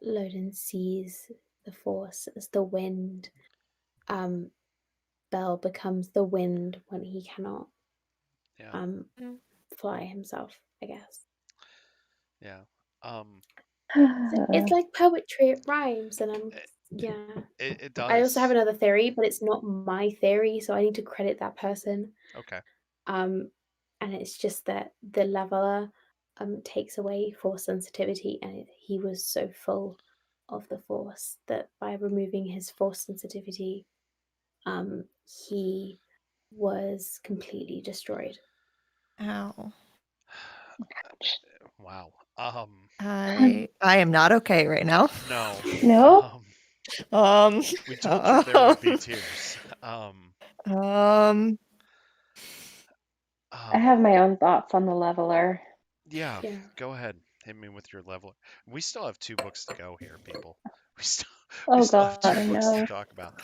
Loden sees the Force as the wind, Belle becomes the wind when he cannot Yeah. fly himself, I guess. Yeah. It's like poetry, it rhymes, and yeah. It I also have does. another theory, but it's not my theory, so I need to credit that person. Okay. And it's just that the leveler takes away force sensitivity, and he was so full of the force that by removing his force sensitivity, he was completely destroyed. Ow. Wow. I am not okay right now. No. No? We told you there would be um, tears. um, I have my own thoughts on the leveler. Yeah, Yeah. go ahead. Hit me with your level. We still have 2 books to go here, people. We still we Oh still have God, two I books to know. talk about.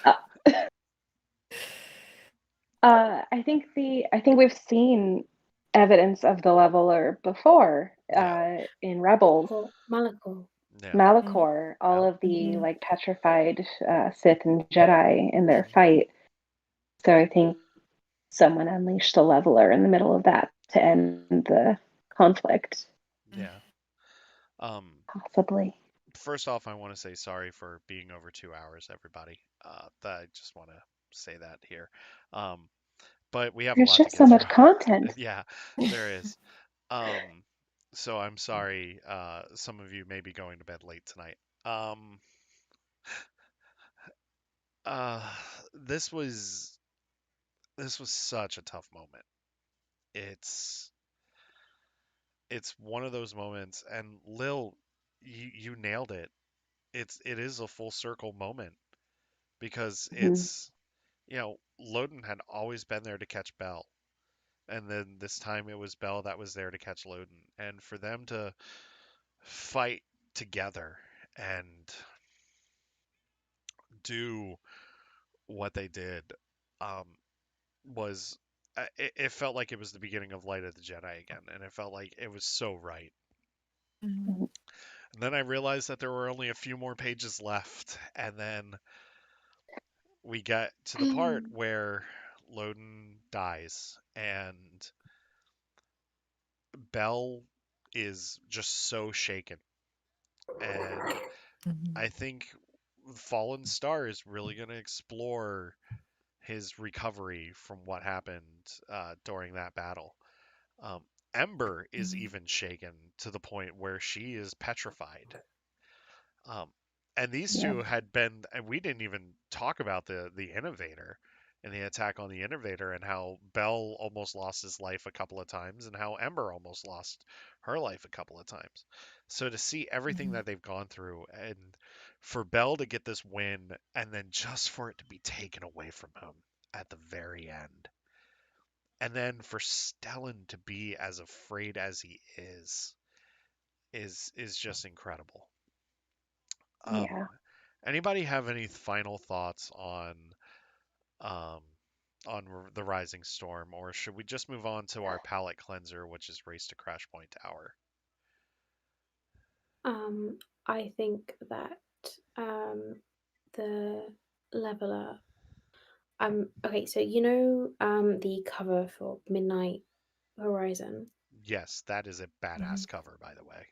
Uh, I think we've seen evidence of the leveler before Yeah. in Rebels. Malachor. Yeah. Malachor, all Yeah. of the like petrified Sith and Jedi in their fight. So I think someone unleashed the leveler in the middle of that to end the conflict, Yeah. Um, possibly. First off, I want to say sorry for being over 2 hours, everybody. I just want to say that here. Um, but we have a There's lot to just get so through. much content. Yeah, there is. Um, so I'm sorry. Some of you may be going to bed late tonight. Um, uh, this was this was such a tough moment. It's it's one of those moments, and Lil, you nailed it. It is a full circle moment because Mhm. Loden had always been there to catch Bell, and then this time it was Bell that was there to catch Loden, and for them to fight together and do what they did um, was it felt like it was the beginning of Light of the Jedi again, and it felt like it was so right. Mhm. And then I realized that there were only a few more pages left, and then we get to the part where Loden dies, and Bell is just so shaken. And I think Fallen Star is really going to explore his recovery from what happened during that battle. Um, Ember is even shaken to the point where she is petrified. Um, and these Yeah. two had been, and we didn't even talk about the innovator and the attack on the innovator and how Bell almost lost his life a couple of times and how Ember almost lost her life a couple of times. So to see everything that they've gone through and for Bell to get this win and then just for it to be taken away from him at the very end. And then for Stellan to be as afraid as he is just incredible. Um, Yeah. Anybody have any final thoughts um, the Rising Storm, or should we just move on to our palette cleanser, which is Race to Crash Point Tower? I think that the leveler. Okay, so the cover for Midnight Horizon. Yes, that is a Mhm. badass cover, by the way.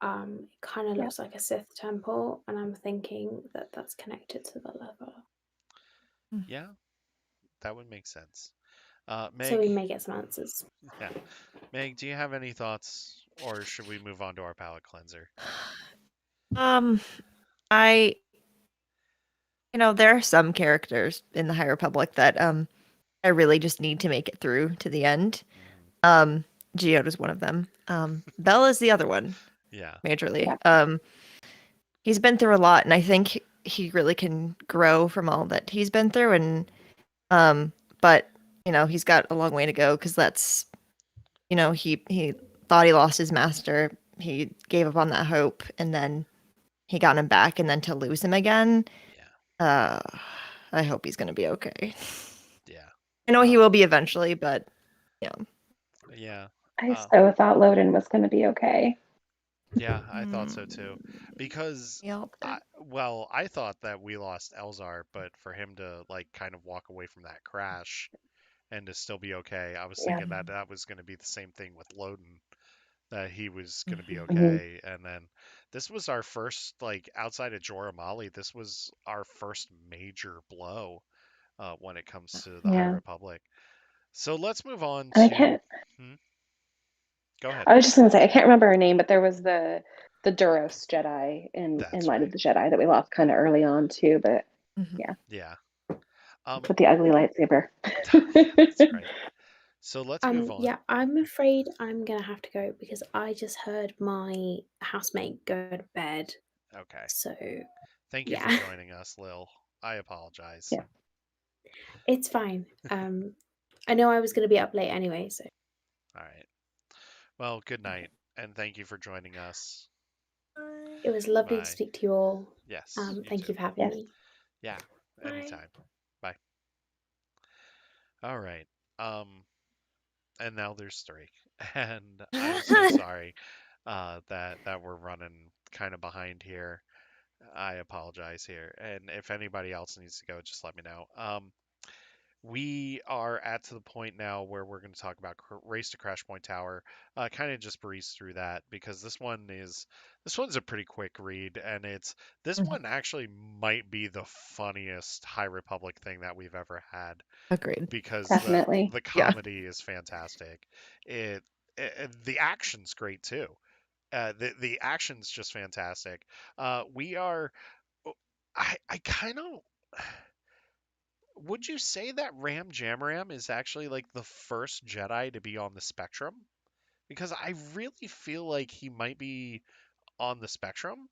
It kind of Yeah. looks like a Sith temple, and I'm thinking that that's connected to the leveler. Yeah, that would make sense. So Meg, we may get some answers. yeah, Meg, do you have any thoughts, or should we move on to our palette cleanser? Um, I, there are some characters in the High Republic that I really just need to make it through to the end. Hmm. Um, Geoda's one of them. Bell is the other one, Yeah, majorly. Yeah. He's been through a lot, and I think he really can grow from all that he's been through. And but he's got a long way to go because that's, he thought he lost his master. He gave up on that hope, and then he got him back, and then to lose him again, Yeah. uh, I hope he's gonna be okay. Yeah. I know he Um, will be eventually, but yeah. yeah. I Uh, so thought Loden was going to be okay. yeah, I thought so too. Because Yep. I thought that we lost Elzar, but for him to like kind of walk away from that crash and to still be okay, I was Yeah. thinking that that was going to be the same thing with Loden, that he was going to be Hmm. okay. And then this was our first, like outside of Jorah Mali, this was our first major blow when it comes to the High Yeah. Republic. So let's move on And I to. can't, Hmm? Go ahead. I was just going to say, I can't remember her name, but there was the Duros Jedi in That's Light of right. the Jedi that we lost kind of early on too, but Mhm. yeah, Yeah. Um. with the ugly lightsaber. Yeah, that's right. So let's move on. Yeah, I'm afraid I'm gonna have to go because I just heard my housemate go to bed. Okay. So Thank you for yeah, joining us, Lil. I apologize. Yeah. it's fine. I know I was gonna be up late anyway, so All right. Well, good night, and thank you for joining us. it was lovely to Bye. speak to you all. Yes, you Thank too. you for having Yes. me. Yeah, Bye. anytime. Bye. All right. Um, and now there's three, and I'm so sorry that we're running kind of behind here. I apologize here, and if anybody else needs to go, just let me know. We are at to the point now where we're going to talk about Race to Crash Point Tower. Kind of just breeze through that because this one's a pretty quick read, and this Mhm. one actually might be the funniest High Republic thing that we've ever had Agreed. because Definitely. the Yeah. comedy is fantastic. The action's great too. The action's just fantastic. We are. I kind of. Would you say that Ram Jamaram is actually like the first Jedi to be on the spectrum? Because I really feel like he might be on the spectrum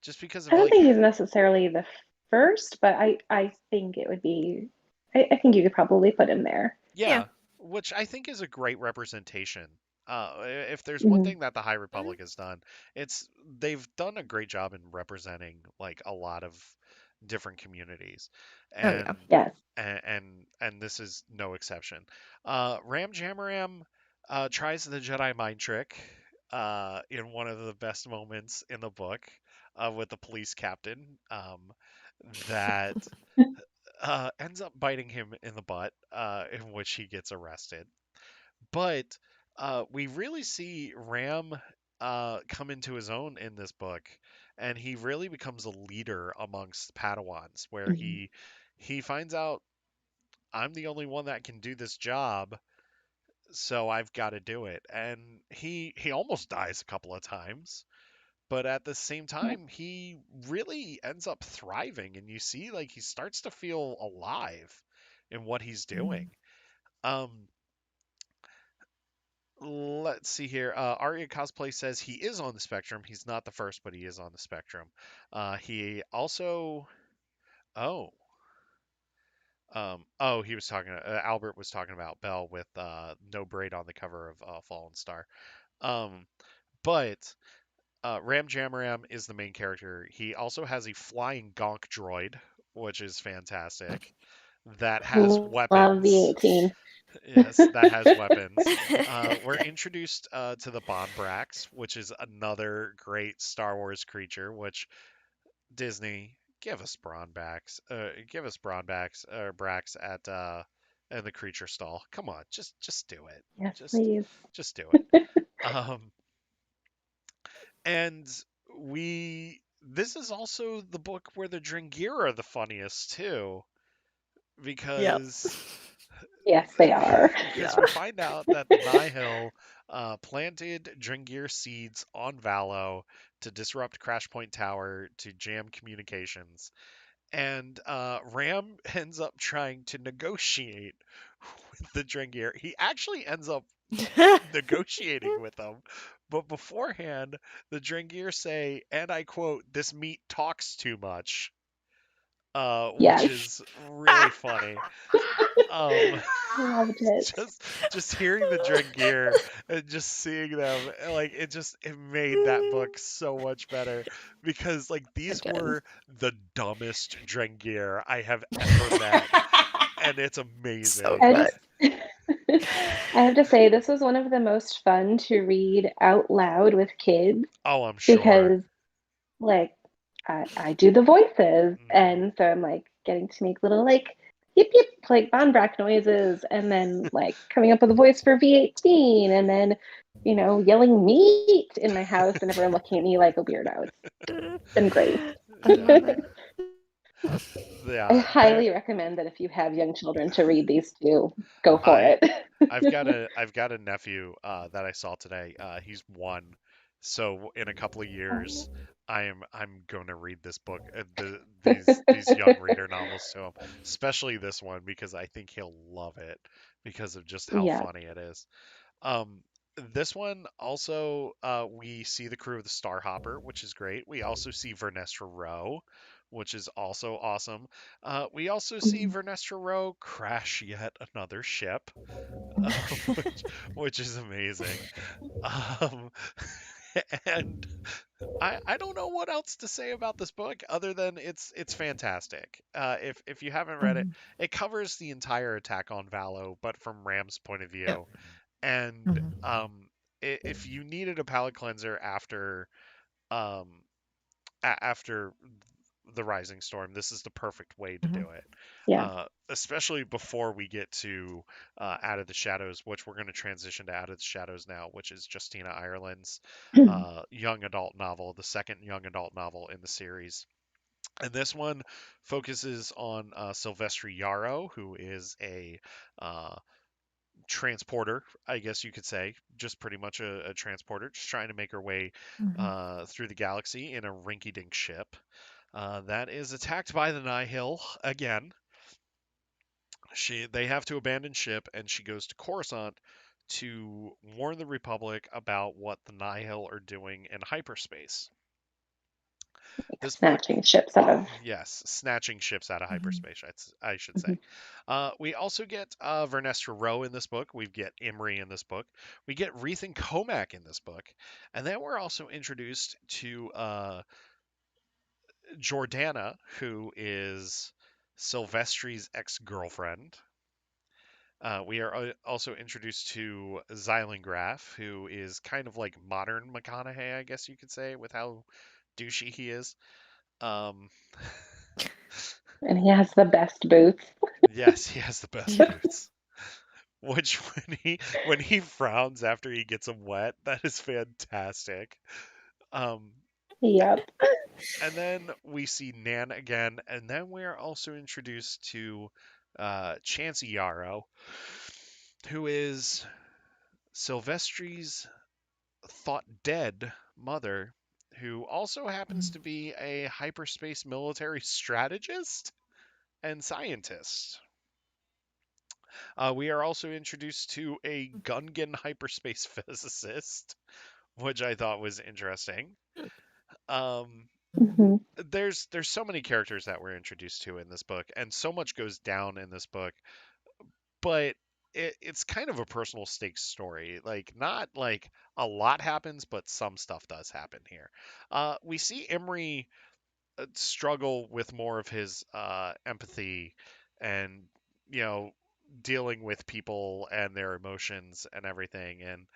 just because I of don't like, think he's necessarily the first, but I think it would be, I think you could probably put him there. Yeah. yeah, which I think is a great representation. If there's one Hmm. thing that the High Republic has done, it's they've done a great job in representing like a lot of different communities, Oh and yeah. Yes. and this is no exception. Ram Jamaram tries the Jedi mind trick in one of the best moments in the book with the police captain that ends up biting him in the butt, in which he gets arrested. But we really see Ram come into his own in this book, and he really becomes a leader amongst Padawans, where Hmm. he finds out I'm the only one that can do this job, so I've got to do it. And he almost dies a couple of times, but at the same Yeah. time, he really ends up thriving, and you see like he starts to feel alive in what he's doing. Mhm. Um, let's see here. Arya Cosplay says he is on the spectrum. He's not the first, but he is on the spectrum. He also, oh, he was talking. Albert was talking about Belle with no braid on the cover of Fallen Star. Um, but Ram Jamaram is the main character. He also has a flying gonk droid, which is fantastic. That has Love the weapons. 18. Yes, that has weapons. We're introduced to the Bonbrax, which is another great Star Wars creature. Which Disney give us Bronbacks or Brax at in the creature stall. Come on, just do it. Yes, Just please. just do it. Um, and we this is also the book where the Dringir are the funniest too, Yep. because Yes, they are. because Yeah. we find out that the Nihil planted Dringir seeds on Valo to disrupt Crash Point Tower to jam communications, and Ram ends up trying to negotiate with the Dringir. He actually ends up negotiating with them, but beforehand, the Dringir say, and I quote, "This meat talks too much." which Yes, is really funny. Um, loved it. just hearing the Drengir and just seeing them, like it made that book so much better because like It these did. were the dumbest Drengir I have ever met, and it's So amazing. I good. just, I have to say, this was one of the most fun to read out loud with kids Oh, I'm sure. because, like, I do the voices, Hmm. and so I'm like getting to make little like yip yip like Von Brack noises, and then like coming up with a voice for V18, and then yelling meat in my house, and everyone looking at me like a weirdo. It's been great. I love it. I Yeah, there. highly recommend that if you have young children to read these two, go for I it. I've got a nephew that I saw today. He's one, so in a couple of years, I'm going to read this book, these young reader novels to him, especially this one because I think he'll love it because of just how Yeah. funny it is. Um, this one also, we see the crew of the Starhopper, which is great. We also see Vernestra Rowe, which is also awesome. We also see Mhm. Vernestra Rowe crash yet another ship, which is amazing. Um, and I don't know what else to say about this book other than it's fantastic. If you haven't read it, Mhm. it covers the entire attack on Valo, but from Ram's point of view. And Mhm. if you needed a palate cleanser um, after the Rising Storm, this is the perfect way to Mhm. do it. Yeah. Especially before we get to Out of the Shadows, which we're going to transition to Out of the Shadows now, which is Justina Ireland's young adult novel, the second young adult novel in the series. And this one focuses on Sylvester Yarrow, who is a uh, transporter, I guess you could say, just pretty much a transporter, just trying to make her way Mhm. through the galaxy in a rinky-dink ship that is attacked by the Nihil again. They have to abandon ship, and she goes to Coruscant to warn the Republic about what the Nihil are doing in hyperspace. This book, Snatching ships out of. yes, snatching ships out of Mhm. hyperspace, I should say. Mhm. We also get Vernestra Rowe in this book. We get Imri in this book. We get Rethan Comac in this book. And then we're also introduced to Jordana, who is Silvestri's ex girlfriend. We are also introduced to Xylangraph, who is kind of like modern McConaughey, I guess you could say, with how douchey he is. Um, And he has the best boots. yes, he has the best Yep. boots. Which when he frowns after he gets them wet, that is fantastic. Um, Yep. and then we see Nan again, and then we are also introduced to Chancey Yarrow, who is Silvestri's thought dead mother, who also happens Mhm. to be a hyperspace military strategist and scientist. We are also introduced to a Gungan hyperspace physicist, which I thought was interesting. Um, Hmm. there's so many characters that we're introduced to in this book, and so much goes down in this book, but it's kind of a personal stakes story. Like not like a lot happens, but some stuff does happen here. We see Emery struggle with more of his empathy and you know dealing with people and their emotions and everything. And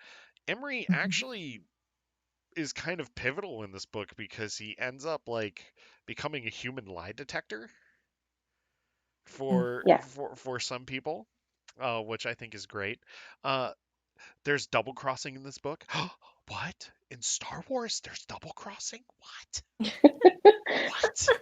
Emery Mhm. actually is kind of pivotal in this book because he ends up like becoming a human lie detector Mm. Yeah. for some people, which I think is great. Uh, there's double crossing in this book. What? In Star Wars, there's double crossing? What? What?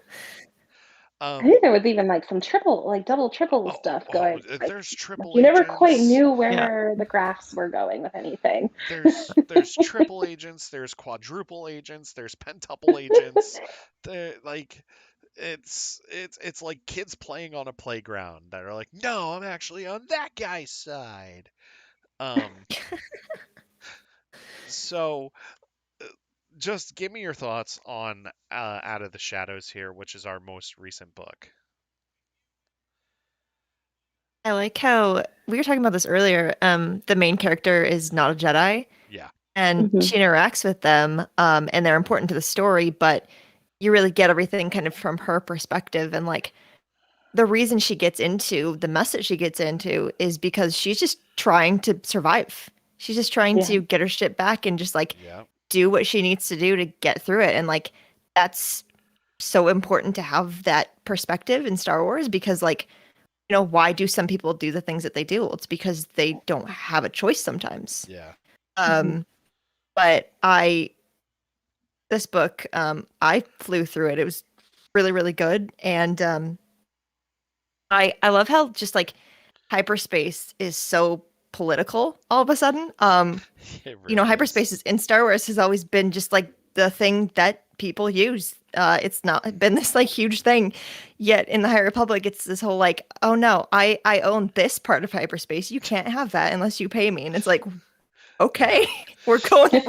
I Um, think there was even like some triple, like double, triple oh, stuff oh, going. Like, there's like triple you never quite agents. knew Yeah. where the graphs were going with anything. There's triple agents. There's quadruple agents. There's pentuple agents. Like it's like kids playing on a playground that are like, no, I'm actually on that guy's side. Um, so uh, just give me your thoughts on Out of the Shadows here, which is our most recent book. I like how we were talking about this earlier. The main character is not a Jedi, Yeah. and Mhm. she interacts with them, and they're important to the story, but you really get everything kind of from her perspective. And like the reason she gets into the mess that she gets into is because she's just trying to survive. She's just trying Yeah. to get her shit back and just like Yeah. do what she needs to do to get through it. And like that's so important to have that perspective in Star Wars because like why do some people do the things that they do? Well, it's because they don't have a choice sometimes. Yeah. Mhm. But this book, I flew through it. It was really, really good. And I love how just like hyperspace is so political all of a sudden. It really is. Hyperspace in Star Wars has always been just like the thing that people use. It's not been this like huge thing. Yet in the High Republic, it's this whole like, oh no, I own this part of hyperspace. You can't have that unless you pay me. And it's like, Yeah. okay, we're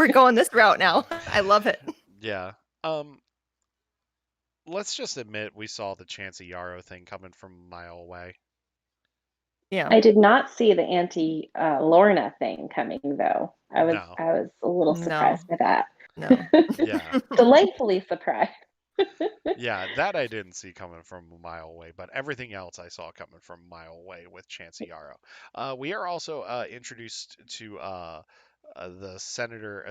going this route now. I love it. Yeah. Um, let's just admit we saw the Chancey Yarrow thing coming from a mile away. Yeah. I did not see the anti Lorna thing coming though. I was No. I was a little No. surprised by that. No. Yeah. Delightfully surprised. Yeah, that I didn't see coming from a mile away, but everything else I saw coming from a mile away with Chancey Yarrow. We are also introduced to Senator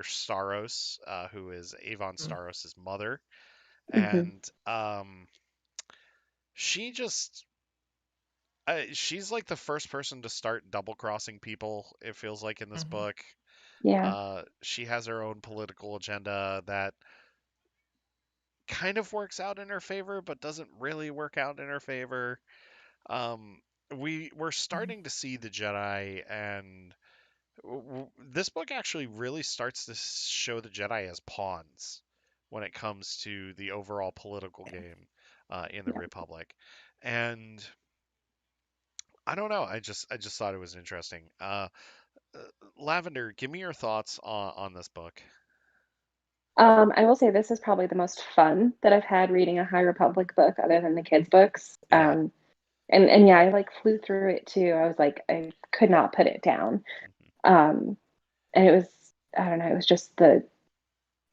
Staros, who is Avon Mm. Staros' mother, Hmm. and she just she's like the first person to start double crossing people. It feels like in this Mhm. book, Yeah. she has her own political agenda that kind of works out in her favor, but doesn't really work out in her favor. Um, we're starting to see the Jedi, and this book actually really starts to show the Jedi as pawns when it comes to the overall political game in the Yeah. Republic, and I don't know. I just thought it was interesting. Uh, Lavender, give me your thoughts on this book. I will say this is probably the most fun that I've had reading a High Republic book other than the kids' books. Yeah. And yeah, I like flew through it too. I was like, I could not put it down. Hmm. Um, and it was, I don't know, it was just the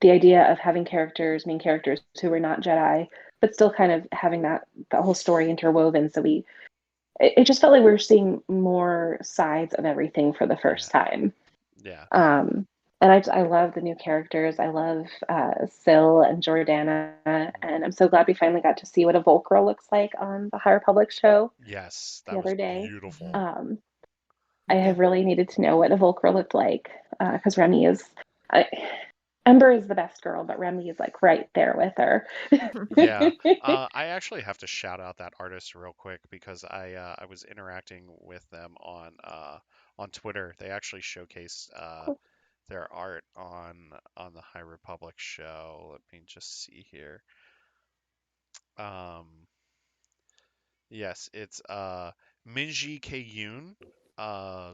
idea of having characters, main characters who were not Jedi, but still kind of having that whole story interwoven. So it just felt like we were seeing more sides of everything for the Yeah. first time. Yeah. Um, and I love the new characters. I love Syl and Jordana, Mhm. and I'm so glad we finally got to see what a Volcro looks like on the High Republic show Yes, the that was other day. beautiful. Mhm. Um, I Yeah. have really needed to know what a Volcro looked like because Remy is. I, Ember is the best girl, but Remy is like right there with her. Yeah, I actually have to shout out that artist real quick because I was interacting with them on Twitter. They actually showcased Cool. their art on the High Republic show. Let me just see here. Um, yes, it's Minji Kayun. Uh,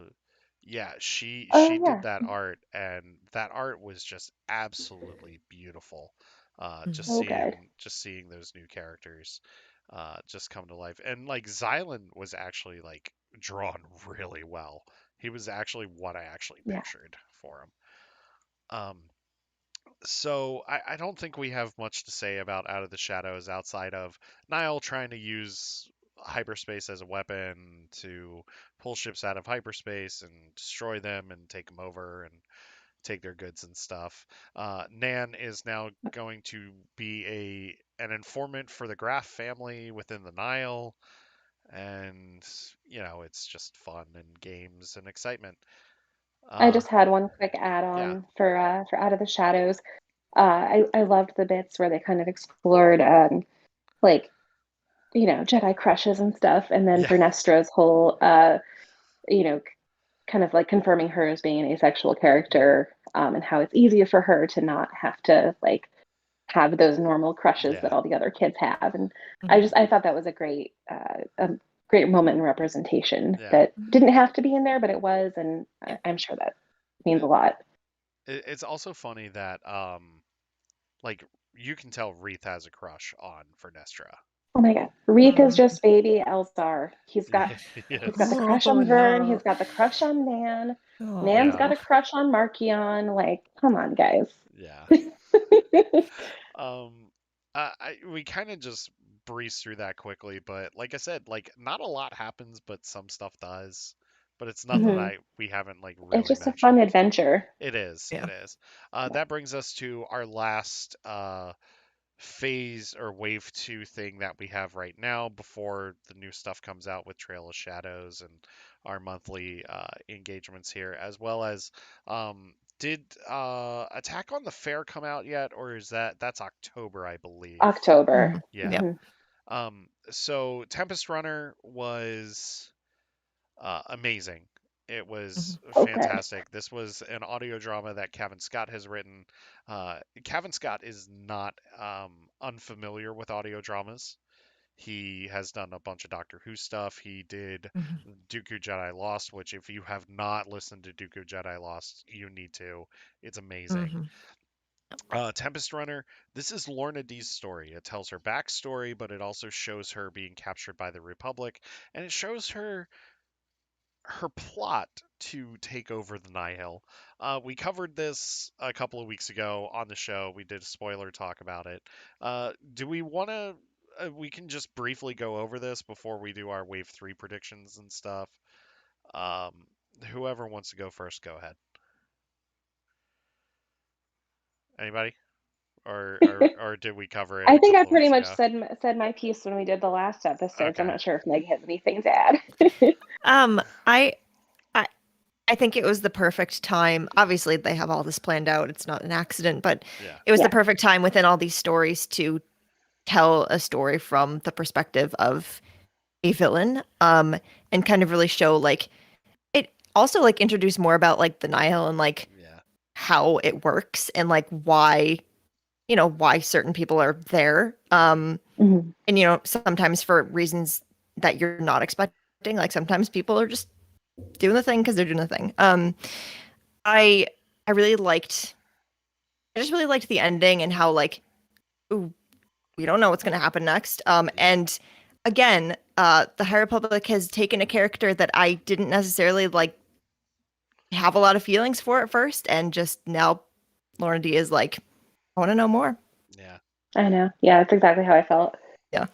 yeah, she Oh did yeah, that art, and that art was just absolutely beautiful. Mhm. Just so good. seeing those new characters just come to life, and like Xylan was actually like drawn really well. He was actually what I actually Yeah, pictured for him. Um, so I don't think we have much to say about Out of the Shadows outside of Niall trying to use hyperspace as a weapon to pull ships out of hyperspace and destroy them and take them over and take their goods and stuff. Nan is now going to be an informant for the Graff family within the Nile, and it's just fun and games and excitement. I Uh, just had one quick yeah, add-on for Out of the Shadows. I loved the bits where they kind of explored like Jedi crushes and stuff, and then yeah, Vernestro's whole you know kind of like confirming her as being an asexual character, and how it's easier for her to not have to like have those normal crushes that yeah, all the other kids have. And Mhm. I thought that was a great moment in representation yeah. that didn't have to be in there, but it was, and I'm sure that means a lot. It's also funny that like you can tell Reith has a crush on Vernestra. Oh my God. Reith is Um, just baby Elzar. He's got the Yes. crush oh on Vern. no. He's got the crush on Nan. Nan's got Yeah. Oh. a crush on Markion. Like, come on, guys. Yeah. Um, we kind of just breeze through that quickly, but like I said, like not a lot happens, but some stuff does. But it's nothing Hmm. we haven't like It's really just a fun mentioned. adventure. It is. Yeah. It is. That brings us to our last phase or wave two thing that we have right now before the new stuff comes out with Trail of Shadows and our monthly engagements here, as well as did Attack on the Fair come out yet, or is that's October, I believe. October. Mhm. Yeah. Yep. Hmm. So Tempest Runner was amazing. It was Mhm. Oh, good. fantastic. This was an audio drama that Kevin Scott has written. Kevin Scott is not unfamiliar with audio dramas. He has done a bunch of Doctor Who stuff. He did Mhm. Dooku Jedi Lost, which, if you have not listened to Dooku Jedi Lost, you need to. It's amazing. Mhm. Tempest Runner, this is Lorna Dee's story. It tells her backstory, but it also shows her being captured by the Republic, and it shows her plot to take over the Nihil. We covered this a couple of weeks ago on the show. We did a spoiler talk about it. Do we want to? We can just briefly go over this before we do our Wave 3 predictions and stuff. Um, whoever wants to go first, go ahead. Anybody? Or did we cover it I a think I couple of pretty weeks much ago? said my piece when we did the last episode. So I'm Okay. not sure if Meg has anything to add. Um, I, I, I think it was the perfect time. Obviously, they have all this planned out. It's not an accident, but Yeah. it was the Yeah. perfect time within all these stories to tell a story from the perspective of a villain. And kind of really show like it also like introduce more about like the Nihil and like Yeah. how it works and like why why certain people are there. Hmm. Hmm. And sometimes for reasons that you're not expecting. Like sometimes people are just doing the thing because they're doing the thing. I I really liked I just really liked the ending and how like ooh, we don't know what's gonna happen next. Yeah. And again, the High Republic has taken a character that I didn't necessarily like have a lot of feelings for at first, and just now Lauren D is like, I want to know more. Yeah. I know. Yeah, that's exactly how I felt. Yeah.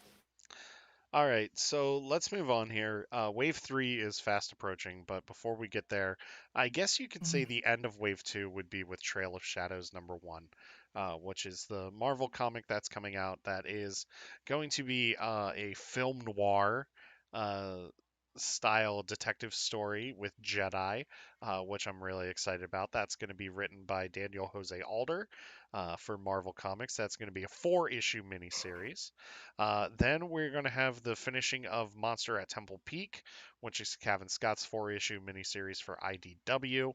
All right, so let's move on here. Wave 3 is fast approaching, but before we get there, I guess you could say the end of Wave 2 would be with Trail of Shadows #1, which is the Marvel comic that's coming out that is going to be a film noir uh, style detective story with Jedi, which I'm really excited about. That's going to be written by Daniel Jose Alder for Marvel Comics. That's going to be a 4-issue miniseries. Then we're going to have the finishing of Monster at Temple Peak, which is Kevin Scott's 4-issue miniseries for IDW.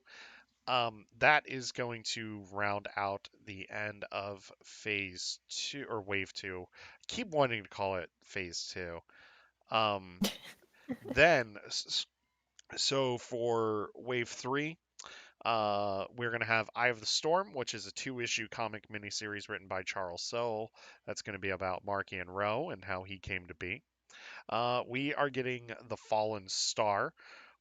That is going to round out the end of Phase 2 or Wave 2. I keep wanting to call it Phase 2. Um, then, so for Wave 3, we're going to have Eye of the Storm, which is a 2-issue comic miniseries written by Charles Soule. That's going to be about Marky and Rowe and how he came to be. We are getting The Fallen Star,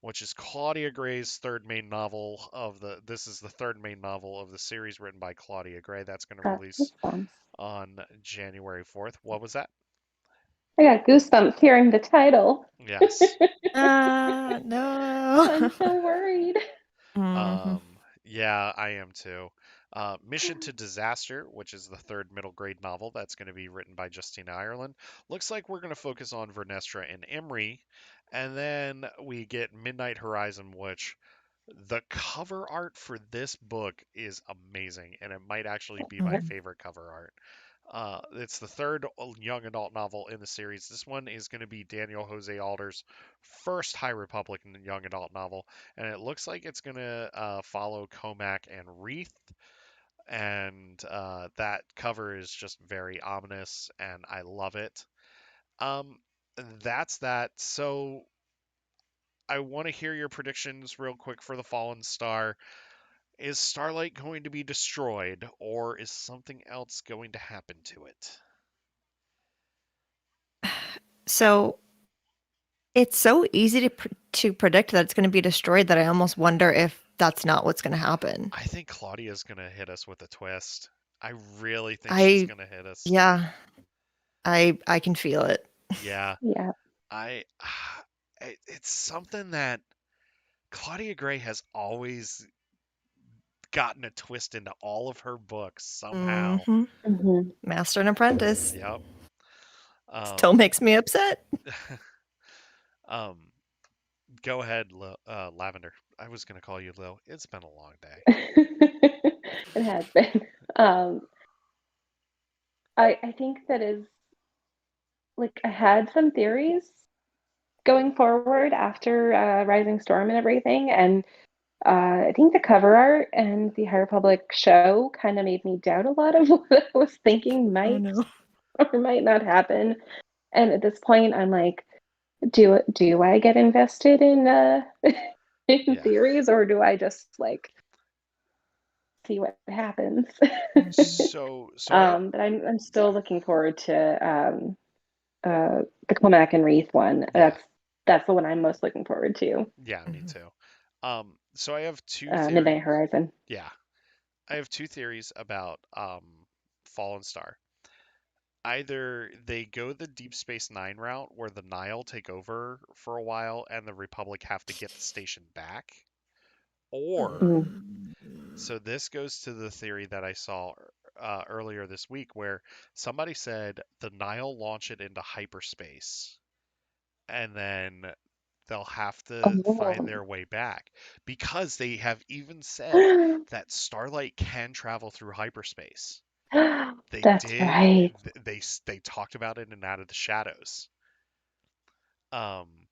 which is Claudia Gray's third main novel of the. This is the third main novel of the series written by Claudia Gray. That's going to Got release goosebumps. on January 4th. What was that? I got goosebumps hearing the title. Yes. No. I'm so worried. Mhm. Yeah, I am too. Mission to Disaster, which is the third middle grade novel that's going to be written by Justina Ireland. Looks like we're going to focus on Vernestra and Emery. And then we get Midnight Horizon, which the cover art for this book is amazing, and it might actually be my Mhm. favorite cover art. It's the third young adult novel in the series. This one is going to be Daniel Jose Alder's first High Republic young adult novel, and it looks like it's going to follow Comac and Wreath. And that cover is just very ominous, and I love it. Um, that's that. So I want to hear your predictions real quick for the Fallen Star. Is Starlight going to be destroyed, or is something else going to happen to it? So it's so easy to predict that it's going to be destroyed that I almost wonder if that's not what's going to happen. I think Claudia's gonna hit us with a twist. I really think she's I gonna hit us. yeah, I can feel it. Yeah, Yeah. I. It's something that Claudia Gray has always gotten a twist into all of her books somehow. hmm Hmm. Master and Apprentice Yep. still Um. makes me upset. um. Go ahead, Lavender. I was gonna call you Lil. It's been a long day. It has been. Um, I think that is like I had some theories going forward after Rising Storm and everything, and I think the cover art and the High Republic show kind of made me doubt a lot of what I was thinking Oh might no. or might not happen. And at this point, I'm like, do I get invested in in Yeah. theories, or do I just like see what happens? Mhm. So I have. But I'm still looking forward to the Cormac and Wreath one. Yeah. That's the one I'm most looking forward to. Yeah, me Mhm. too. So I have two Midnight theories. Horizon. Yeah, I have two theories about Fallen Star. Either they go the Deep Space Nine route, where the Nile take over for a while and the Republic have to get the station back, or Mm. so this goes to the theory that I saw earlier this week, where somebody said the Nile launch it into hyperspace, and then they'll have to find Oh, their way back because they have even said that Starlight can travel through hyperspace. They that's did. right. They talked about it in Out of the Shadows. Um,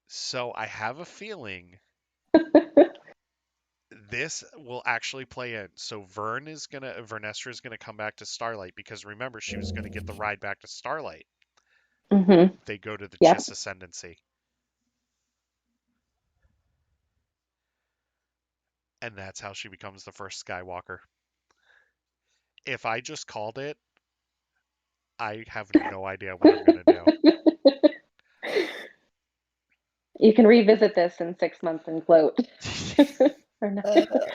so I have a feeling this will actually play in. So Vernestra is gonna come back to Starlight because remember she was gonna get the ride back to Starlight. Hmm. They go to the Yep. Chiss Ascendancy, and that's how she becomes the first Skywalker. If I just called it, I have no idea what I'm gonna do. You can revisit this in 6 months and gloat. Or no. Uh,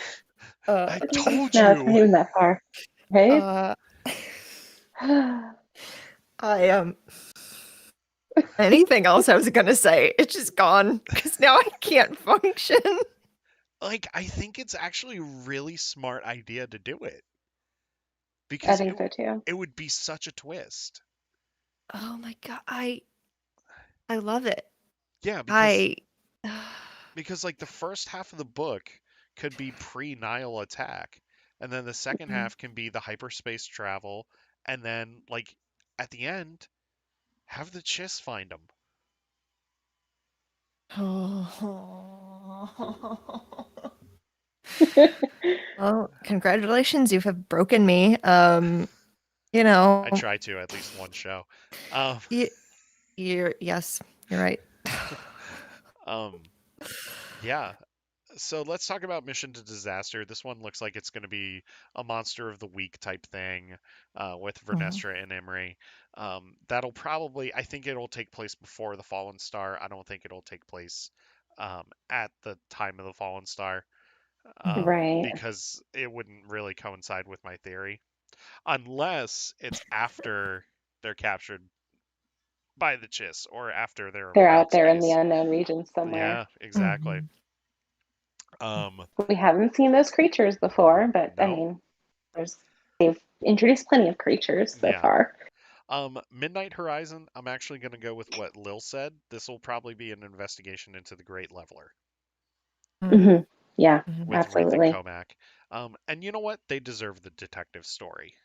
uh, I told No, it's not you. even that far. Right? uh, I anything else I was gonna say, it's just gone because now I can't function. Like I think it's actually a really smart idea to do it I because think so too. it would be such a twist. Oh my god, I love it. Yeah, I because like the first half of the book could be pre-Nile attack, and then the second Mhm. half can be the hyperspace travel, and then like at the end have the Chiss find them. Well, congratulations, you have broken me. You I know, try to at least one show. Um, you, yes, you're right. um, yeah. So let's talk about Mission to Disaster. This one looks like it's going to be a monster of the week type thing with Mhm. Vernestra and Emery. That'll probably, I think it'll take place before the Fallen Star. I don't think it'll take place at the time of the Fallen Star Mhm. Right. because it wouldn't really coincide with my theory, unless it's after they're captured by the Chiss or after they're in They're white out there in the space. unknown regions somewhere. Yeah, exactly. Mhm. We haven't seen those creatures before, but I No, mean, there's they've introduced plenty of creatures so yeah. far. Midnight Horizon, I'm actually going to go with what Lil said. This will probably be an investigation into the Great Leveler Mhm. Hmm. Yeah, Mhm. with Wreath and absolutely. Comac. And you know what? They deserve the detective story.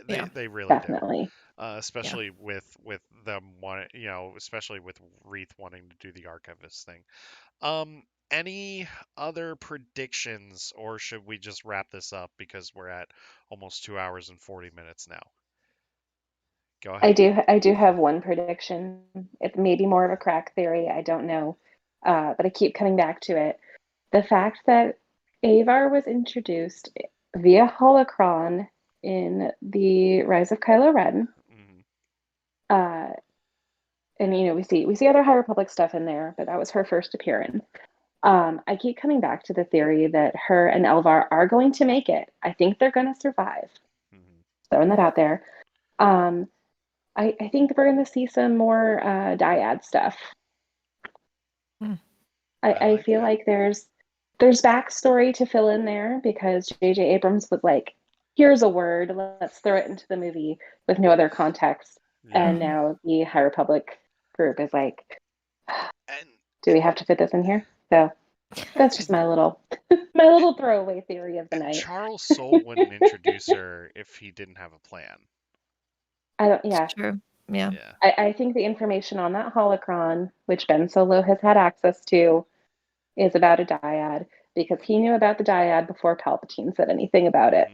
Yeah, They really do. Definitely. yeah. Especially with them wanting, especially with Wreath wanting to do the archivist thing. Any other predictions, or should we just wrap this up because we're at almost 2 hours and 40 minutes now? Go ahead. I do have one prediction. It may be more of a crack theory. I don't know, but I keep coming back to it. The fact that Avar was introduced via holocron in the Rise of Kylo Ren, Mhm. uh, and we see other High Republic stuff in there, but that was her first appearance. I keep coming back to the theory that her and Elvar are going to make it. I think they're going to survive. Mhm. Throwing that out there. Um, I think we're going to see some more dyad stuff. Hmm. I like feel that. like there's backstory to fill in there because J.J. Abrams was like, here's a word, let's throw it into the movie with no other context. Yeah. And now the High Republic group is like, And do we have to fit this in here? So that's just and my little my little throwaway theory of the and night. Charles Soule wouldn't introduce her if he didn't have a plan. I don't, It's yeah. true. Yeah. Yeah. I think the information on that holocron, which Ben Solo has had access to, is about a dyad because he knew about the dyad before Palpatine said anything about it.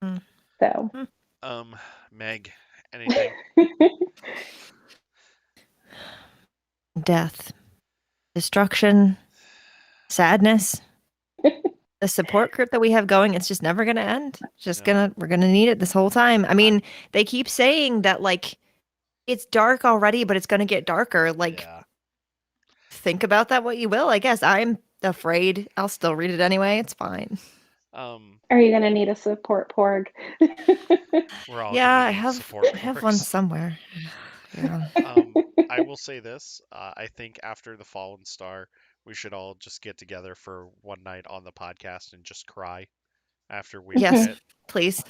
Hmm. Mm. So Mm. Meg, anything? Death, destruction, sadness. The support group that we have going, it's just never gonna end. No. We're gonna need it this whole time. I I, mean, they keep saying that like it's dark already, but it's gonna get darker. Like, yeah. think about that what you will. I guess I'm afraid. I'll still read it anyway. It's fine. Um, are you gonna need a support porg? we're all Yeah, gonna need support I have one porgs. somewhere. Yeah. I will say this. I think after the Fallen Star, we should all just get together for one night on the podcast and just cry after we read Yes, it. please.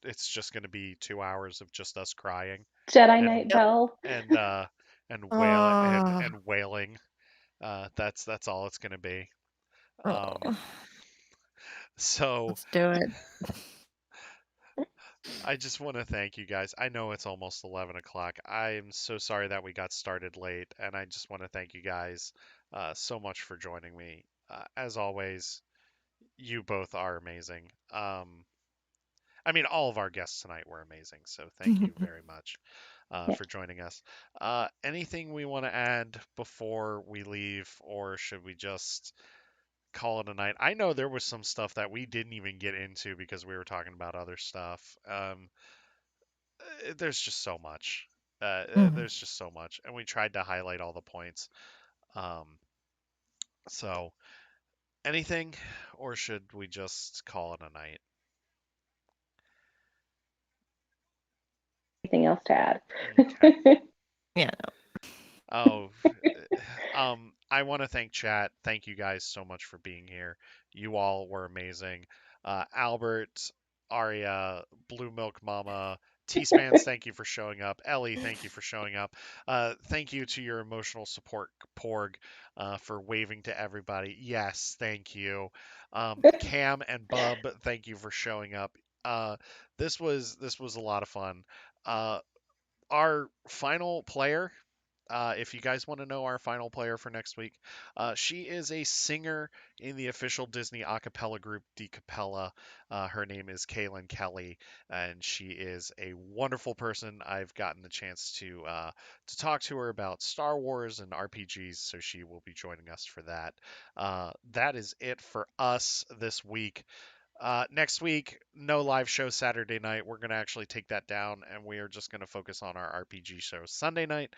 It's just going to be 2 hours of just us crying Jedi and Knight Bell. and uh Oh, and wailing. That's all it's going to be. Um, oh, so let's do it. I just want to thank you guys. I know it's almost 11 o'clock. I am so sorry that we got started late, and I just want to thank you guys so much for joining me. As always, you both are amazing. I mean, all of our guests tonight were amazing, so thank you very much Yeah. for joining us. Anything we want to add before we leave, or should we just call it a night? I know there was some stuff that we didn't even get into because we were talking about other stuff. There's just so much. Mhm. There's just so much, and we tried to highlight all the points. Um, so, anything, or should we just call it a night? Anything else to add? Okay. Yeah. Oh, I want to thank chat. Thank you guys so much for being here. You all were amazing. Albert, Aria, Blue Milk Mama, T-Spans, thank you for showing up. Ellie, thank you for showing up. Thank you to your emotional support, Porg, for waving to everybody. Yes, thank you. Cam and Bub, thank you for showing up. This was a lot of fun. Uh, our final player, if you guys want to know our final player for next week, she is a singer in the official Disney a cappella group De Capella. Her name is Kaylin Kelly, and she is a wonderful person. I've gotten the chance to talk to her about Star Wars and RPGs, so she will be joining us for that. That is it for us this week. Next week, no live show Saturday night. We're going to actually take that down and we are just going to focus on our RPG show Sunday night.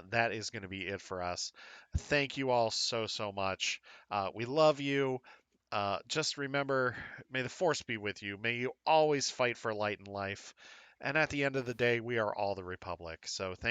That is going to be it for us. Thank you all so, so much. We love you. Just remember, may the force be with you. May you always fight for light in life. And at the end of the day, we are all the Republic. So thank